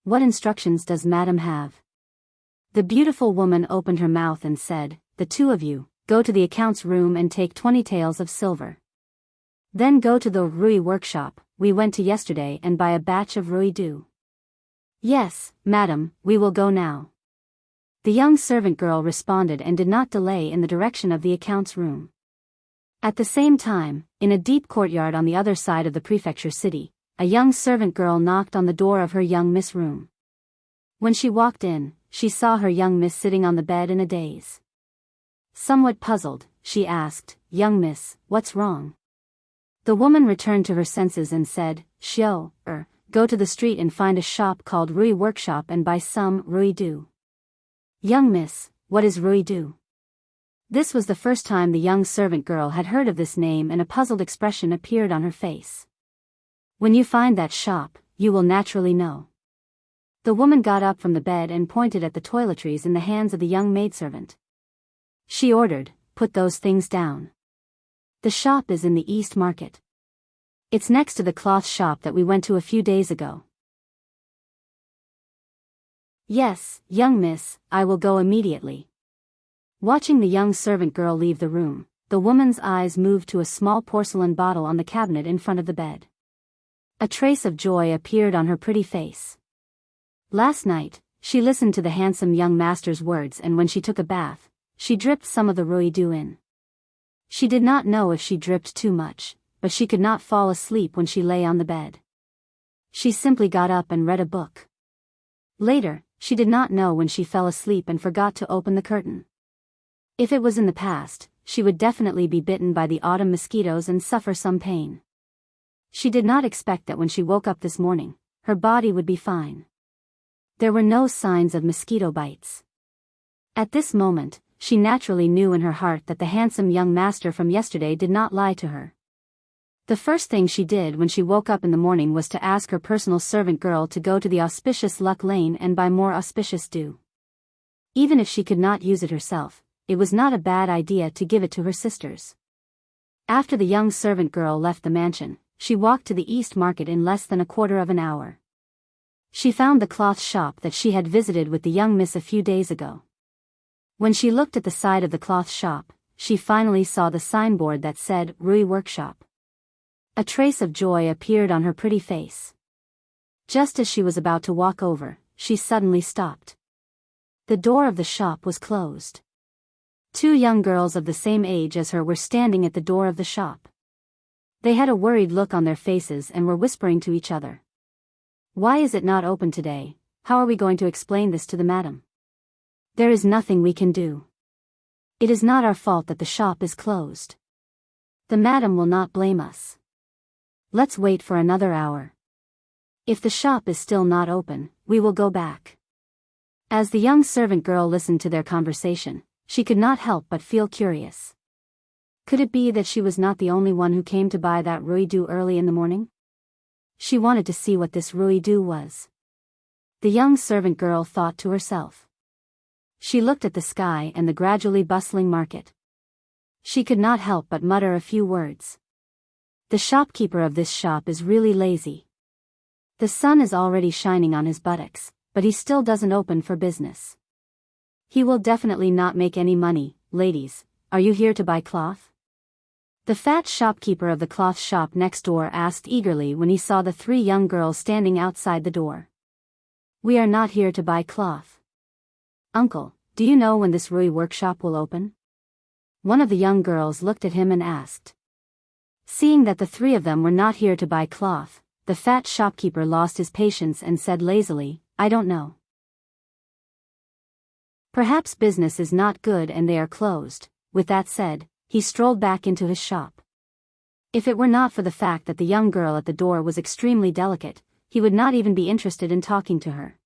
"What instructions does Madam have?" The beautiful woman opened her mouth and said, "The 2 of you, go to the accounts room and take 20 taels of silver. Then go to the Rui workshop we went to yesterday and buy a batch of Rui dew." "Yes, madam, we will go now." The young servant girl responded and did not delay in the direction of the accounts room. At the same time, in a deep courtyard on the other side of the prefecture city, a young servant girl knocked on the door of her young miss room. When she walked in, she saw her young miss sitting on the bed in a daze. Somewhat puzzled, she asked, "Young miss, what's wrong?" The woman returned to her senses and said, Go to the street and find a shop called Rui Workshop and buy some Rui Do." "Young miss, what is Rui Do?" This was the first time the young servant girl had heard of this name, and a puzzled expression appeared on her face. "When you find that shop, you will naturally know." The woman got up from the bed and pointed at the toiletries in the hands of the young maidservant. She ordered, "Put those things down. The shop is in the East Market. It's next to the cloth shop that we went to a few days ago." "Yes, young miss, I will go immediately." Watching the young servant girl leave the room, the woman's eyes moved to a small porcelain bottle on the cabinet in front of the bed. A trace of joy appeared on her pretty face. Last night, she listened to the handsome young master's words, and when she took a bath, she dripped some of the Rui Do in. She did not know if she dripped too much, but she could not fall asleep when she lay on the bed. She simply got up and read a book. Later, she did not know when she fell asleep and forgot to open the curtain. If it was in the past, she would definitely be bitten by the autumn mosquitoes and suffer some pain. She did not expect that when she woke up this morning, her body would be fine. There were no signs of mosquito bites. At this moment, she naturally knew in her heart that the handsome young master from yesterday did not lie to her. The first thing she did when she woke up in the morning was to ask her personal servant girl to go to the auspicious Luck Lane and buy more auspicious dew. Even if she could not use it herself, it was not a bad idea to give it to her sisters. After the young servant girl left the mansion, she walked to the East Market in less than a quarter of an hour. She found the cloth shop that she had visited with the young miss a few days ago. When she looked at the side of the cloth shop, she finally saw the signboard that said Rui Workshop. A trace of joy appeared on her pretty face. Just as she was about to walk over, she suddenly stopped. The door of the shop was closed. Two young girls of the same age as her were standing at the door of the shop. They had a worried look on their faces and were whispering to each other. "Why is it not open today? How are we going to explain this to the madam? There is nothing we can do. It is not our fault that the shop is closed. The madam will not blame us. Let's wait for another hour. If the shop is still not open, we will go back." As the young servant girl listened to their conversation, she could not help but feel curious. Could it be that she was not the only one who came to buy that Rui Do early in the morning? She wanted to see what this Rui Do was. The young servant girl thought to herself. She looked at the sky and the gradually bustling market. She could not help but mutter a few words. The shopkeeper of this shop is really lazy. The sun is already shining on his buttocks, but he still doesn't open for business. He will definitely not make any money. Ladies, are you here to buy cloth? The fat shopkeeper of the cloth shop next door asked eagerly when he saw the three young girls standing outside the door. "We are not here to buy cloth. Uncle, do you know when this Rui Workshop will open?" One of the young girls looked at him and asked. Seeing that the three of them were not here to buy cloth, the fat shopkeeper lost his patience and said lazily, "I don't know. Perhaps business is not good and they are closed." With that said, he strolled back into his shop. If it were not for the fact that the young girl at the door was extremely delicate, he would not even be interested in talking to her.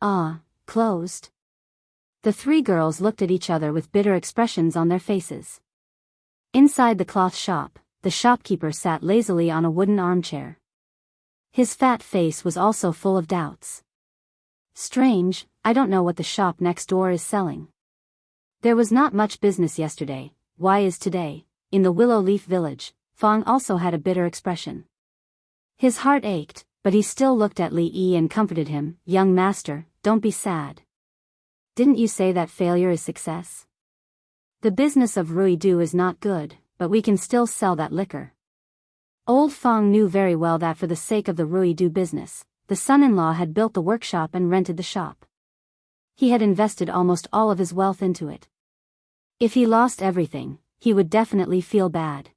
"Ah, closed?" The three girls looked at each other with bitter expressions on their faces. Inside the cloth shop, the shopkeeper sat lazily on a wooden armchair. His fat face was also full of doubts. "Strange, I don't know what the shop next door is selling. There was not much business yesterday, why is today?" In the Willow Leaf Village, Fong also had a bitter expression. His heart ached, but he still looked at Li Yi and comforted him. "Young master, don't be sad. Didn't you say that failure is success? The business of Rui Do is not good, but we can still sell that liquor." Old Fong knew very well that for the sake of the Rui Do business, the son-in-law had built the workshop and rented the shop. He had invested almost all of his wealth into it. If he lost everything, he would definitely feel bad.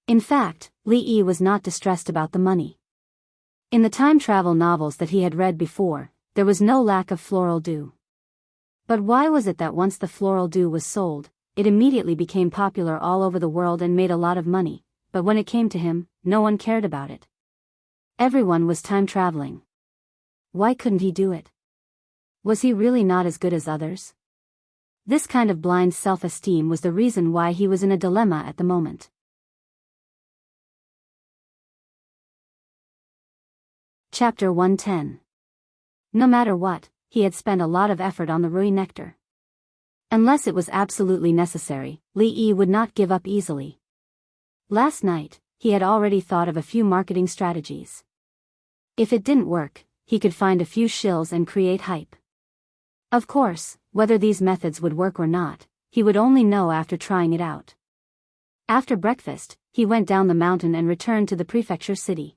In fact, Li Yi was not distressed about the money. In the time travel novels that he had read before, there was no lack of floral dew. But why was it that once the floral dew was sold, it immediately became popular all over the world and made a lot of money, but when it came to him, no one cared about it. Everyone was time traveling. Why couldn't he do it? Was he really not as good as others? This kind of blind self-esteem was the reason why he was in a dilemma at the moment. Chapter 110. No matter what, he had spent a lot of effort on the rui nectar. Unless it was absolutely necessary, Li Yi would not give up easily. Last night, he had already thought of a few marketing strategies. If it didn't work, he could find a few shills and create hype. Of course, whether these methods would work or not, he would only know after trying it out. After breakfast, he went down the mountain and returned to the prefecture city.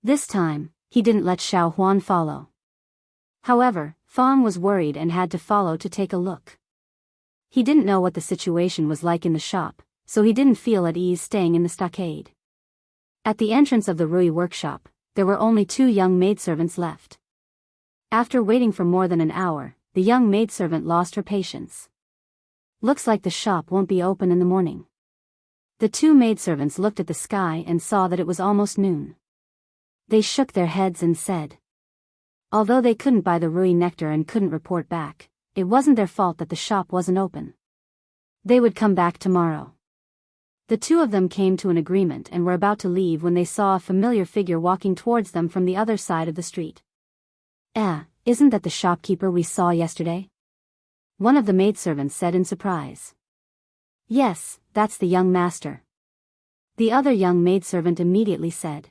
This time, he didn't let Xiao Huan follow. However, Fang was worried and had to follow to take a look. He didn't know what the situation was like in the shop, so he didn't feel at ease staying in the stockade. At the entrance of the Rui workshop, there were only 2 young maidservants left. After waiting for more than an hour, the young maidservant lost her patience. Looks like the shop won't be open in the morning. The 2 maidservants looked at the sky and saw that it was almost noon. They shook their heads and said, although they couldn't buy the Rui nectar and couldn't report back, it wasn't their fault that the shop wasn't open. They would come back tomorrow. The 2 of them came to an agreement and were about to leave when they saw a familiar figure walking towards them from the other side of the street. Isn't that the shopkeeper we saw yesterday? One of the maidservants said in surprise. Yes, that's the young master. The other young maidservant immediately said.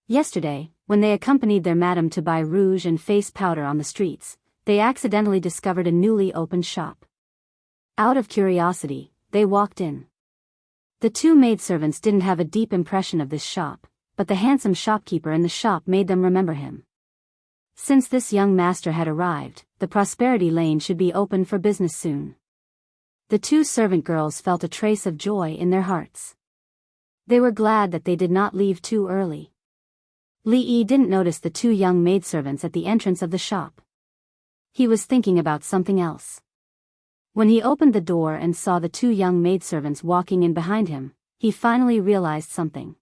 Yesterday, when they accompanied their madam to buy rouge and face powder on the streets, they accidentally discovered a newly opened shop. Out of curiosity, they walked in. The 2 maidservants didn't have a deep impression of this shop, but the handsome shopkeeper in the shop made them remember him. Since this young master had arrived, the prosperity lane should be open for business soon. The 2 servant girls felt a trace of joy in their hearts. They were glad that they did not leave too early. Li Yi didn't notice the 2 young maidservants at the entrance of the shop. He was thinking about something else. When he opened the door and saw the 2 young maidservants walking in behind him, he finally realized something.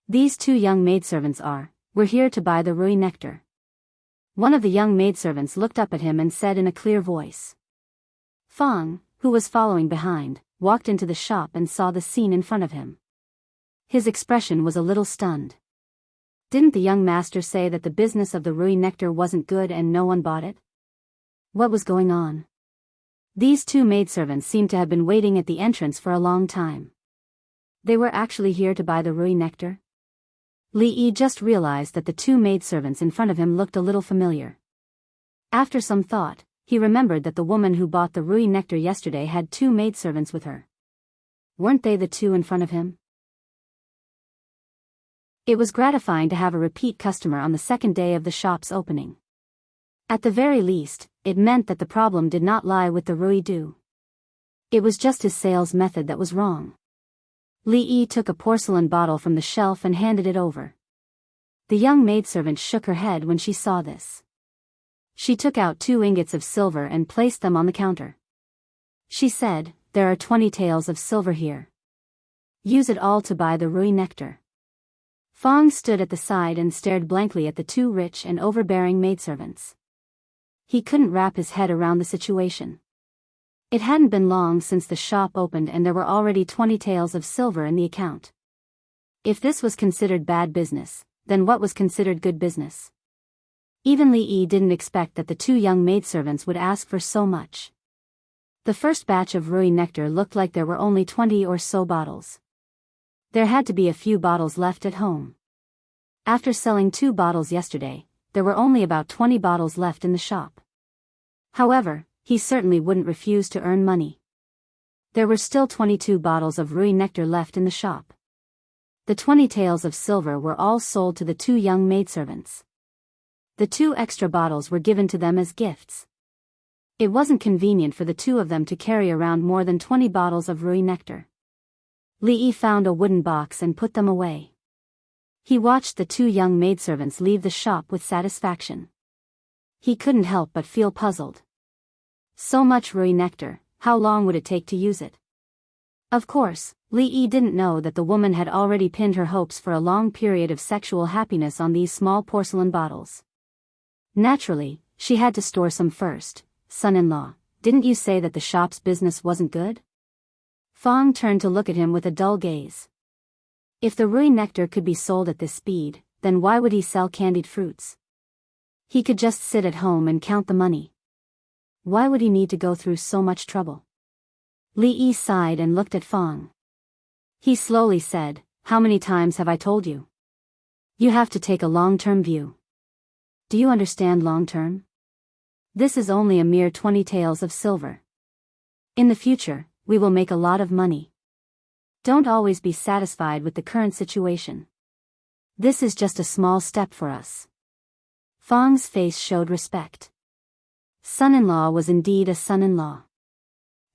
These 2 young maidservants were here to buy the Rui nectar. One of the young maidservants looked up at him and said in a clear voice. Fang, who was following behind, walked into the shop and saw the scene in front of him. His expression was a little stunned. Didn't the young master say that the business of the Rui nectar wasn't good and no one bought it? What was going on? These 2 maidservants seemed to have been waiting at the entrance for a long time. They were actually here to buy the Rui nectar? Li Yi just realized that the 2 maidservants in front of him looked a little familiar. After some thought, he remembered that the woman who bought the Rui nectar yesterday had 2 maidservants with her. Weren't they the 2 in front of him? It was gratifying to have a repeat customer on the second day of the shop's opening. At the very least, it meant that the problem did not lie with the Rui Du. It was just his sales method that was wrong. Li Yi took a porcelain bottle from the shelf and handed it over. The young maidservant shook her head when she saw this. She took out 2 ingots of silver and placed them on the counter. She said, there are 20 taels of silver here. Use it all to buy the Rui nectar. Fang stood at the side and stared blankly at the 2 rich and overbearing maidservants. He couldn't wrap his head around the situation. It hadn't been long since the shop opened and there were already 20 taels of silver in the account. If this was considered bad business, then what was considered good business? Even Li Yi didn't expect that the 2 young maidservants would ask for so much. The first batch of Rui nectar looked like there were only 20 or so bottles. There had to be a few bottles left at home. After selling 2 bottles yesterday, there were only about 20 bottles left in the shop. However, he certainly wouldn't refuse to earn money. There were still 22 bottles of Rui nectar left in the shop. The 20 taels of silver were all sold to the 2 young maidservants. The 2 extra bottles were given to them as gifts. It wasn't convenient for the 2 of them to carry around more than 20 bottles of Rui nectar. Li Yi found a wooden box and put them away. He watched the 2 young maidservants leave the shop with satisfaction. He couldn't help but feel puzzled. So much Rui nectar, how long would it take to use it? Of course, Li Yi didn't know that the woman had already pinned her hopes for a long period of sexual happiness on these small porcelain bottles. Naturally, she had to store some first. Son-in-law, didn't you say that the shop's business wasn't good? Fong turned to look at him with a dull gaze. If the Rui nectar could be sold at this speed, then why would he sell candied fruits? He could just sit at home and count the money. Why would he need to go through so much trouble? Li Yi sighed and looked at Fong. He slowly said, "How many times have I told you? You have to take a long-term view. Do you understand long-term? This is only a mere 20 taels of silver. In the future, we will make a lot of money. Don't always be satisfied with the current situation. This is just a small step for us." Fong's face showed respect. Son-in-law was indeed a son-in-law.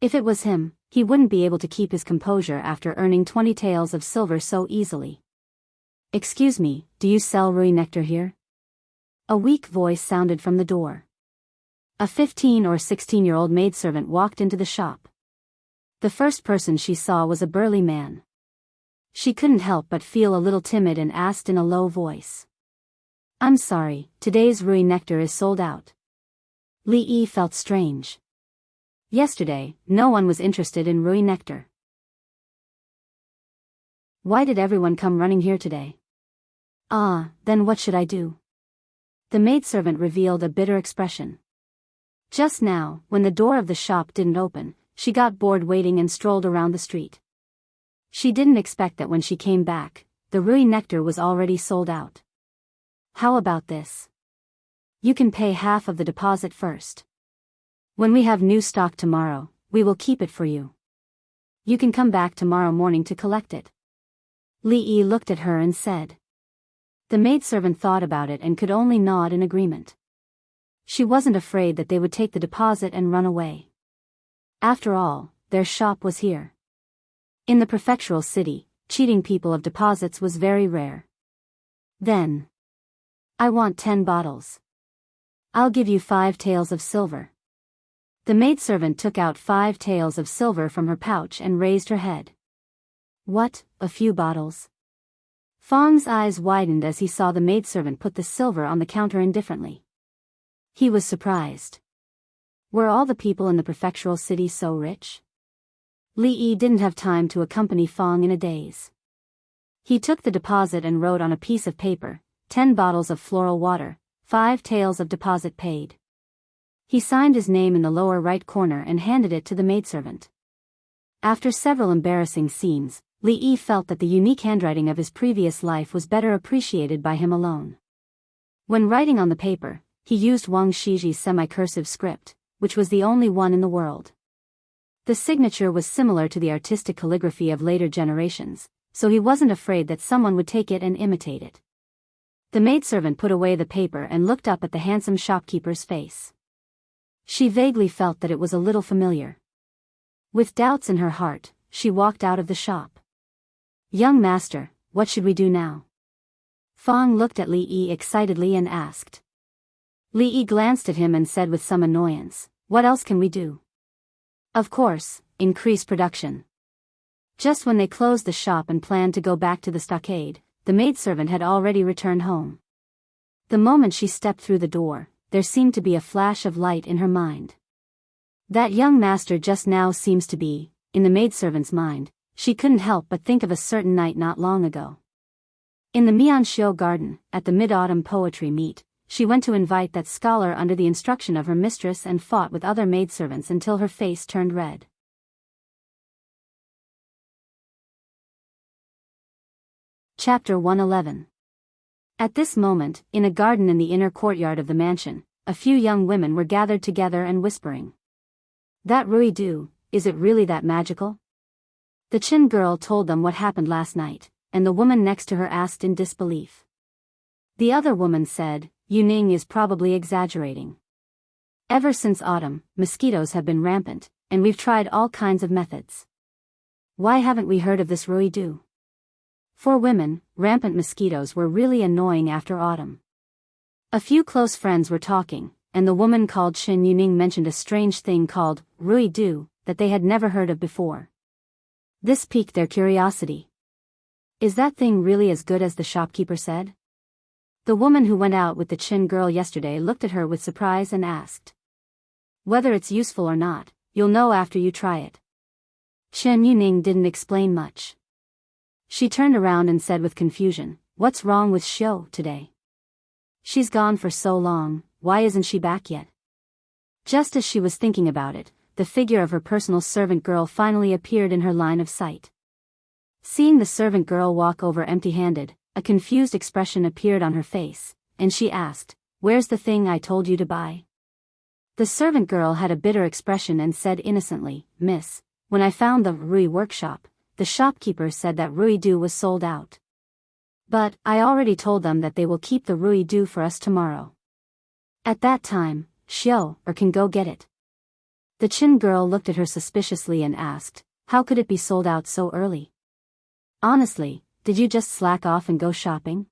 If it was him, he wouldn't be able to keep his composure after earning 20 taels of silver so easily. "Excuse me, do you sell Rui nectar here?" A weak voice sounded from the door. A 15 or 16-year-old maidservant walked into the shop. The first person she saw was a burly man. She couldn't help but feel a little timid and asked in a low voice. "I'm sorry, today's Rui nectar is sold out." Li Yi felt strange. Yesterday, no one was interested in Rui nectar. Why did everyone come running here today? Then what should I do? The maidservant revealed a bitter expression. Just now, when the door of the shop didn't open, she got bored waiting and strolled around the street. She didn't expect that when she came back, the Rui nectar was already sold out. How about this? You can pay half of the deposit first. When we have new stock tomorrow, we will keep it for you. You can come back tomorrow morning to collect it. Li Yi looked at her and said. The maidservant thought about it and could only nod in agreement. She wasn't afraid that they would take the deposit and run away. After all, their shop was here. In the prefectural city, cheating people of deposits was very rare. Then. I want 10 bottles. I'll give you 5 taels of silver. The maidservant took out 5 taels of silver from her pouch and raised her head. What, a few bottles? Fong's eyes widened as he saw the maidservant put the silver on the counter indifferently. He was surprised. Were all the people in the prefectural city so rich? Li Yi didn't have time to accompany Fong in a daze. He took the deposit and wrote on a piece of paper, 10 bottles of floral water, 5 taels of deposit paid. He signed his name in the lower right corner and handed it to the maidservant. After several embarrassing scenes, Li Yi felt that the unique handwriting of his previous life was better appreciated by him alone. When writing on the paper, he used Wang Shiji's semi-cursive script, which was the only one in the world. The signature was similar to the artistic calligraphy of later generations, so he wasn't afraid that someone would take it and imitate it. The maidservant put away the paper and looked up at the handsome shopkeeper's face. She vaguely felt that it was a little familiar. With doubts in her heart, she walked out of the shop. Young master, what should we do now? Fong looked at Li Yi excitedly and asked. Li Yi glanced at him and said with some annoyance, what else can we do? Of course, increase production. Just when they closed the shop and planned to go back to the stockade, the maidservant had already returned home. The moment she stepped through the door, there seemed to be a flash of light in her mind. That young master just now seems to be, in the maidservant's mind, she couldn't help but think of a certain night not long ago. In the Mianxiu garden, at the mid-autumn poetry meet, she went to invite that scholar under the instruction of her mistress and fought with other maidservants until her face turned red. Chapter 111. At this moment, in a garden in the inner courtyard of the mansion, a few young women were gathered together and whispering. That Rui do, is it really that magical? The Chin girl told them what happened last night, and the woman next to her asked in disbelief. The other woman said, Yuning is probably exaggerating. Ever since autumn, mosquitoes have been rampant, and we've tried all kinds of methods. Why haven't we heard of this Rui do? For women, rampant mosquitoes were really annoying after autumn. A few close friends were talking, and the woman called Shin Yuning mentioned a strange thing called Rui Du, that they had never heard of before. This piqued their curiosity. "Is that thing really as good as the shopkeeper said?" The woman who went out with the Chin girl yesterday looked at her with surprise and asked. "Whether it's useful or not, you'll know after you try it." Chen Yuning didn't explain much. She turned around and said with confusion, "What's wrong with Xiao today? She's gone for so long, why isn't she back yet?" Just as she was thinking about it, the figure of her personal servant girl finally appeared in her line of sight. Seeing the servant girl walk over empty-handed, a confused expression appeared on her face, and she asked, "Where's the thing I told you to buy?" The servant girl had a bitter expression and said innocently, "Miss, when I found the Rui workshop, the shopkeeper said that Rui Do was sold out. But I already told them that they will keep the Rui Do for us tomorrow. At that time, Xiao can go get it." The Chin girl looked at her suspiciously and asked, "How could it be sold out so early? Honestly, did you just slack off and go shopping?"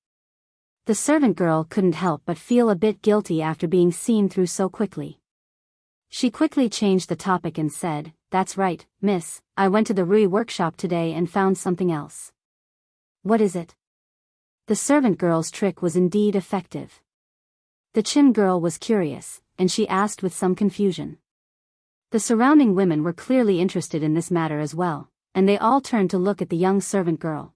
The servant girl couldn't help but feel a bit guilty after being seen through so quickly. She quickly changed the topic and said, "That's right, miss, I went to the Rui workshop today and found something else." "What is it?" The servant girl's trick was indeed effective. The Chin girl was curious, and she asked with some confusion. The surrounding women were clearly interested in this matter as well, and they all turned to look at the young servant girl.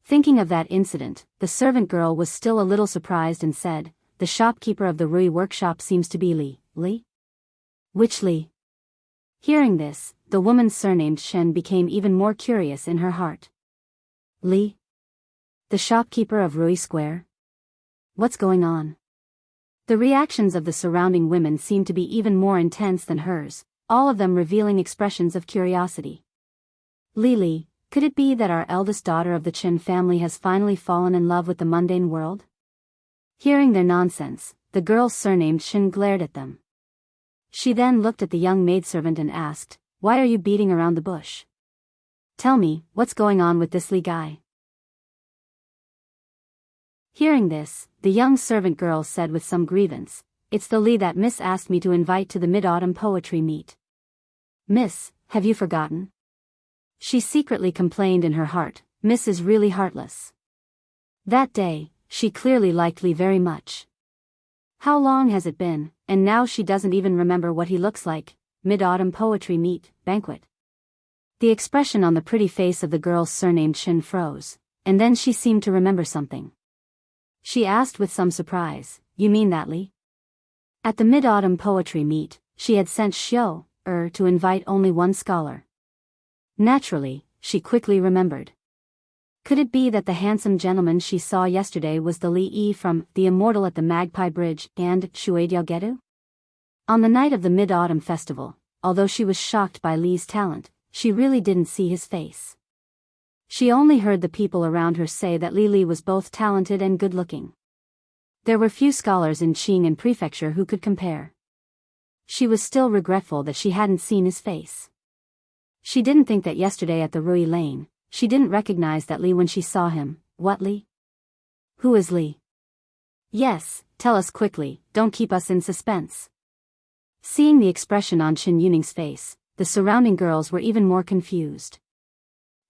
Thinking of that incident, the servant girl was still a little surprised and said, "The shopkeeper of the Rui workshop seems to be Li? Which Li?" Hearing this, the woman surnamed Shen became even more curious in her heart. "Li? The shopkeeper of Rui Square? What's going on?" The reactions of the surrounding women seemed to be even more intense than hers, all of them revealing expressions of curiosity. "Li, could it be that our eldest daughter of the Chen family has finally fallen in love with the mundane world?" Hearing their nonsense, the girl surnamed Shen glared at them. She then looked at the young maidservant and asked, "Why are you beating around the bush? Tell me, what's going on with this Li guy?" Hearing this, the young servant girl said with some grievance, "It's the Li that Miss asked me to invite to the mid-autumn poetry meet. Miss, have you forgotten?" She secretly complained in her heart, "Miss is really heartless." That day, she clearly liked Li very much. How long has it been, and now she doesn't even remember what he looks like. Mid-autumn poetry meet, banquet. The expression on the pretty face of the girl surnamed Shin froze, and then she seemed to remember something. She asked with some surprise, "You mean that Li?" At the mid-autumn poetry meet, she had sent Xiao to invite only one scholar. Naturally, she quickly remembered. Could it be that the handsome gentleman she saw yesterday was the Li Yi from The Immortal at the Magpie Bridge and Shuidiaogetu? On the night of the Mid-Autumn Festival, although she was shocked by Li's talent, she really didn't see his face. She only heard the people around her say that Li was both talented and good-looking. There were few scholars in Qing and Prefecture who could compare. She was still regretful that she hadn't seen his face. She didn't think that yesterday at the Rui Lane, she didn't recognize that Li when she saw him. What Li? Who is Li? Yes, tell us quickly, don't keep us in suspense. Seeing the expression on Chen Yuning's face, the surrounding girls were even more confused.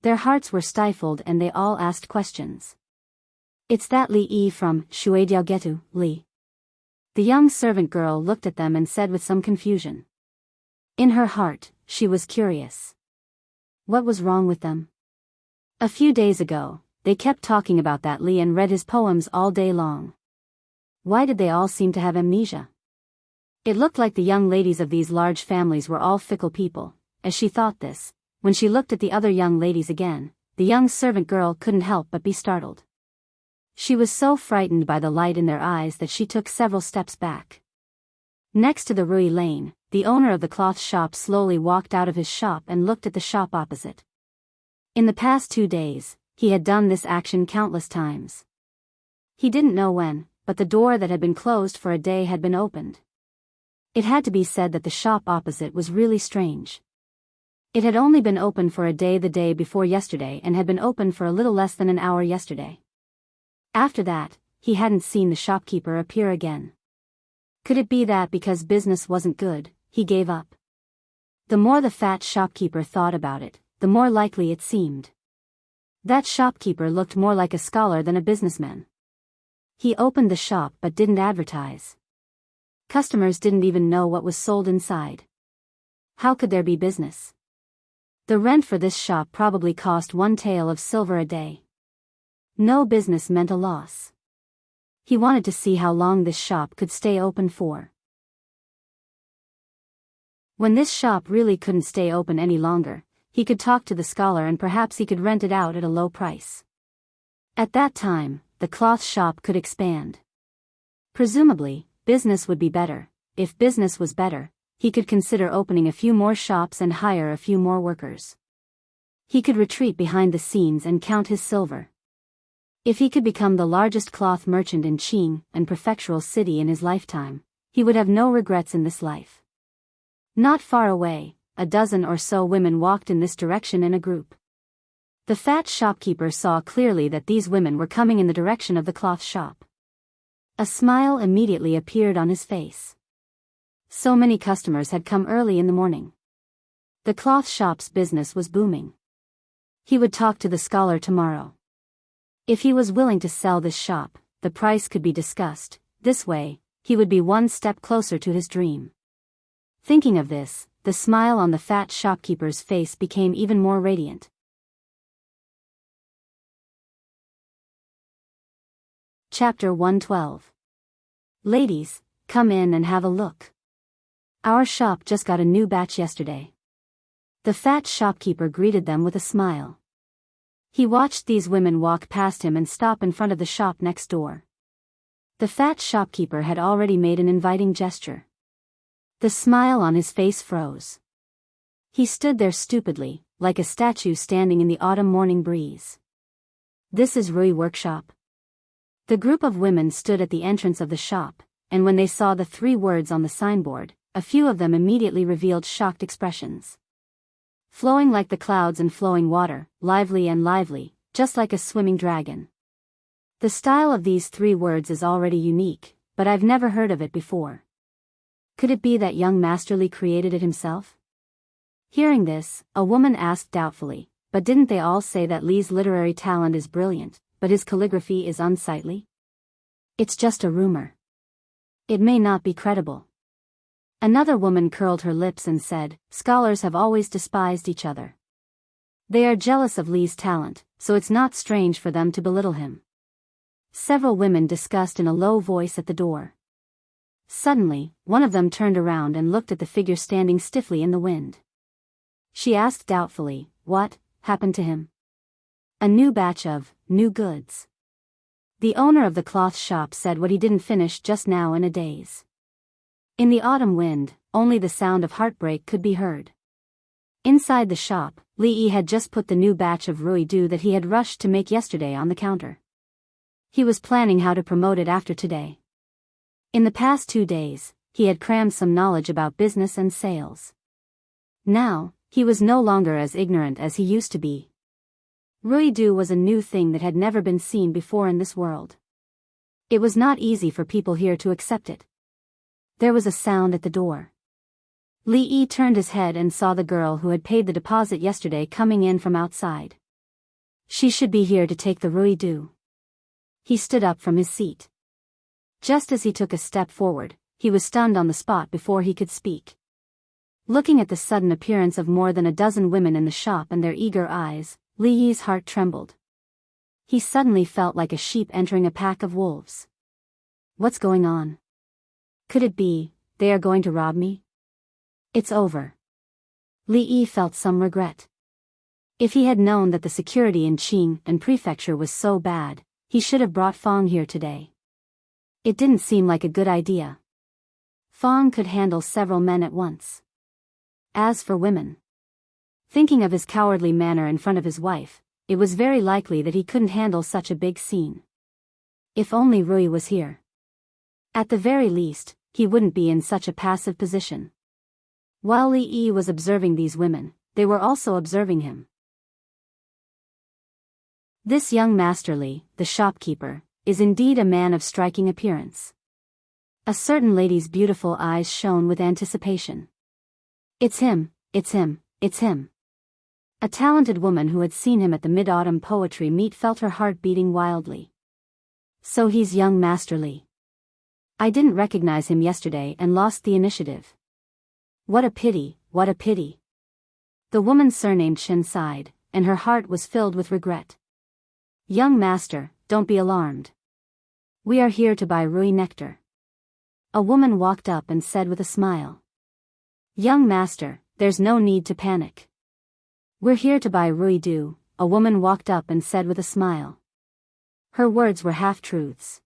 Their hearts were stifled and they all asked questions. "It's that Li Yi from Shuidiaogetu, Li." The young servant girl looked at them and said with some confusion. In her heart, she was curious. What was wrong with them? A few days ago, they kept talking about that Li and read his poems all day long. Why did they all seem to have amnesia? It looked like the young ladies of these large families were all fickle people. As she thought this, when she looked at the other young ladies again, the young servant girl couldn't help but be startled. She was so frightened by the light in their eyes that she took several steps back. Next to the Rui Lane, the owner of the cloth shop slowly walked out of his shop and looked at the shop opposite. In the past 2 days, he had done this action countless times. He didn't know when, but the door that had been closed for a day had been opened. It had to be said that the shop opposite was really strange. It had only been open for a day the day before yesterday and had been open for a little less than an hour yesterday. After that, he hadn't seen the shopkeeper appear again. Could it be that because business wasn't good, he gave up? The more the fat shopkeeper thought about it, the more likely it seemed. That shopkeeper looked more like a scholar than a businessman. He opened the shop but didn't advertise. Customers didn't even know what was sold inside. How could there be business? The rent for this shop probably cost 1 tael of silver a day. No business meant a loss. He wanted to see how long this shop could stay open for. When this shop really couldn't stay open any longer, he could talk to the scholar and perhaps he could rent it out at a low price. At that time, the cloth shop could expand. Presumably, business would be better. If business was better, he could consider opening a few more shops and hire a few more workers. He could retreat behind the scenes and count his silver. If he could become the largest cloth merchant in Qing and prefectural city in his lifetime, he would have no regrets in this life. Not far away, a dozen or so women walked in this direction in a group. The fat shopkeeper saw clearly that these women were coming in the direction of the cloth shop. A smile immediately appeared on his face. So many customers had come early in the morning. The cloth shop's business was booming. He would talk to the scholar tomorrow. If he was willing to sell this shop, the price could be discussed. This way, he would be one step closer to his dream. Thinking of this, the smile on the fat shopkeeper's face became even more radiant. Chapter 112. Ladies, come in and have a look. Our shop just got a new batch yesterday. The fat shopkeeper greeted them with a smile. He watched these women walk past him and stop in front of the shop next door. The fat shopkeeper had already made an inviting gesture. The smile on his face froze. He stood there stupidly, like a statue standing in the autumn morning breeze. This is Rui Workshop. The group of women stood at the entrance of the shop, and when they saw the 3 words on the signboard, a few of them immediately revealed shocked expressions. Flowing like the clouds and flowing water, lively and lively, just like a swimming dragon. The style of these 3 words is already unique, but I've never heard of it before. Could it be that young Master Li created it himself? Hearing this, a woman asked doubtfully, but didn't they all say that Li's literary talent is brilliant, but his calligraphy is unsightly? It's just a rumor. It may not be credible. Another woman curled her lips and said, scholars have always despised each other. They are jealous of Li's talent, so it's not strange for them to belittle him. Several women discussed in a low voice at the door. Suddenly, one of them turned around and looked at the figure standing stiffly in the wind. She asked doubtfully, what happened to him? A new batch of new goods. The owner of the cloth shop said what he didn't finish just now in a daze. In the autumn wind, only the sound of heartbreak could be heard. Inside the shop, Li Yi had just put the new batch of Rui Du that he had rushed to make yesterday on the counter. He was planning how to promote it after today. In the past 2 days, he had crammed some knowledge about business and sales. Now, he was no longer as ignorant as he used to be. Rui Du was a new thing that had never been seen before in this world. It was not easy for people here to accept it. There was a sound at the door. Li Yi turned his head and saw the girl who had paid the deposit yesterday coming in from outside. She should be here to take the Rui Du. He stood up from his seat. Just as he took a step forward, he was stunned on the spot before he could speak. Looking at the sudden appearance of more than a dozen women in the shop and their eager eyes, Li Yi's heart trembled. He suddenly felt like a sheep entering a pack of wolves. What's going on? Could it be, they are going to rob me? It's over. Li Yi felt some regret. If he had known that the security in Qing and prefecture was so bad, he should have brought Fong here today. It didn't seem like a good idea. Fong could handle several men at once. As for women, thinking of his cowardly manner in front of his wife, it was very likely that he couldn't handle such a big scene. If only Rui was here. At the very least, he wouldn't be in such a passive position. While Li Yi was observing these women, they were also observing him. This young Master Li, the shopkeeper, is indeed a man of striking appearance. A certain lady's beautiful eyes shone with anticipation. It's him, it's him, it's him. A talented woman who had seen him at the Mid-Autumn Poetry Meet felt her heart beating wildly. So he's young Master Li. I didn't recognize him yesterday and lost the initiative. What a pity, what a pity. The woman surnamed Shen sighed, and her heart was filled with regret. Young master, don't be alarmed. We are here to buy Rui nectar. A woman walked up and said with a smile. Young master, there's no need to panic. We're here to buy Rui dew, a woman walked up and said with a smile. Her words were half-truths.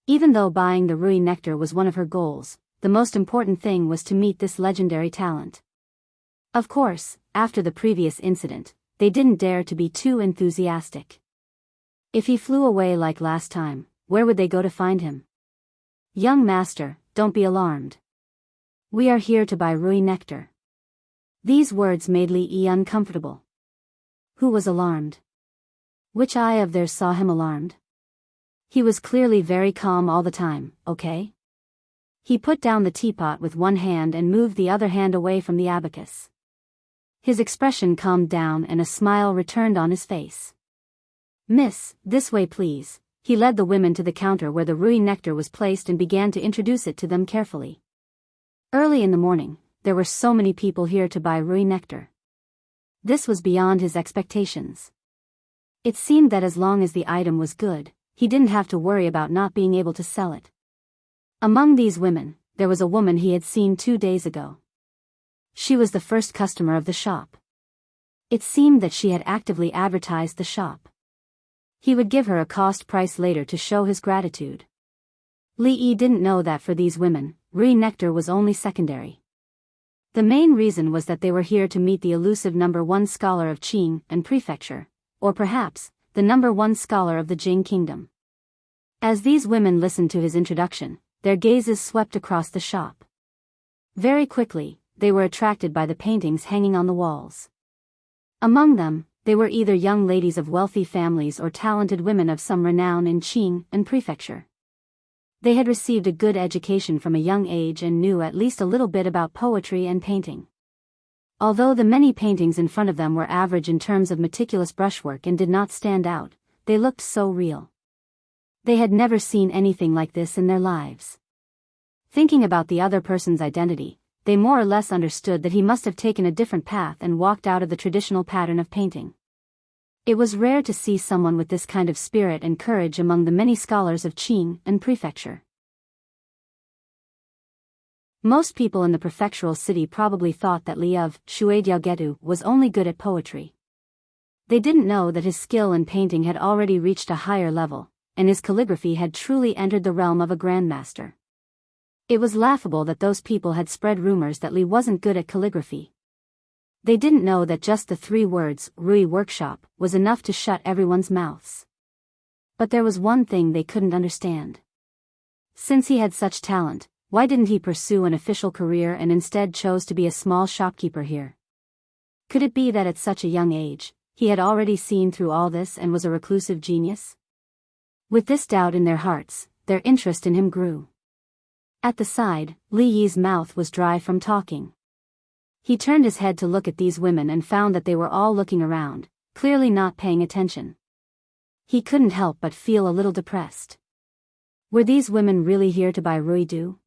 Even though buying the Rui nectar was one of her goals, the most important thing was to meet this legendary talent. Of course, after the previous incident, they didn't dare to be too enthusiastic. If he flew away like last time, where would they go to find him? Young master, don't be alarmed. We are here to buy Rui nectar. These words made Li Yi uncomfortable. Who was alarmed? Which eye of theirs saw him alarmed? He was clearly very calm all the time, okay? He put down the teapot with one hand and moved the other hand away from the abacus. His expression calmed down and a smile returned on his face. Miss, this way please. He led the women to the counter where the Rui nectar was placed and began to introduce it to them carefully. Early in the morning, there were so many people here to buy Rui nectar. This was beyond his expectations. It seemed that as long as the item was good, he didn't have to worry about not being able to sell it. Among these women, there was a woman he had seen 2 days ago. She was the first customer of the shop. It seemed that she had actively advertised the shop. He would give her a cost price later to show his gratitude. Li Yi didn't know that for these women, Rui nectar was only secondary. The main reason was that they were here to meet the elusive #1 scholar of Qing and Prefecture, or perhaps, the #1 scholar of the Jing Kingdom. As these women listened to his introduction, their gazes swept across the shop. Very quickly, they were attracted by the paintings hanging on the walls. Among them, they were either young ladies of wealthy families or talented women of some renown in Qing and Prefecture. They had received a good education from a young age and knew at least a little bit about poetry and painting. Although the many paintings in front of them were average in terms of meticulous brushwork and did not stand out, they looked so real. They had never seen anything like this in their lives. Thinking about the other person's identity, they more or less understood that he must have taken a different path and walked out of the traditional pattern of painting. It was rare to see someone with this kind of spirit and courage among the many scholars of Qing and Prefecture. Most people in the prefectural city probably thought that Li of Shuidiaogetu was only good at poetry. They didn't know that his skill in painting had already reached a higher level, and his calligraphy had truly entered the realm of a grandmaster. It was laughable that those people had spread rumors that Li wasn't good at calligraphy. They didn't know that just the 3 words, Rui Workshop, was enough to shut everyone's mouths. But there was one thing they couldn't understand. Since he had such talent, why didn't he pursue an official career and instead chose to be a small shopkeeper here? Could it be that at such a young age, he had already seen through all this and was a reclusive genius? With this doubt in their hearts, their interest in him grew. At the side, Li Yi's mouth was dry from talking. He turned his head to look at these women and found that they were all looking around, clearly not paying attention. He couldn't help but feel a little depressed. Were these women really here to buy Rui dew?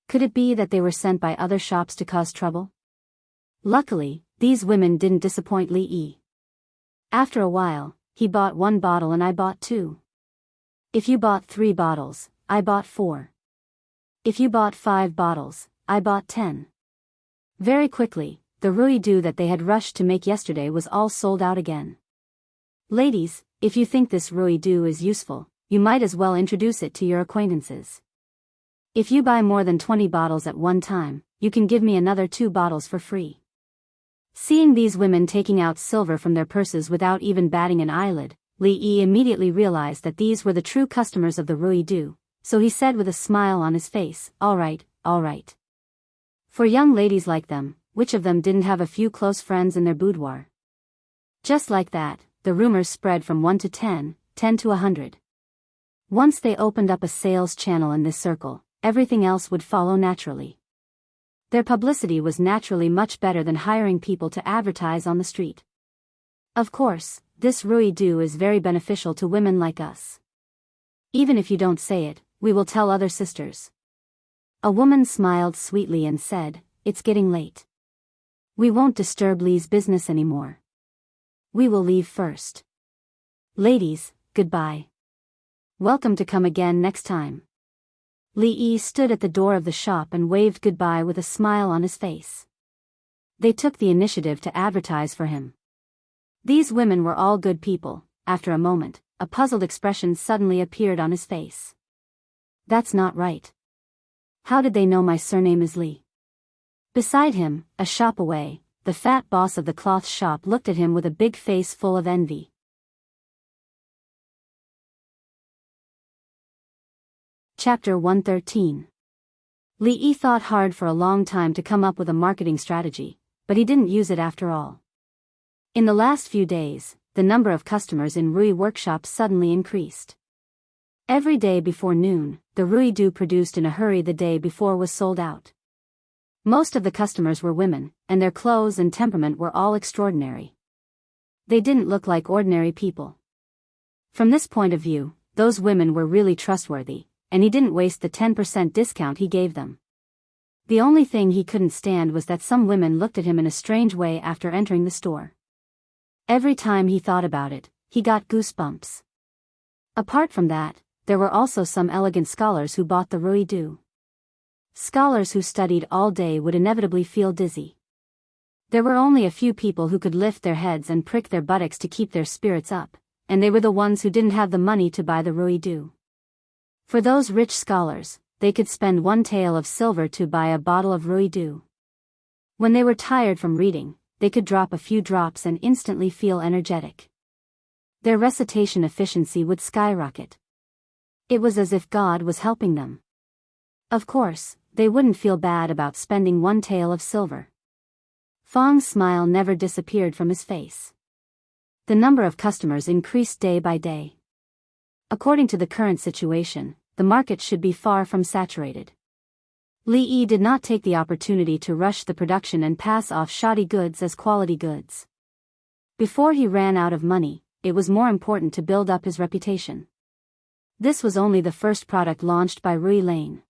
Could it be that they were sent by other shops to cause trouble? Luckily, these women didn't disappoint Li Yi. After a while, he bought 1 bottle and I bought 2. If you bought 3 bottles, I bought 4. If you bought 5 bottles, I bought 10. Very quickly, the Rui dew that they had rushed to make yesterday was all sold out again. Ladies, if you think this Rui dew is useful, you might as well introduce it to your acquaintances. If you buy more than 20 bottles at one time, you can give me another 2 bottles for free. Seeing these women taking out silver from their purses without even batting an eyelid, Li Yi immediately realized that these were the true customers of the Rui dew, so he said with a smile on his face, all right, all right. For young ladies like them, which of them didn't have a few close friends in their boudoir? Just like that, the rumors spread from 1 to 10, 10 to 100. Once they opened up a sales channel in this circle, everything else would follow naturally. Their publicity was naturally much better than hiring people to advertise on the street. Of course, this Rui-do is very beneficial to women like us. Even if you don't say it, we will tell other sisters. A woman smiled sweetly and said, "It's getting late. We won't disturb Lee's business anymore. We will leave first. Ladies, goodbye. Welcome to come again next time." Lee stood at the door of the shop and waved goodbye with a smile on his face. They took the initiative to advertise for him. These women were all good people. After a moment, a puzzled expression suddenly appeared on his face. "That's not right. How did they know my surname is Lee?" Beside him, a shop away, the fat boss of the cloth shop looked at him with a big face full of envy. Chapter 113. Lee thought hard for a long time to come up with a marketing strategy, but he didn't use it after all. In the last few days, the number of customers in Rui workshops suddenly increased. Every day before noon, the Rui-do produced in a hurry the day before was sold out. Most of the customers were women, and their clothes and temperament were all extraordinary. They didn't look like ordinary people. From this point of view, those women were really trustworthy, and he didn't waste the 10% discount he gave them. The only thing he couldn't stand was that some women looked at him in a strange way after entering the store. Every time he thought about it, he got goosebumps. Apart from that, there were also some elegant scholars who bought the Rui-do. Scholars who studied all day would inevitably feel dizzy. There were only a few people who could lift their heads and prick their buttocks to keep their spirits up, and they were the ones who didn't have the money to buy the Rui-do. For those rich scholars, they could spend one tael of silver to buy a bottle of Rui-do. When they were tired from reading, they could drop a few drops and instantly feel energetic. Their recitation efficiency would skyrocket. It was as if God was helping them. Of course, they wouldn't feel bad about spending one tael of silver. Fong's smile never disappeared from his face. The number of customers increased day by day. According to the current situation, the market should be far from saturated. Lee did not take the opportunity to rush the production and pass off shoddy goods as quality goods. Before he ran out of money, it was more important to build up his reputation. This was only the first product launched by Rui Lane.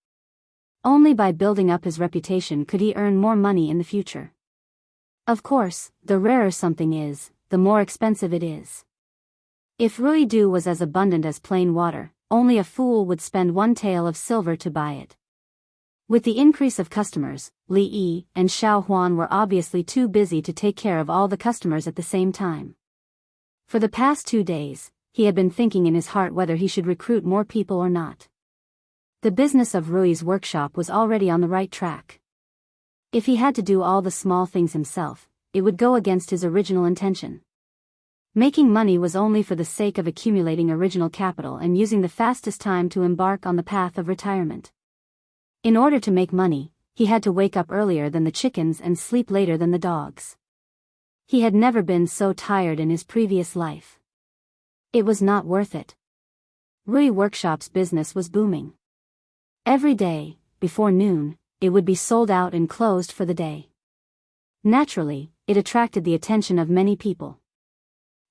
Only by building up his reputation could he earn more money in the future. Of course, the rarer something is, the more expensive it is. If Rui-do was as abundant as plain water, only a fool would spend one tael of silver to buy it. With the increase of customers, Li and Xiao Huan were obviously too busy to take care of all the customers at the same time. For the past 2 days, he had been thinking in his heart whether he should recruit more people or not. The business of Rui's workshop was already on the right track. If he had to do all the small things himself, it would go against his original intention. Making money was only for the sake of accumulating original capital and using the fastest time to embark on the path of retirement. In order to make money, he had to wake up earlier than the chickens and sleep later than the dogs. He had never been so tired in his previous life. It was not worth it. Rui Workshop's business was booming. Every day, before noon, it would be sold out and closed for the day. Naturally, it attracted the attention of many people.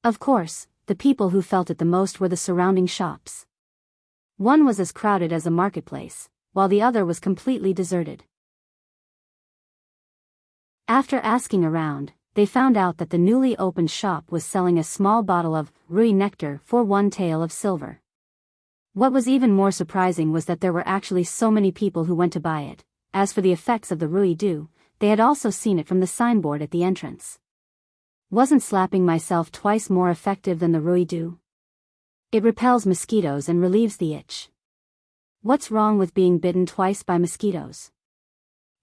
Of course, the people who felt it the most were the surrounding shops. One was as crowded as a marketplace, while the other was completely deserted. After asking around, they found out that the newly opened shop was selling a small bottle of Rui nectar for one tael of silver. What was even more surprising was that there were actually so many people who went to buy it. As for the effects of the Rui-do, they had also seen it from the signboard at the entrance. Wasn't slapping myself twice more effective than the Rui-do? It repels mosquitoes and relieves the itch. What's wrong with being bitten twice by mosquitoes?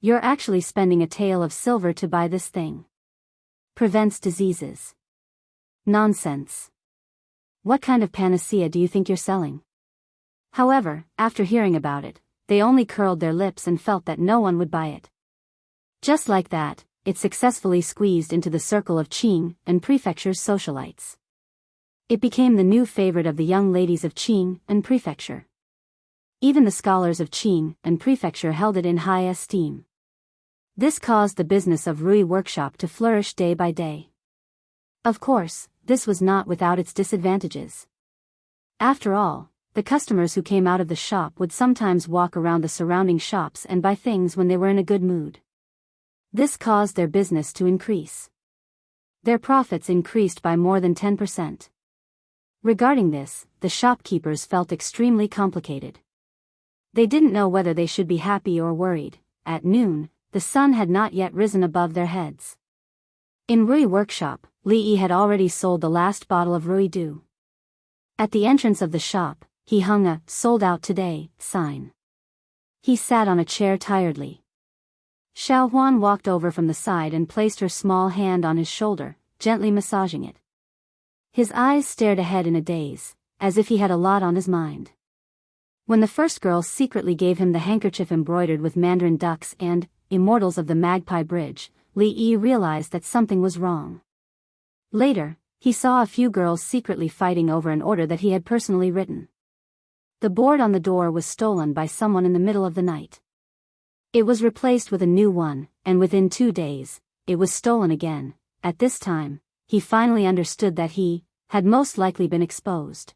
You're actually spending a tael of silver to buy this thing. Prevents diseases. Nonsense. What kind of panacea do you think you're selling? However, after hearing about it, they only curled their lips and felt that no one would buy it. Just like that, it successfully squeezed into the circle of Qing and Prefecture's socialites. It became the new favorite of the young ladies of Qing and Prefecture. Even the scholars of Qing and Prefecture held it in high esteem. This caused the business of Rui Workshop to flourish day by day. Of course, this was not without its disadvantages. After all, the customers who came out of the shop would sometimes walk around the surrounding shops and buy things when they were in a good mood. This caused their business to increase. Their profits increased by more than 10%. Regarding this, the shopkeepers felt extremely complicated. They didn't know whether they should be happy or worried. At noon, the sun had not yet risen above their heads. In Rui Workshop, Li had already sold the last bottle of Rui Du. At the entrance of the shop, he hung a "Sold out today" sign. He sat on a chair tiredly. Xiao Huan walked over from the side and placed her small hand on his shoulder, gently massaging it. His eyes stared ahead in a daze, as if he had a lot on his mind. When the first girl secretly gave him the handkerchief embroidered with mandarin ducks and immortals of the Magpie Bridge, Li realized that something was wrong. Later, he saw a few girls secretly fighting over an order that he had personally written. The board on the door was stolen by someone in the middle of the night. It was replaced with a new one, and within 2 days, it was stolen again. At this time, he finally understood that he had most likely been exposed.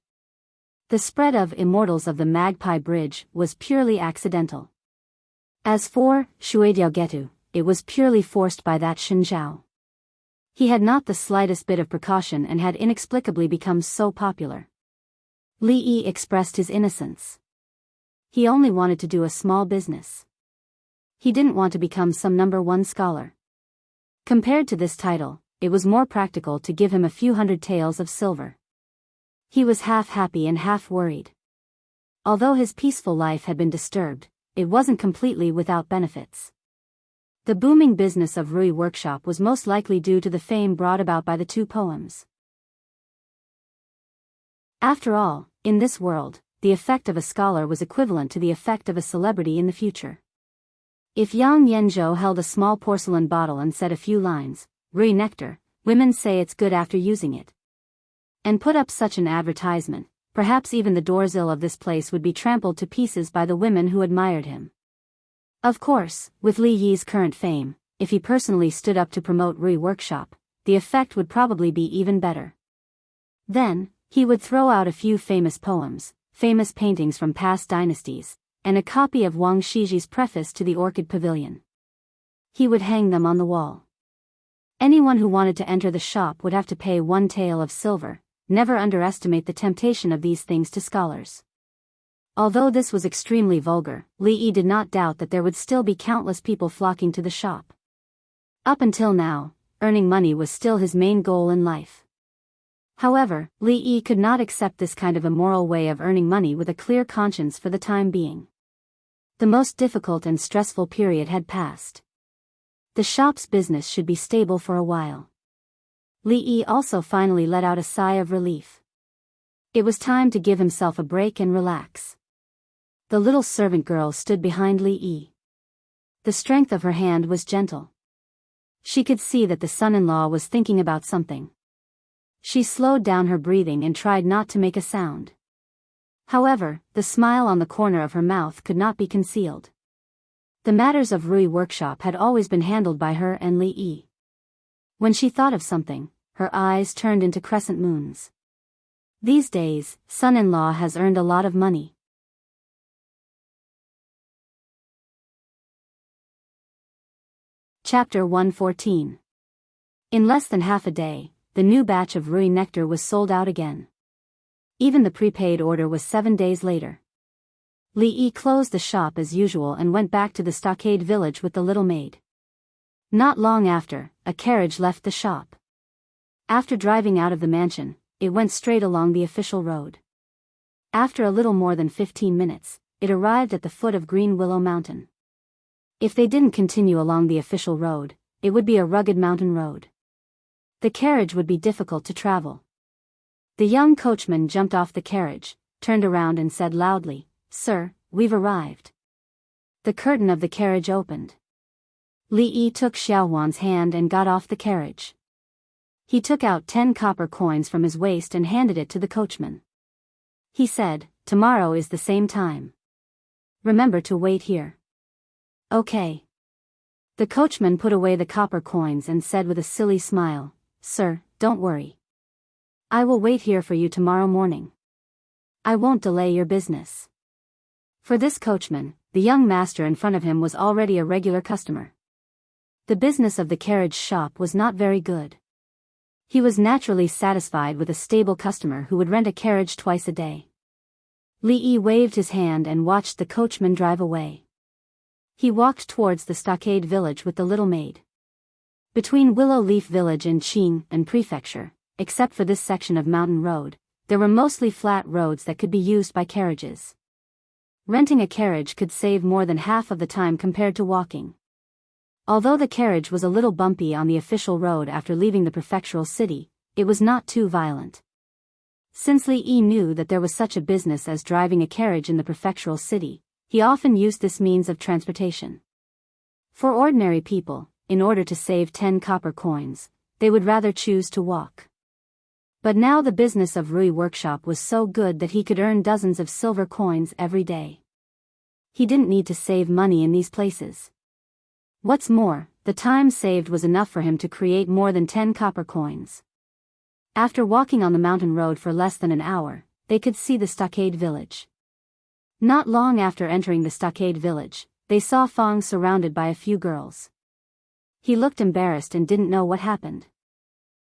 The spread of Immortals of the Magpie Bridge was purely accidental. As for Shuidiaogetu, it was purely forced by that Shinzhao. He had not the slightest bit of precaution and had inexplicably become so popular. Li expressed his innocence. He only wanted to do a small business. He didn't want to become some #1 scholar. Compared to this title, it was more practical to give him a few hundred taels of silver. He was half happy and half worried. Although his peaceful life had been disturbed, it wasn't completely without benefits. The booming business of Rui Workshop was most likely due to the fame brought about by the 2 poems. After all, in this world, the effect of a scholar was equivalent to the effect of a celebrity in the future. If Yang Yanzhou held a small porcelain bottle and said a few lines, "Rui nectar, women say it's good after using it," and put up such an advertisement, perhaps even the doorsill of this place would be trampled to pieces by the women who admired him. Of course, with Li Yi's current fame, if he personally stood up to promote Rui Workshop, the effect would probably be even better. Then, he would throw out a few famous poems, famous paintings from past dynasties, and a copy of Wang Shiji's preface to the Orchid Pavilion. He would hang them on the wall. Anyone who wanted to enter the shop would have to pay 1 tael of silver. Never underestimate the temptation of these things to scholars. Although this was extremely vulgar, Li did not doubt that there would still be countless people flocking to the shop. Up until now, earning money was still his main goal in life. However, Li could not accept this kind of immoral way of earning money with a clear conscience for the time being. The most difficult and stressful period had passed. The shop's business should be stable for a while. Li also finally let out a sigh of relief. It was time to give himself a break and relax. The little servant girl stood behind Li. The strength of her hand was gentle. She could see that the son-in-law was thinking about something. She slowed down her breathing and tried not to make a sound. However, the smile on the corner of her mouth could not be concealed. The matters of Rui Workshop had always been handled by her and Li. When she thought of something, her eyes turned into crescent moons. These days, son-in-law has earned a lot of money. Chapter 114. In less than half a day, the new batch of Rui nectar was sold out again. Even the prepaid order was 7 days later. Li closed the shop as usual and went back to the stockade village with the little maid. Not long after, a carriage left the shop. After driving out of the mansion, it went straight along the official road. After a little more than 15 minutes, it arrived at the foot of Green Willow Mountain. If they didn't continue along the official road, it would be a rugged mountain road. The carriage would be difficult to travel. The young coachman jumped off the carriage, turned around and said loudly, "Sir, we've arrived." The curtain of the carriage opened. Li took Xiaohuan's hand and got off the carriage. He took out 10 copper coins from his waist and handed it to the coachman. He said, "Tomorrow is the same time. Remember to wait here." "Okay." The coachman put away the copper coins and said with a silly smile, "Sir, don't worry. I will wait here for you tomorrow morning. I won't delay your business." For this coachman, the young master in front of him was already a regular customer. The business of the carriage shop was not very good. He was naturally satisfied with a stable customer who would rent a carriage twice a day. Li Yi waved his hand and watched the coachman drive away. He walked towards the stockade village with the little maid. Between Willow Leaf Village and Qing and Prefecture, except for this section of mountain road, there were mostly flat roads that could be used by carriages. Renting a carriage could save more than half of the time compared to walking. Although the carriage was a little bumpy on the official road after leaving the prefectural city, it was not too violent. Since Li Yi knew that there was such a business as driving a carriage in the prefectural city, he often used this means of transportation. For ordinary people, in order to save 10 copper coins, they would rather choose to walk. But now the business of Rui workshop was so good that he could earn dozens of silver coins every day. He didn't need to save money in these places. What's more, the time saved was enough for him to create more than 10 copper coins. After walking on the mountain road for less than an hour, they could see the stockade village. Not long after entering the stockade village, they saw Fong surrounded by a few girls. He looked embarrassed and didn't know what happened.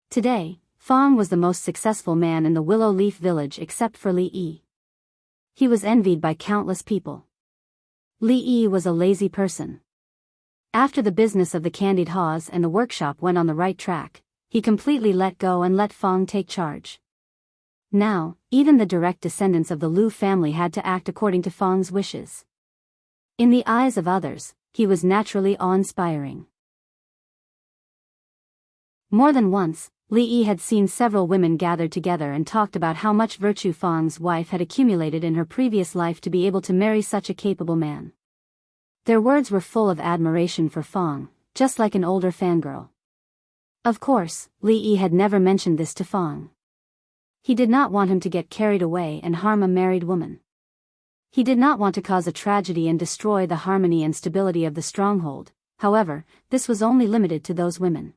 Today, Fong was the most successful man in the Willow Leaf Village except for Li Yi. He was envied by countless people. Li Yi was a lazy person. After the business of the candied haws and the workshop went on the right track, he completely let go and let Fong take charge. Now, even the direct descendants of the Lu family had to act according to Fong's wishes. In the eyes of others, he was naturally awe-inspiring. More than once, Li Yi had seen several women gathered together and talked about how much virtue Fong's wife had accumulated in her previous life to be able to marry such a capable man. Their words were full of admiration for Fong, just like an older fangirl. Of course, Li Yi had never mentioned this to Fong. He did not want him to get carried away and harm a married woman. He did not want to cause a tragedy and destroy the harmony and stability of the stronghold. However, this was only limited to those women.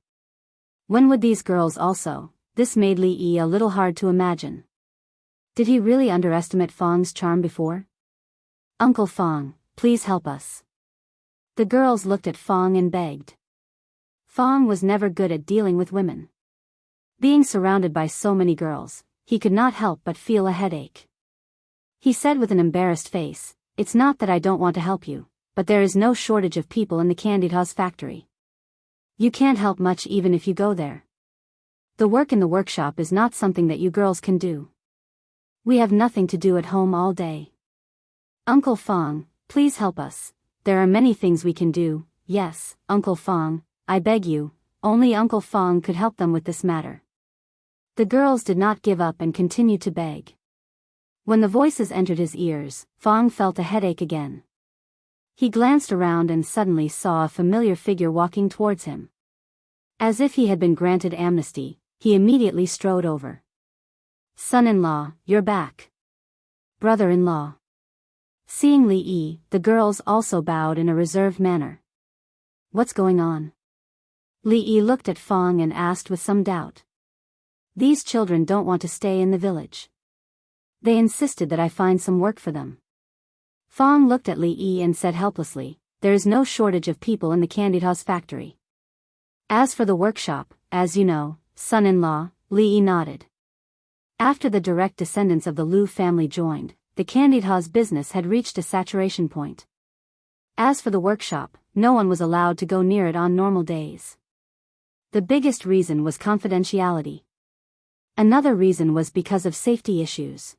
When would these girls also? This made Li Yi a little hard to imagine. Did he really underestimate Fong's charm before? "Uncle Fong, please help us." The girls looked at Fong and begged. Fong was never good at dealing with women. Being surrounded by so many girls, he could not help but feel a headache. He said with an embarrassed face, "It's not that I don't want to help you, but there is no shortage of people in the candied haws factory. You can't help much even if you go there. The work in the workshop is not something that you girls can do. We have nothing to do at home all day. Uncle Fong, please help us. There are many things we can do." "Yes, Uncle Fong, I beg you." Only Uncle Fong could help them with this matter. The girls did not give up and continued to beg. When the voices entered his ears, Fong felt a headache again. He glanced around and suddenly saw a familiar figure walking towards him. As if he had been granted amnesty, he immediately strode over. "Son-in-law, you're back." "Brother-in-law." Seeing Li Yi, the girls also bowed in a reserved manner. "What's going on?" Li Yi looked at Fong and asked with some doubt. "These children don't want to stay in the village. They insisted that I find some work for them." Fong looked at Li Yi and said helplessly, "There is no shortage of people in the candied haws factory. As for the workshop, as you know, son-in-law," Li Yi nodded. After the direct descendants of the Lu family joined, the candied haws business had reached a saturation point. As for the workshop, no one was allowed to go near it on normal days. The biggest reason was confidentiality. Another reason was because of safety issues.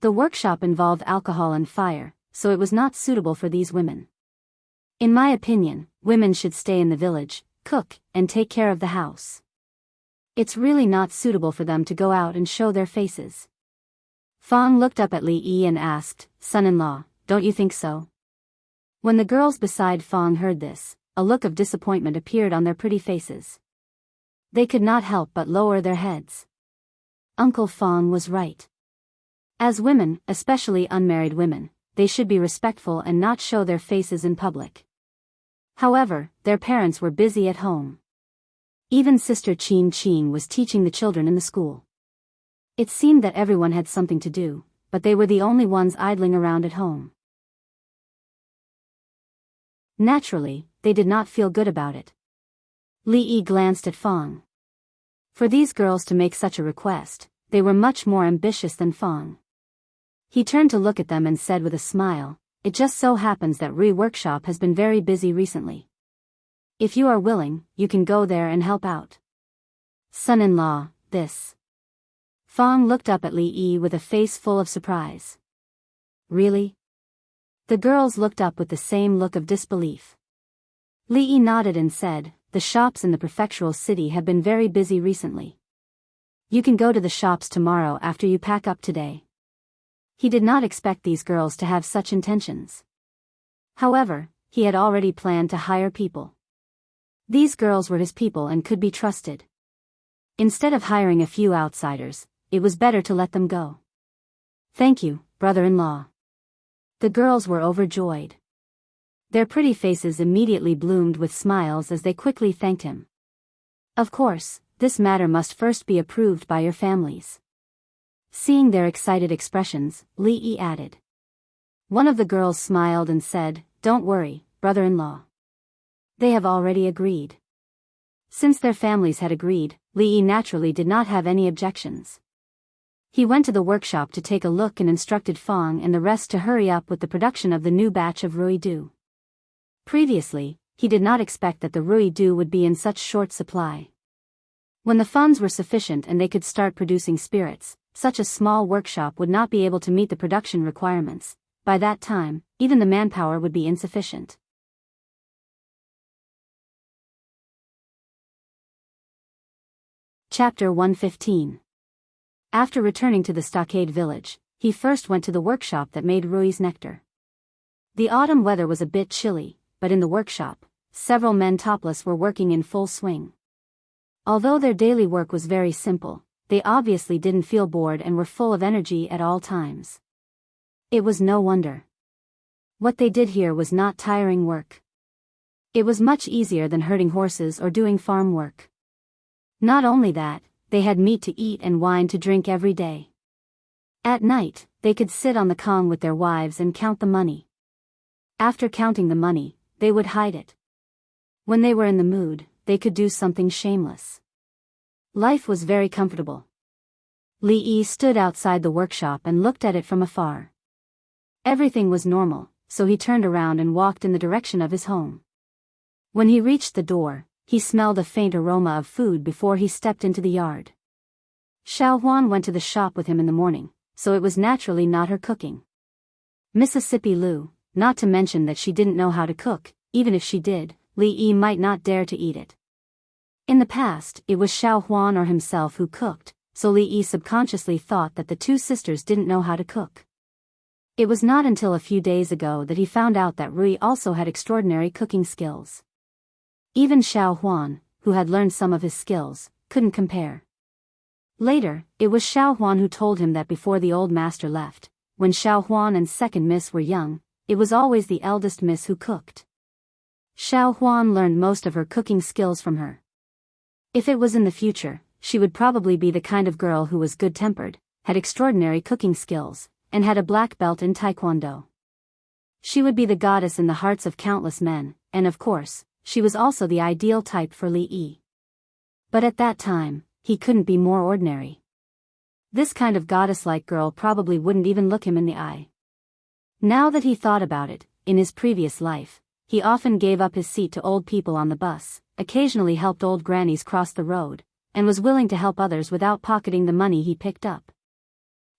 The workshop involved alcohol and fire, so it was not suitable for these women. In my opinion, women should stay in the village, cook, and take care of the house. It's really not suitable for them to go out and show their faces. Fong looked up at Li Yi and asked, "Son-in-law, don't you think so?" When the girls beside Fong heard this, a look of disappointment appeared on their pretty faces. They could not help but lower their heads. Uncle Fong was right. As women, especially unmarried women, they should be respectful and not show their faces in public. However, their parents were busy at home. Even Sister Qin Qing was teaching the children in the school. It seemed that everyone had something to do, but they were the only ones idling around at home. Naturally, they did not feel good about it. Li Yi glanced at Fang. For these girls to make such a request, they were much more ambitious than Fang. He turned to look at them and said with a smile, "It just so happens that Rui workshop has been very busy recently. If you are willing, you can go there and help out." Son-in-law, this. Fang looked up at Li Yi with a face full of surprise. Really? The girls looked up with the same look of disbelief. Li Yi nodded and said, "The shops in the prefectural city have been very busy recently. You can go to the shops tomorrow after you pack up today." He did not expect these girls to have such intentions. However, he had already planned to hire people. These girls were his people and could be trusted. Instead of hiring a few outsiders, it was better to let them go. "Thank you, brother-in-law." The girls were overjoyed. Their pretty faces immediately bloomed with smiles as they quickly thanked him. "Of course, this matter must first be approved by your families." Seeing their excited expressions, Li Yi added. One of the girls smiled and said, "Don't worry, brother-in-law. They have already agreed." Since their families had agreed, Li Yi naturally did not have any objections. He went to the workshop to take a look and instructed Fang and the rest to hurry up with the production of the new batch of ruidu. Previously, he did not expect that the ruidu would be in such short supply. When the funds were sufficient and they could start producing spirits, such a small workshop would not be able to meet the production requirements. By that time, even the manpower would be insufficient. Chapter 115. After returning to the stockade village, he first went to the workshop that made Rui's nectar. The autumn weather was a bit chilly, but in the workshop, several men topless were working in full swing. Although their daily work was very simple, they obviously didn't feel bored and were full of energy at all times. It was no wonder. What they did here was not tiring work. It was much easier than herding horses or doing farm work. Not only that, they had meat to eat and wine to drink every day. At night, they could sit on the kong with their wives and count the money. After counting the money, they would hide it. When they were in the mood, they could do something shameless. Life was very comfortable. Li Yi stood outside the workshop and looked at it from afar. Everything was normal, so he turned around and walked in the direction of his home. When he reached the door, he smelled a faint aroma of food before he stepped into the yard. Xiao Huan went to the shop with him in the morning, so it was naturally not her cooking. Mississippi Lu, not to mention that she didn't know how to cook, even if she did, Li Yi might not dare to eat it. In the past, it was Xiao Huan or himself who cooked, so Li Yi subconsciously thought that the two sisters didn't know how to cook. It was not until a few days ago that he found out that Rui also had extraordinary cooking skills. Even Xiao Huan, who had learned some of his skills, couldn't compare. Later, it was Xiao Huan who told him that before the old master left, when Xiao Huan and second miss were young, it was always the eldest miss who cooked. Xiao Huan learned most of her cooking skills from her. If it was in the future, she would probably be the kind of girl who was good-tempered, had extraordinary cooking skills, and had a black belt in Taekwondo. She would be the goddess in the hearts of countless men, and of course, she was also the ideal type for Li Yi. But at that time, he couldn't be more ordinary. This kind of goddess-like girl probably wouldn't even look him in the eye. Now that he thought about it, in his previous life, he often gave up his seat to old people on the bus, occasionally helped old grannies cross the road, and was willing to help others without pocketing the money he picked up.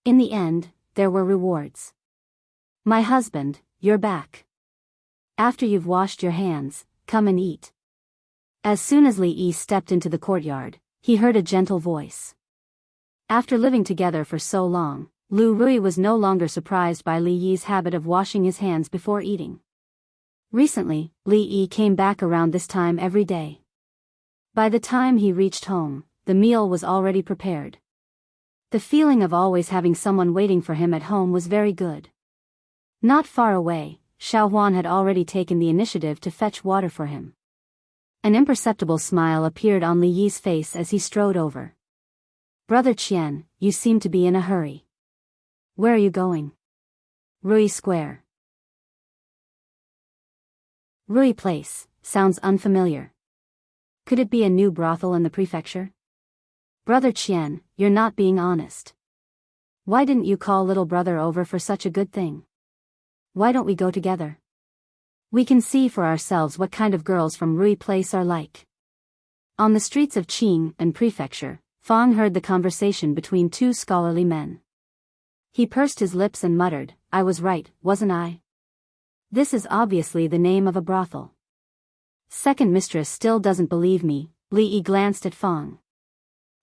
In the end, there were rewards. "My husband, you're back. After you've washed your hands, come and eat." As soon as Li Yi stepped into the courtyard, he heard a gentle voice. After living together for so long, Lu Rui was no longer surprised by Li Yi's habit of washing his hands before eating. Recently, Li Yi came back around this time every day. By the time he reached home, the meal was already prepared. The feeling of always having someone waiting for him at home was very good. Not far away, Xiao Huan had already taken the initiative to fetch water for him. An imperceptible smile appeared on Li Yi's face as he strode over. Brother Qian, you seem to be in a hurry. Where are you going? Rui Square. Rui Place, sounds unfamiliar. Could it be a new brothel in the prefecture? Brother Qian, you're not being honest. Why didn't you call little brother over for such a good thing? Why don't we go together? We can see for ourselves what kind of girls from Rui Place are like. On the streets of Qing and prefecture, Fang heard the conversation between two scholarly men. He pursed his lips and muttered, I was right, wasn't I? This is obviously the name of a brothel. Second mistress still doesn't believe me, Li Yi glanced at Fang.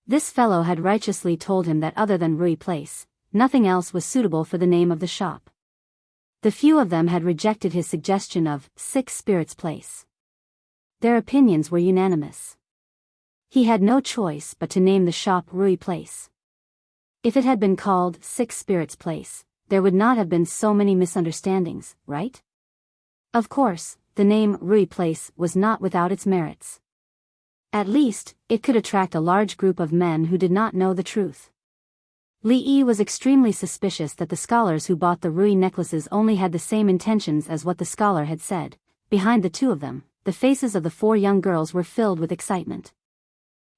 This fellow had righteously told him that other than Rui Place, nothing else was suitable for the name of the shop. The few of them had rejected his suggestion of Six Spirits Place. Their opinions were unanimous. He had no choice but to name the shop Rui Place. If it had been called Six Spirits Place, there would not have been so many misunderstandings, right? Of course, the name Rui Place was not without its merits. At least, it could attract a large group of men who did not know the truth. Li Yi was extremely suspicious that the scholars who bought the Rui necklaces only had the same intentions as what the scholar had said. Behind the two of them, the faces of the four young girls were filled with excitement.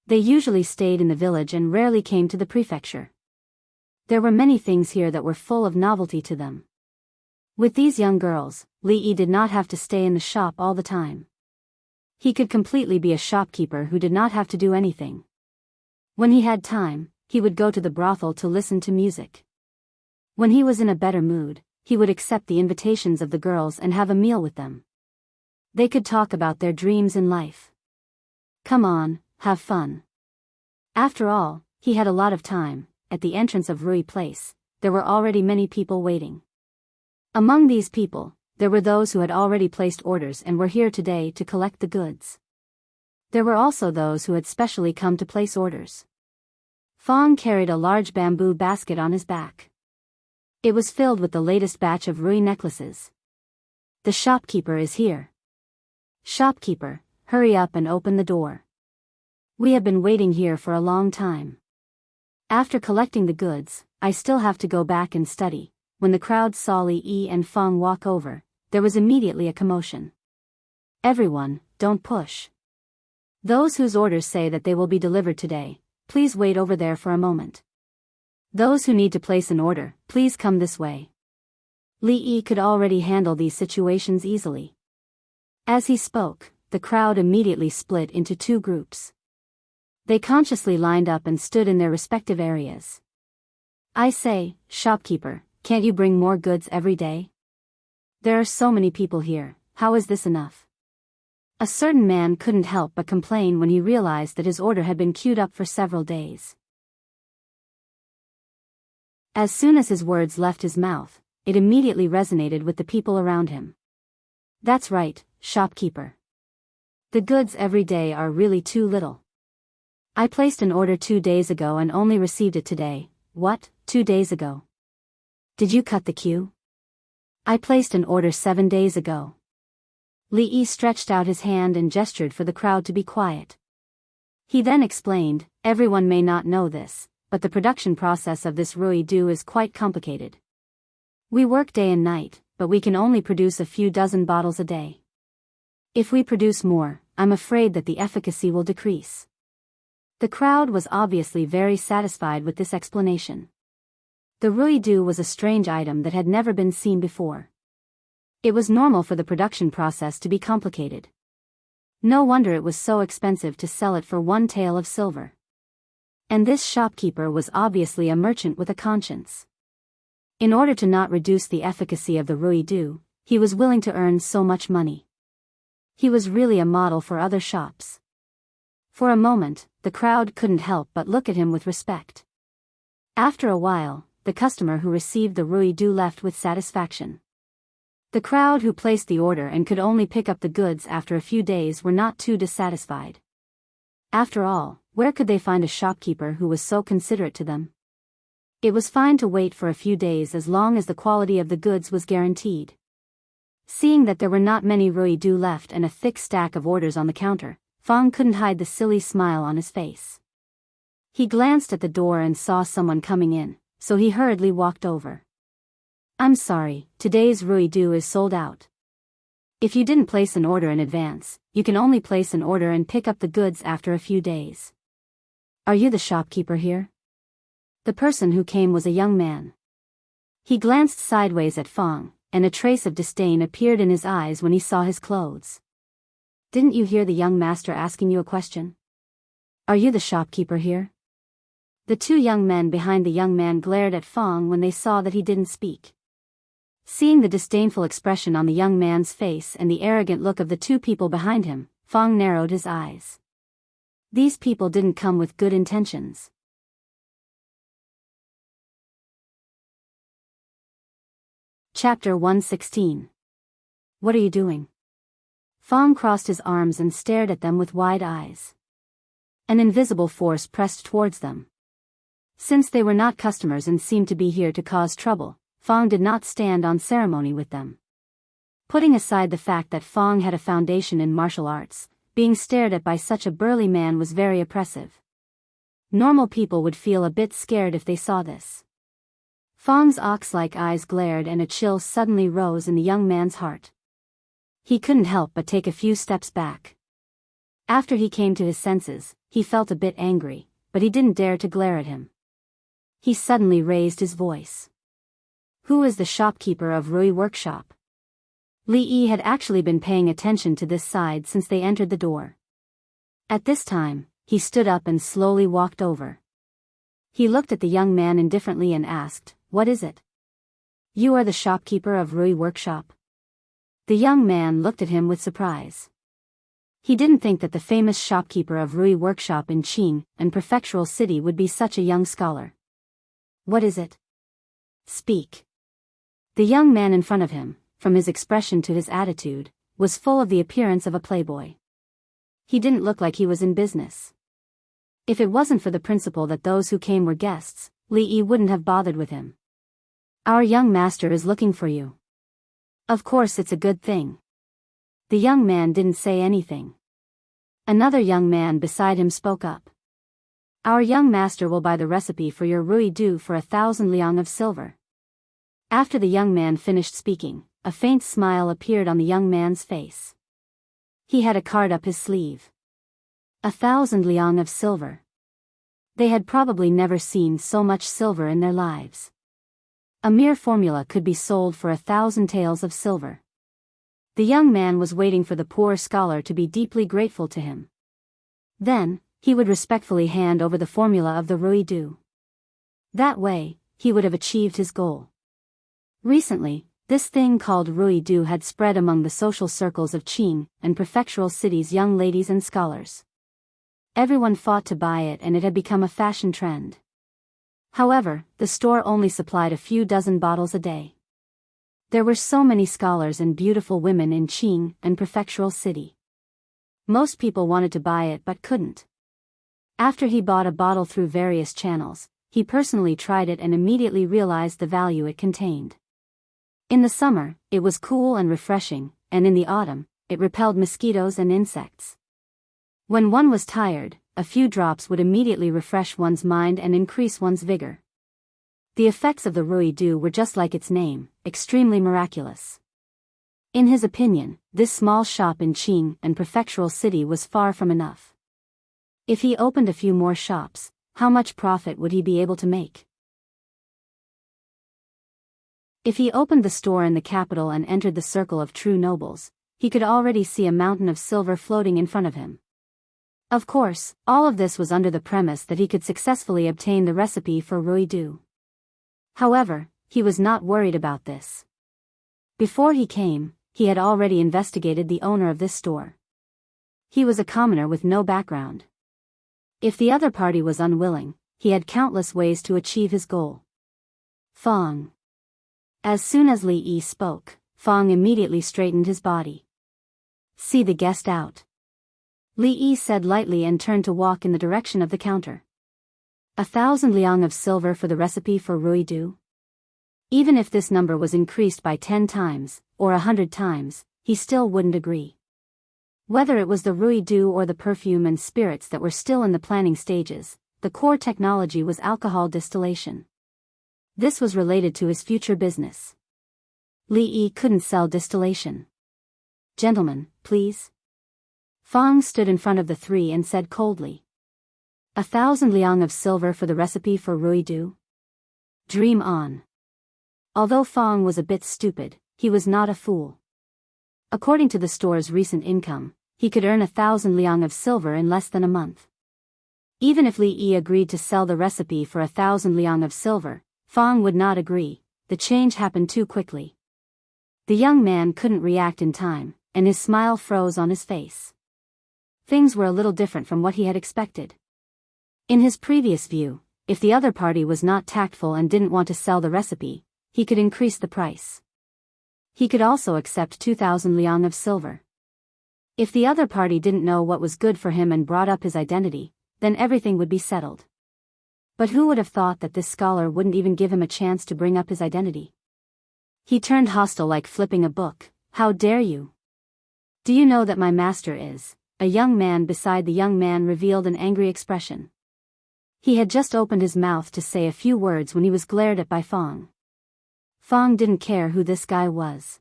They usually stayed in the village and rarely came to the prefecture. There were many things here that were full of novelty to them. With these young girls, Li Yi did not have to stay in the shop all the time. He could completely be a shopkeeper who did not have to do anything. When he had time, he would go to the brothel to listen to music. When he was in a better mood, he would accept the invitations of the girls and have a meal with them. They could talk about their dreams in life. Come on, have fun. After all, he had a lot of time. At the entrance of Rui Place, there were already many people waiting. Among these people, there were those who had already placed orders and were here today to collect the goods. There were also those who had specially come to place orders. Fang carried a large bamboo basket on his back. It was filled with the latest batch of Rui necklaces. The shopkeeper is here. Shopkeeper, hurry up and open the door. We have been waiting here for a long time. After collecting the goods, I still have to go back and study. When the crowd saw Li Yi and Fang walk over, there was immediately a commotion. Everyone, don't push. Those whose orders say that they will be delivered today, please wait over there for a moment. Those who need to place an order, please come this way. Li Yi could already handle these situations easily. As he spoke, the crowd immediately split into two groups. They consciously lined up and stood in their respective areas. I say, shopkeeper, can't you bring more goods every day? There are so many people here, how is this enough? A certain man couldn't help but complain when he realized that his order had been queued up for several days. As soon as his words left his mouth, it immediately resonated with the people around him. That's right, shopkeeper. The goods every day are really too little. I placed an order 2 days ago and only received it today. What, 2 days ago? Did you cut the queue? I placed an order 7 days ago. Li Yi stretched out his hand and gestured for the crowd to be quiet. He then explained, everyone may not know this, but the production process of this Rui Do is quite complicated. We work day and night, but we can only produce a few dozen bottles a day. If we produce more, I'm afraid that the efficacy will decrease. The crowd was obviously very satisfied with this explanation. The Rui Do was a strange item that had never been seen before. It was normal for the production process to be complicated. No wonder it was so expensive to sell it for 1 tael of silver. And this shopkeeper was obviously a merchant with a conscience. In order to not reduce the efficacy of the Rui Do, he was willing to earn so much money. He was really a model for other shops. For a moment, the crowd couldn't help but look at him with respect. After a while, the customer who received the Rui Do left with satisfaction. The crowd who placed the order and could only pick up the goods after a few days were not too dissatisfied. After all, where could they find a shopkeeper who was so considerate to them? It was fine to wait for a few days as long as the quality of the goods was guaranteed. Seeing that there were not many ruidu left and a thick stack of orders on the counter, Fong couldn't hide the silly smile on his face. He glanced at the door and saw someone coming in, so he hurriedly walked over. "I'm sorry, today's ruidu is sold out. If you didn't place an order in advance, you can only place an order and pick up the goods after a few days." "Are you the shopkeeper here?" The person who came was a young man. He glanced sideways at Fong, and a trace of disdain appeared in his eyes when he saw his clothes. "Didn't you hear the young master asking you a question? Are you the shopkeeper here?" The two young men behind the young man glared at Fong when they saw that he didn't speak. Seeing the disdainful expression on the young man's face and the arrogant look of the two people behind him, Fong narrowed his eyes. These people didn't come with good intentions. Chapter 116. What are you doing? Fong crossed his arms and stared at them with wide eyes. An invisible force pressed towards them. Since they were not customers and seemed to be here to cause trouble, Fong did not stand on ceremony with them. Putting aside the fact that Fong had a foundation in martial arts, being stared at by such a burly man was very oppressive. Normal people would feel a bit scared if they saw this. Fong's ox-like eyes glared and a chill suddenly rose in the young man's heart. He couldn't help but take a few steps back. After he came to his senses, he felt a bit angry, but he didn't dare to glare at him. He suddenly raised his voice. "Who is the shopkeeper of Rui Workshop?" Li Yi had actually been paying attention to this side since they entered the door. At this time, he stood up and slowly walked over. He looked at the young man indifferently and asked, "What is it?" "You are the shopkeeper of Rui Workshop?" The young man looked at him with surprise. He didn't think that the famous shopkeeper of Rui Workshop in Qing and prefectural city would be such a young scholar. "What is it? Speak." The young man in front of him, from his expression to his attitude, was full of the appearance of a playboy. He didn't look like he was in business. If it wasn't for the principle that those who came were guests, Li Yi wouldn't have bothered with him. "Our young master is looking for you." "Of course it's a good thing." The young man didn't say anything. Another young man beside him spoke up. "Our young master will buy the recipe for your Rui Du for 1,000 liang of silver." After the young man finished speaking, a faint smile appeared on the young man's face. He had a card up his sleeve. 1,000 liang of silver. They had probably never seen so much silver in their lives. A mere formula could be sold for 1,000 taels of silver. The young man was waiting for the poor scholar to be deeply grateful to him. Then, he would respectfully hand over the formula of the Rui Du. That way, he would have achieved his goal. Recently, this thing called Rui Du had spread among the social circles of Qing and prefectural cities' young ladies and scholars. Everyone fought to buy it and it had become a fashion trend. However, the store only supplied a few dozen bottles a day. There were so many scholars and beautiful women in Qing and prefectural city. Most people wanted to buy it but couldn't. After he bought a bottle through various channels, he personally tried it and immediately realized the value it contained. In the summer, it was cool and refreshing, and in the autumn, it repelled mosquitoes and insects. When one was tired, a few drops would immediately refresh one's mind and increase one's vigor. The effects of the Rui Du were just like its name, extremely miraculous. In his opinion, this small shop in Qing and prefectural city was far from enough. If he opened a few more shops, how much profit would he be able to make? If he opened the store in the capital and entered the circle of true nobles, he could already see a mountain of silver floating in front of him. Of course, all of this was under the premise that he could successfully obtain the recipe for Rui Du. However, he was not worried about this. Before he came, he had already investigated the owner of this store. He was a commoner with no background. If the other party was unwilling, he had countless ways to achieve his goal. Fong. As soon as Li Yi spoke, Fong immediately straightened his body. "See the guest out." Li Yi said lightly and turned to walk in the direction of the counter. 1,000 liang of silver for the recipe for Rui Du? Even if this number was increased by 10 times, or 100 times, he still wouldn't agree. Whether it was the ruidu or the perfume and spirits that were still in the planning stages, the core technology was alcohol distillation. This was related to his future business. Li Yi couldn't sell distillation. "Gentlemen, please." Fang stood in front of the three and said coldly. 1,000 liang of silver for the recipe for ruidu? Dream on. Although Fang was a bit stupid, he was not a fool. According to the store's recent income, he could earn 1,000 liang of silver in less than a month. Even if Li Yi agreed to sell the recipe for 1,000 liang of silver, Fang would not agree. The change happened too quickly. The young man couldn't react in time, and his smile froze on his face. Things were a little different from what he had expected. In his previous view, if the other party was not tactful and didn't want to sell the recipe, he could increase the price. He could also accept 2,000 liang of silver. If the other party didn't know what was good for him and brought up his identity, then everything would be settled. But who would have thought that this scholar wouldn't even give him a chance to bring up his identity? He turned hostile like flipping a book. "How dare you? Do you know that my master is?" A young man beside the young man revealed an angry expression. He had just opened his mouth to say a few words when he was glared at by Fang. Fang didn't care who this guy was.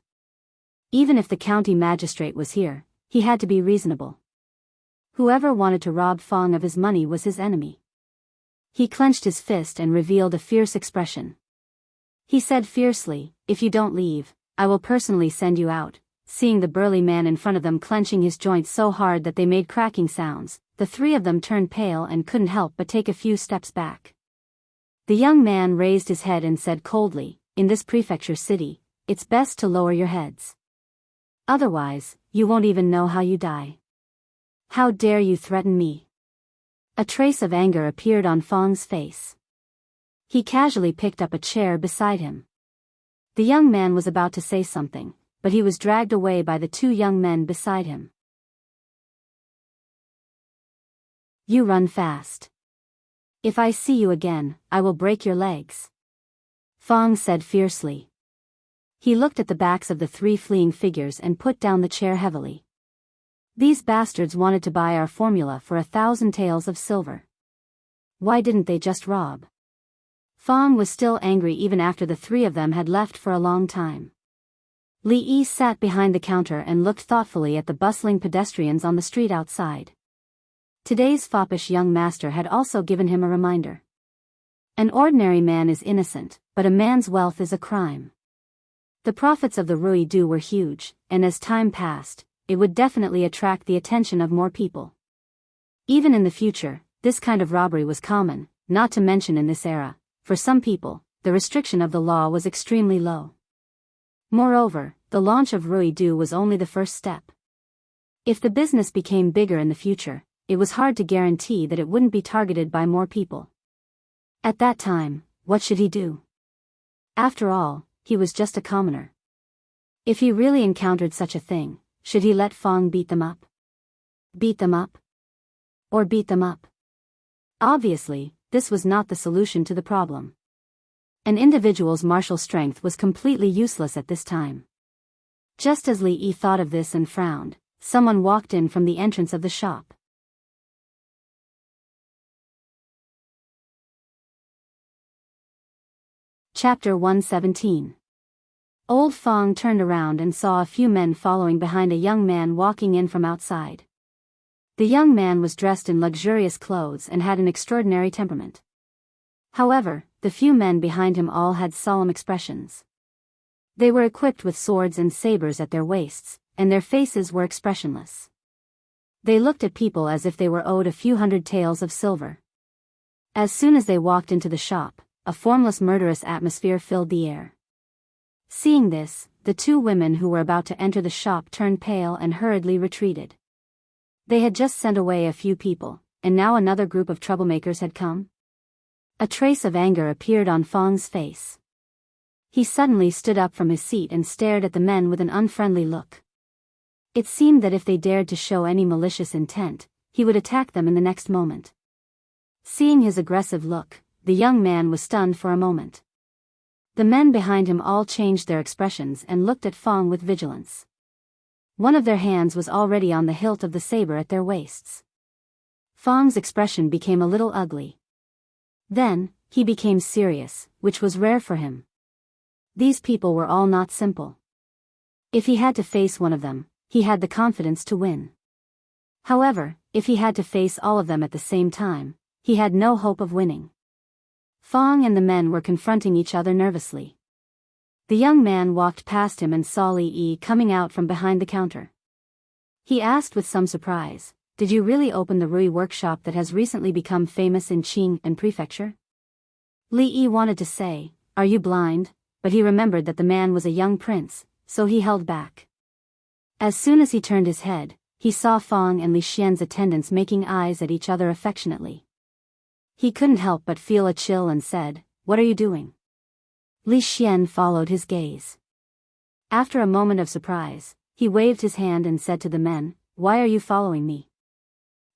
Even if the county magistrate was here, he had to be reasonable. Whoever wanted to rob Fang of his money was his enemy. He clenched his fist and revealed a fierce expression. He said fiercely, "If you don't leave, I will personally send you out." Seeing the burly man in front of them clenching his joints so hard that they made cracking sounds, the three of them turned pale and couldn't help but take a few steps back. The young man raised his head and said coldly, "In this prefecture city, it's best to lower your heads. Otherwise, you won't even know how you die. How dare you threaten me?" A trace of anger appeared on Fang's face. He casually picked up a chair beside him. The young man was about to say something, but he was dragged away by the two young men beside him. "You run fast. If I see you again, I will break your legs," Fang said fiercely. He looked at the backs of the three fleeing figures and put down the chair heavily. "These bastards wanted to buy our formula for 1,000 taels of silver. Why didn't they just rob?" Fang was still angry even after the three of them had left for a long time. Li Yi sat behind the counter and looked thoughtfully at the bustling pedestrians on the street outside. Today's foppish young master had also given him a reminder. An ordinary man is innocent, but a man's wealth is a crime. The profits of the ruidu were huge, and as time passed, it would definitely attract the attention of more people. Even in the future, this kind of robbery was common, not to mention in this era, for some people, the restriction of the law was extremely low. Moreover, the launch of ruidu was only the first step. If the business became bigger in the future, it was hard to guarantee that it wouldn't be targeted by more people. At that time, what should he do? After all, he was just a commoner. If he really encountered such a thing, should he let Fang beat them up? Beat them up? Or beat them up? Obviously, this was not the solution to the problem. An individual's martial strength was completely useless at this time. Just as Li Yi thought of this and frowned, someone walked in from the entrance of the shop. Chapter 117. Old Fang turned around and saw a few men following behind a young man walking in from outside. The young man was dressed in luxurious clothes and had an extraordinary temperament. However, the few men behind him all had solemn expressions. They were equipped with swords and sabers at their waists, and their faces were expressionless. They looked at people as if they were owed a few hundred taels of silver. As soon as they walked into the shop, a formless murderous atmosphere filled the air. Seeing this, the two women who were about to enter the shop turned pale and hurriedly retreated. They had just sent away a few people, and now another group of troublemakers had come. A trace of anger appeared on Fang's face. He suddenly stood up from his seat and stared at the men with an unfriendly look. It seemed that if they dared to show any malicious intent, he would attack them in the next moment. Seeing his aggressive look, the young man was stunned for a moment. The men behind him all changed their expressions and looked at Fong with vigilance. One of their hands was already on the hilt of the saber at their waists. Fong's expression became a little ugly. Then, he became serious, which was rare for him. These people were all not simple. If he had to face one of them, he had the confidence to win. However, if he had to face all of them at the same time, he had no hope of winning. Fong and the men were confronting each other nervously. The young man walked past him and saw Li Yi coming out from behind the counter. He asked with some surprise, "Did you really open the Rui workshop that has recently become famous in Qing and Prefecture?" Li Yi wanted to say, "Are you blind?" but he remembered that the man was a young prince, so he held back. As soon as he turned his head, he saw Fong and Li Xian's attendants making eyes at each other affectionately. He couldn't help but feel a chill and said, "What are you doing?" Li Xian followed his gaze. After a moment of surprise, he waved his hand and said to the men, "Why are you following me?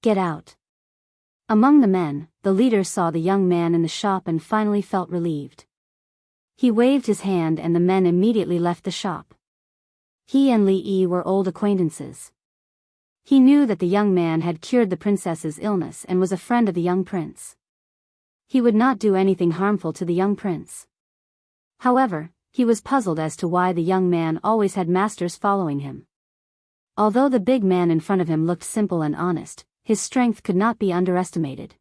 Get out." Among the men, the leader saw the young man in the shop and finally felt relieved. He waved his hand and the men immediately left the shop. He and Li Yi were old acquaintances. He knew that the young man had cured the princess's illness and was a friend of the young prince. He would not do anything harmful to the young prince. However, he was puzzled as to why the young man always had masters following him. Although the big man in front of him looked simple and honest, his strength could not be underestimated.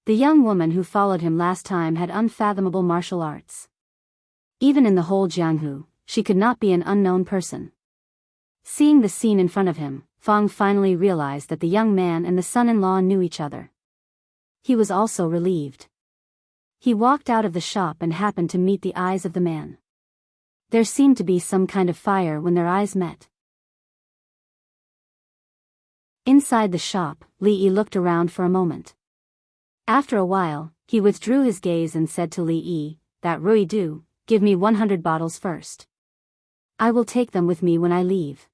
The young woman who followed him last time had unfathomable martial arts. Even in the whole Jianghu, she could not be an unknown person. Seeing the scene in front of him, Fong finally realized that the young man and the son-in-law knew each other. He was also relieved. He walked out of the shop and happened to meet the eyes of the man. There seemed to be some kind of fire when their eyes met. Inside the shop, Li Yi looked around for a moment. After a while, he withdrew his gaze and said to Li Yi, "That Rui Du, give me 100 bottles first. I will take them with me when I leave."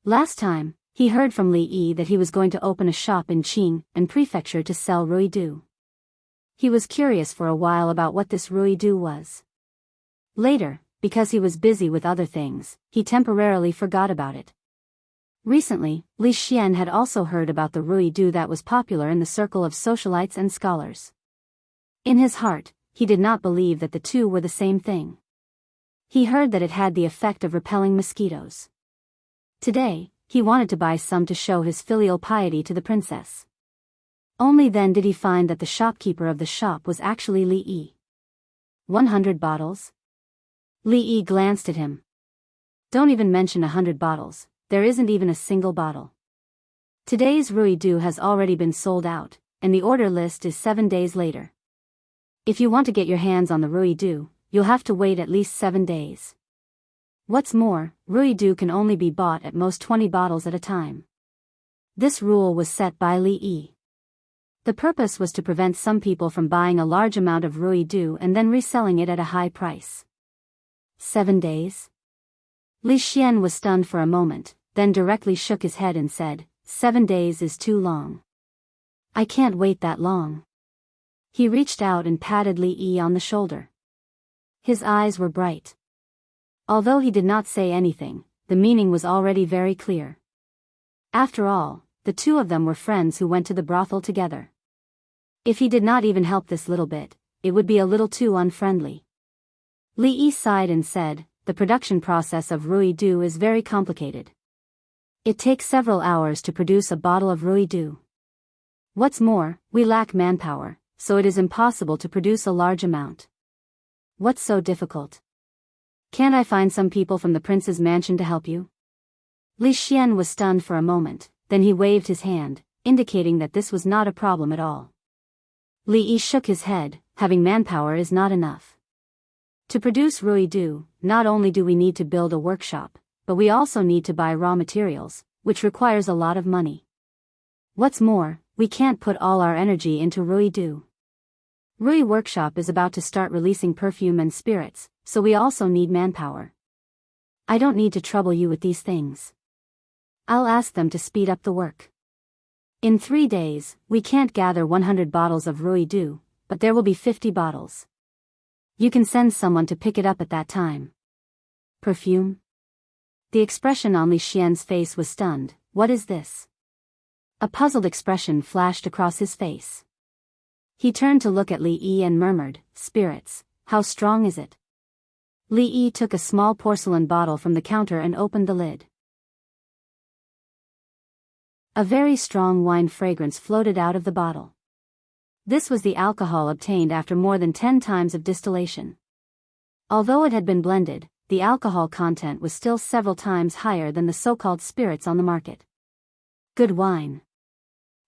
Last time, he heard from Li Yi that he was going to open a shop in Qing and Prefecture to sell Rui Du. He was curious for a while about what this Rui Du was. Later, because he was busy with other things, he temporarily forgot about it. Recently, Li Xian had also heard about the Rui Du that was popular in the circle of socialites and scholars. In his heart, he did not believe that the two were the same thing. He heard that it had the effect of repelling mosquitoes. Today, he wanted to buy some to show his filial piety to the princess. Only then did he find that the shopkeeper of the shop was actually Li Yi. 100 bottles? Li Yi glanced at him. Don't even mention 100 bottles, there isn't even a single bottle. Today's Rui Du has already been sold out, and the order list is 7 days later. If you want to get your hands on the Rui Du, you'll have to wait at least 7 days. What's more, Rui Du can only be bought at most 20 bottles at a time. This rule was set by Li Yi. The purpose was to prevent some people from buying a large amount of Rui Du and then reselling it at a high price. 7 days? Li Xian was stunned for a moment, then directly shook his head and said, 7 days is too long. I can't wait that long. He reached out and patted Li Yi on the shoulder. His eyes were bright. Although he did not say anything, the meaning was already very clear. After all, the two of them were friends who went to the brothel together. If he did not even help this little bit, it would be a little too unfriendly. Li Yi sighed and said, the production process of Rui Du is very complicated. It takes several hours to produce a bottle of Rui Du. What's more, we lack manpower, so it is impossible to produce a large amount. What's so difficult? Can't I find some people from the prince's mansion to help you? Li Xian was stunned for a moment, then he waved his hand, indicating that this was not a problem at all. Li Yi shook his head, having manpower is not enough. To produce Rui Du, not only do we need to build a workshop, but we also need to buy raw materials, which requires a lot of money. What's more, we can't put all our energy into Rui Du. Rui Workshop is about to start releasing perfume and spirits, so we also need manpower. I don't need to trouble you with these things. I'll ask them to speed up the work. In 3 days, we can't gather 100 bottles of Rui Du, but there will be 50 bottles. You can send someone to pick it up at that time. Perfume? The expression on Li Xian's face was stunned. What is this? A puzzled expression flashed across his face. He turned to look at Li Yi and murmured, spirits, how strong is it? Li Yi took a small porcelain bottle from the counter and opened the lid. A very strong wine fragrance floated out of the bottle. This was the alcohol obtained after more than 10 times of distillation. Although it had been blended, the alcohol content was still several times higher than the so-called spirits on the market. Good wine.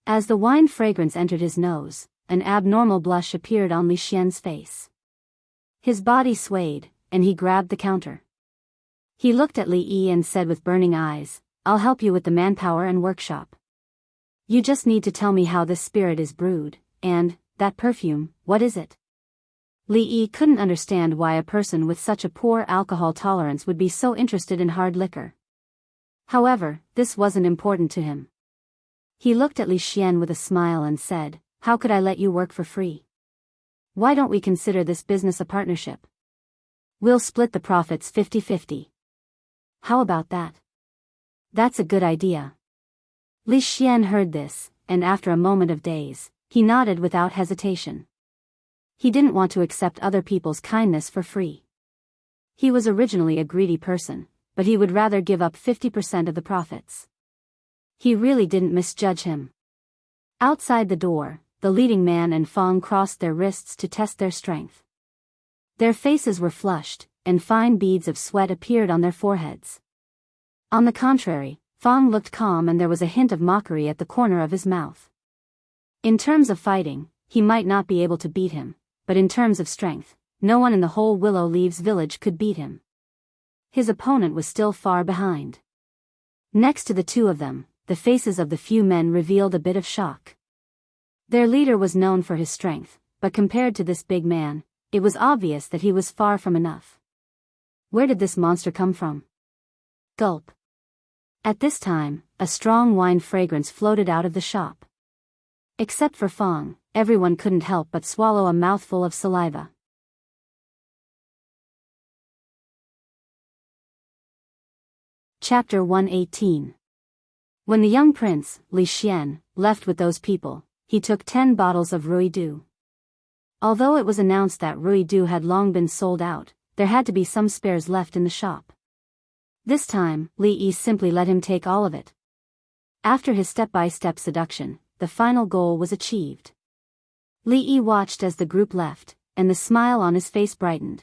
As the wine fragrance entered his nose, an abnormal blush appeared on Li Xian's face. His body swayed, and he grabbed the counter. He looked at Li Yi and said with burning eyes, I'll help you with the manpower and workshop. You just need to tell me how this spirit is brewed, and, that perfume, what is it? Li Yi couldn't understand why a person with such a poor alcohol tolerance would be so interested in hard liquor. However, this wasn't important to him. He looked at Li Xian with a smile and said, how could I let you work for free? Why don't we consider this business a partnership? We'll split the profits 50-50. How about that? That's a good idea. Li Xian heard this, and after a moment of daze, he nodded without hesitation. He didn't want to accept other people's kindness for free. He was originally a greedy person, but he would rather give up 50% of the profits. He really didn't misjudge him. Outside the door, the leading man and Fong crossed their wrists to test their strength. Their faces were flushed, and fine beads of sweat appeared on their foreheads. On the contrary, Fong looked calm and there was a hint of mockery at the corner of his mouth. In terms of fighting, he might not be able to beat him, but in terms of strength, no one in the whole Willow Leaves village could beat him. His opponent was still far behind. Next to the two of them, the faces of the few men revealed a bit of shock. Their leader was known for his strength, but compared to this big man, it was obvious that he was far from enough. Where did this monster come from? Gulp. At this time, a strong wine fragrance floated out of the shop. Except for Fong, everyone couldn't help but swallow a mouthful of saliva. Chapter 118. When the young prince, Li Xian, left with those people, he took 10 bottles of Ruidu. Although it was announced that Ruidu had long been sold out, there had to be some spares left in the shop. This time, Li Yi simply let him take all of it. After his step-by-step seduction, the final goal was achieved. Li Yi watched as the group left, and the smile on his face brightened.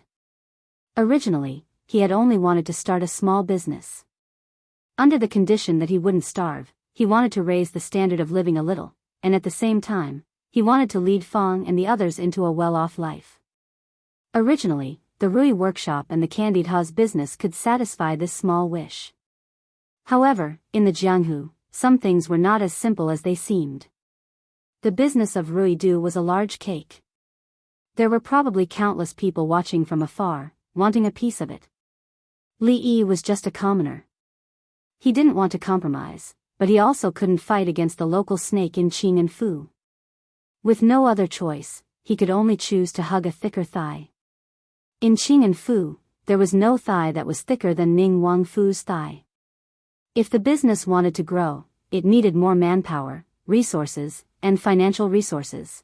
Originally, he had only wanted to start a small business. Under the condition that he wouldn't starve, he wanted to raise the standard of living a little, and at the same time, he wanted to lead Fong and the others into a well-off life. Originally, the Rui workshop and the candied Ha's business could satisfy this small wish. However, in the Jianghu, some things were not as simple as they seemed. The business of Ruidu was a large cake. There were probably countless people watching from afar, wanting a piece of it. Li Yi was just a commoner. He didn't want to compromise, but he also couldn't fight against the local snake in Qing and Fu. With no other choice, he could only choose to hug a thicker thigh. In Qing and Fu, there was no thigh that was thicker than Ning Wangfu's thigh. If the business wanted to grow, it needed more manpower, resources, and financial resources.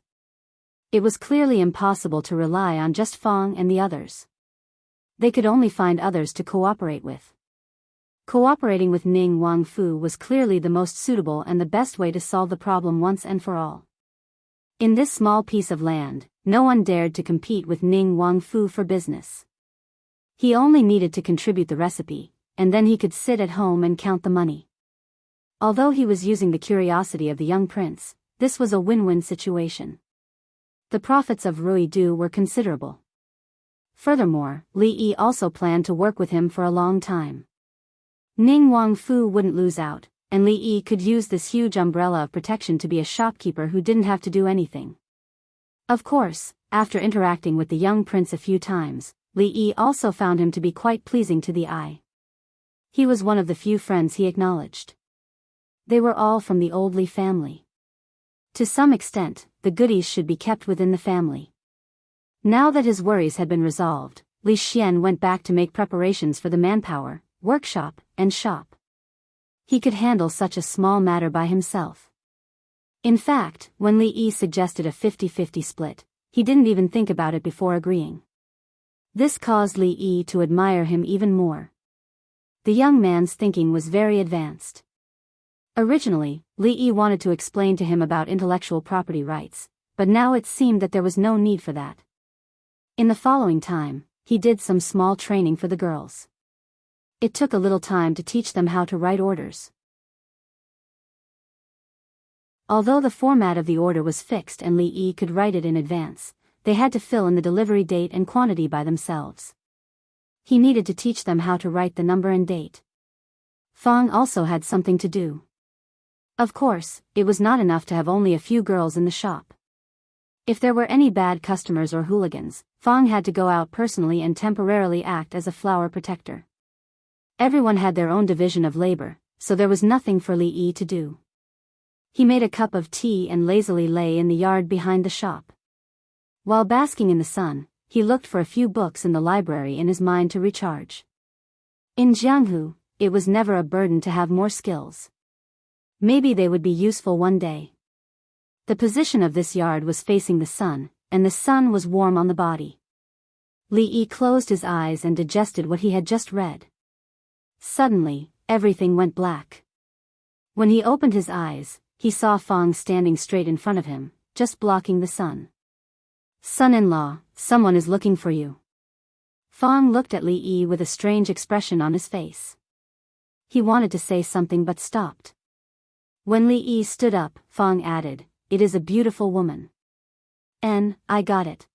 It was clearly impossible to rely on just Fong and the others. They could only find others to cooperate with. Cooperating with Ning Wangfu was clearly the most suitable and the best way to solve the problem once and for all. In this small piece of land, no one dared to compete with Ning Wangfu for business. He only needed to contribute the recipe, and then he could sit at home and count the money. Although he was using the curiosity of the young prince, this was a win-win situation. The profits of Ruidu were considerable. Furthermore, Li Yi also planned to work with him for a long time. Ning Wangfu wouldn't lose out, and Li Yi could use this huge umbrella of protection to be a shopkeeper who didn't have to do anything. Of course, after interacting with the young prince a few times, Li Yi also found him to be quite pleasing to the eye. He was one of the few friends he acknowledged. They were all from the old Li family. To some extent, the goodies should be kept within the family. Now that his worries had been resolved, Li Xian went back to make preparations for the manpower, workshop, and shop. He could handle such a small matter by himself. In fact, when Li Yi suggested a 50-50 split, he didn't even think about it before agreeing. This caused Li Yi to admire him even more. The young man's thinking was very advanced. Originally, Li Yi wanted to explain to him about intellectual property rights, but now it seemed that there was no need for that. In the following time, he did some small training for the girls. It took a little time to teach them how to write orders. Although the format of the order was fixed and Li Yi could write it in advance, they had to fill in the delivery date and quantity by themselves. He needed to teach them how to write the number and date. Fang also had something to do. Of course, it was not enough to have only a few girls in the shop. If there were any bad customers or hooligans, Fang had to go out personally and temporarily act as a flower protector. Everyone had their own division of labor, so there was nothing for Li Yi to do. He made a cup of tea and lazily lay in the yard behind the shop. While basking in the sun, he looked for a few books in the library in his mind to recharge. In Jianghu, it was never a burden to have more skills. Maybe they would be useful one day. The position of this yard was facing the sun, and the sun was warm on the body. Li Yi closed his eyes and digested what he had just read. Suddenly, everything went black. When he opened his eyes, he saw Fang standing straight in front of him, just blocking the sun. "Son-in-law, someone is looking for you." Fang looked at Li Yi with a strange expression on his face. He wanted to say something but stopped. When Li Yi stood up, Fang added, "It is a beautiful woman." I got it."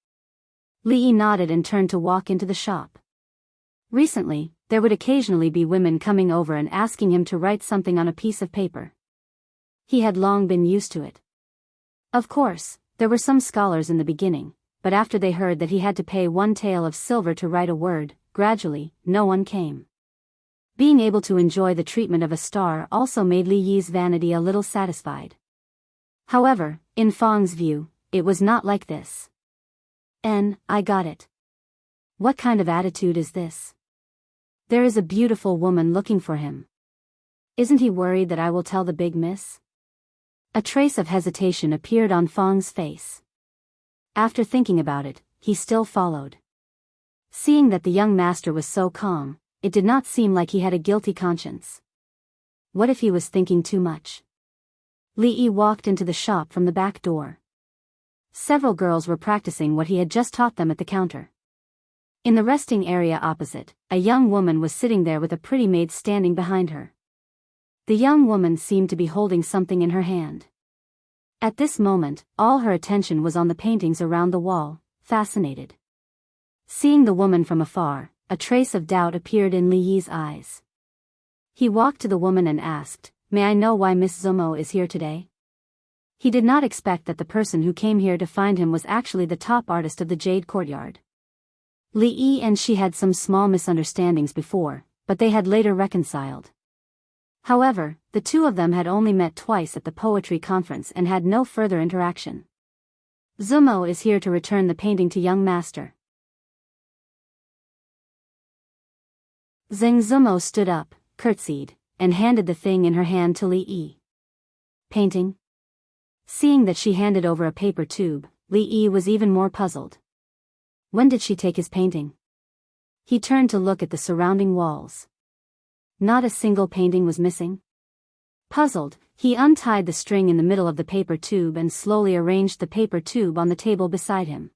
Li Yi nodded and turned to walk into the shop. Recently, there would occasionally be women coming over and asking him to write something on a piece of paper. He had long been used to it. Of course, there were some scholars in the beginning, but after they heard that he had to pay 1 tael of silver to write a word, gradually, no one came. Being able to enjoy the treatment of a star also made Li Yi's vanity a little satisfied. However, in Fang's view, it was not like this. I got it. What kind of attitude is this? There is a beautiful woman looking for him. Isn't he worried that I will tell the big miss? A trace of hesitation appeared on Fang's face. After thinking about it, he still followed. Seeing that the young master was so calm, it did not seem like he had a guilty conscience. What if he was thinking too much? Li Yi walked into the shop from the back door. Several girls were practicing what he had just taught them at the counter. In the resting area opposite, a young woman was sitting there with a pretty maid standing behind her. The young woman seemed to be holding something in her hand. At this moment, all her attention was on the paintings around the wall, fascinated. Seeing the woman from afar, a trace of doubt appeared in Li Yi's eyes. He walked to the woman and asked, "May I know why Miss Zumo is here today?" He did not expect that the person who came here to find him was actually the top artist of the Jade Courtyard. Li Yi and she had some small misunderstandings before, but they had later reconciled. However, the two of them had only met twice at the poetry conference and had no further interaction. "Zumo is here to return the painting to young master." Zheng Zumo stood up, curtsied, and handed the thing in her hand to Li Yi. "Painting?" Seeing that she handed over a paper tube, Li Yi was even more puzzled. When did she take his painting? He turned to look at the surrounding walls. Not a single painting was missing. Puzzled, he untied the string in the middle of the paper tube and slowly arranged the paper tube on the table beside him.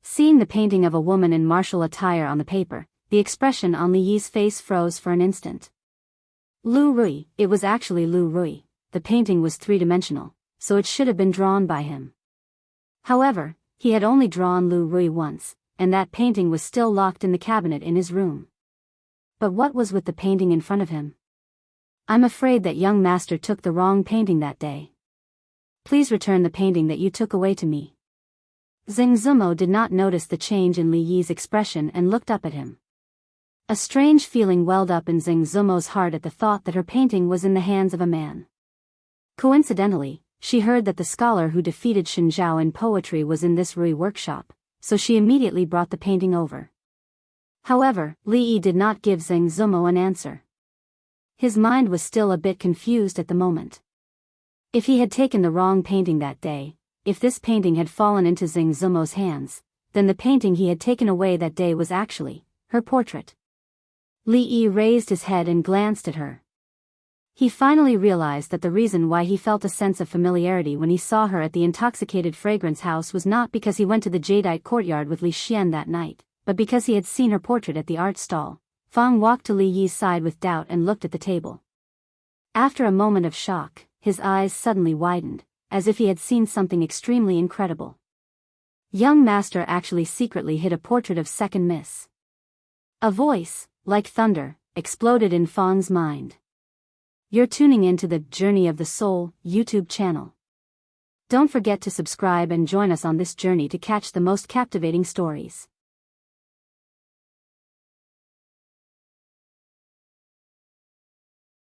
Seeing the painting of a woman in martial attire on the paper, the expression on Li Yi's face froze for an instant. Lu Rui, it was actually Lu Rui. The painting was three-dimensional, so it should have been drawn by him. However, he had only drawn Lu Rui once, and that painting was still locked in the cabinet in his room. But what was with the painting in front of him? "I'm afraid that young master took the wrong painting that day. Please return the painting that you took away to me." Zheng Zumo did not notice the change in Li Yi's expression and looked up at him. A strange feeling welled up in Zheng Zumo's heart at the thought that her painting was in the hands of a man. Coincidentally, she heard that the scholar who defeated Shen Zhao in poetry was in this Rui workshop, so she immediately brought the painting over. However, Li Yi did not give Zheng Zumo an answer. His mind was still a bit confused at the moment. If he had taken the wrong painting that day, if this painting had fallen into Zheng Zumo's hands, then the painting he had taken away that day was actually her portrait. Li Yi raised his head and glanced at her. He finally realized that the reason why he felt a sense of familiarity when he saw her at the intoxicated fragrance house was not because he went to the jadeite courtyard with Li Xian that night, but because he had seen her portrait at the art stall. Fang walked to Li Yi's side with doubt and looked at the table. After a moment of shock, his eyes suddenly widened, as if he had seen something extremely incredible. Young master actually secretly hid a portrait of second miss. A voice, like thunder, exploded in Fang's mind. You're tuning in to the Journey of the Soul YouTube channel. Don't forget to subscribe and join us on this journey to catch the most captivating stories.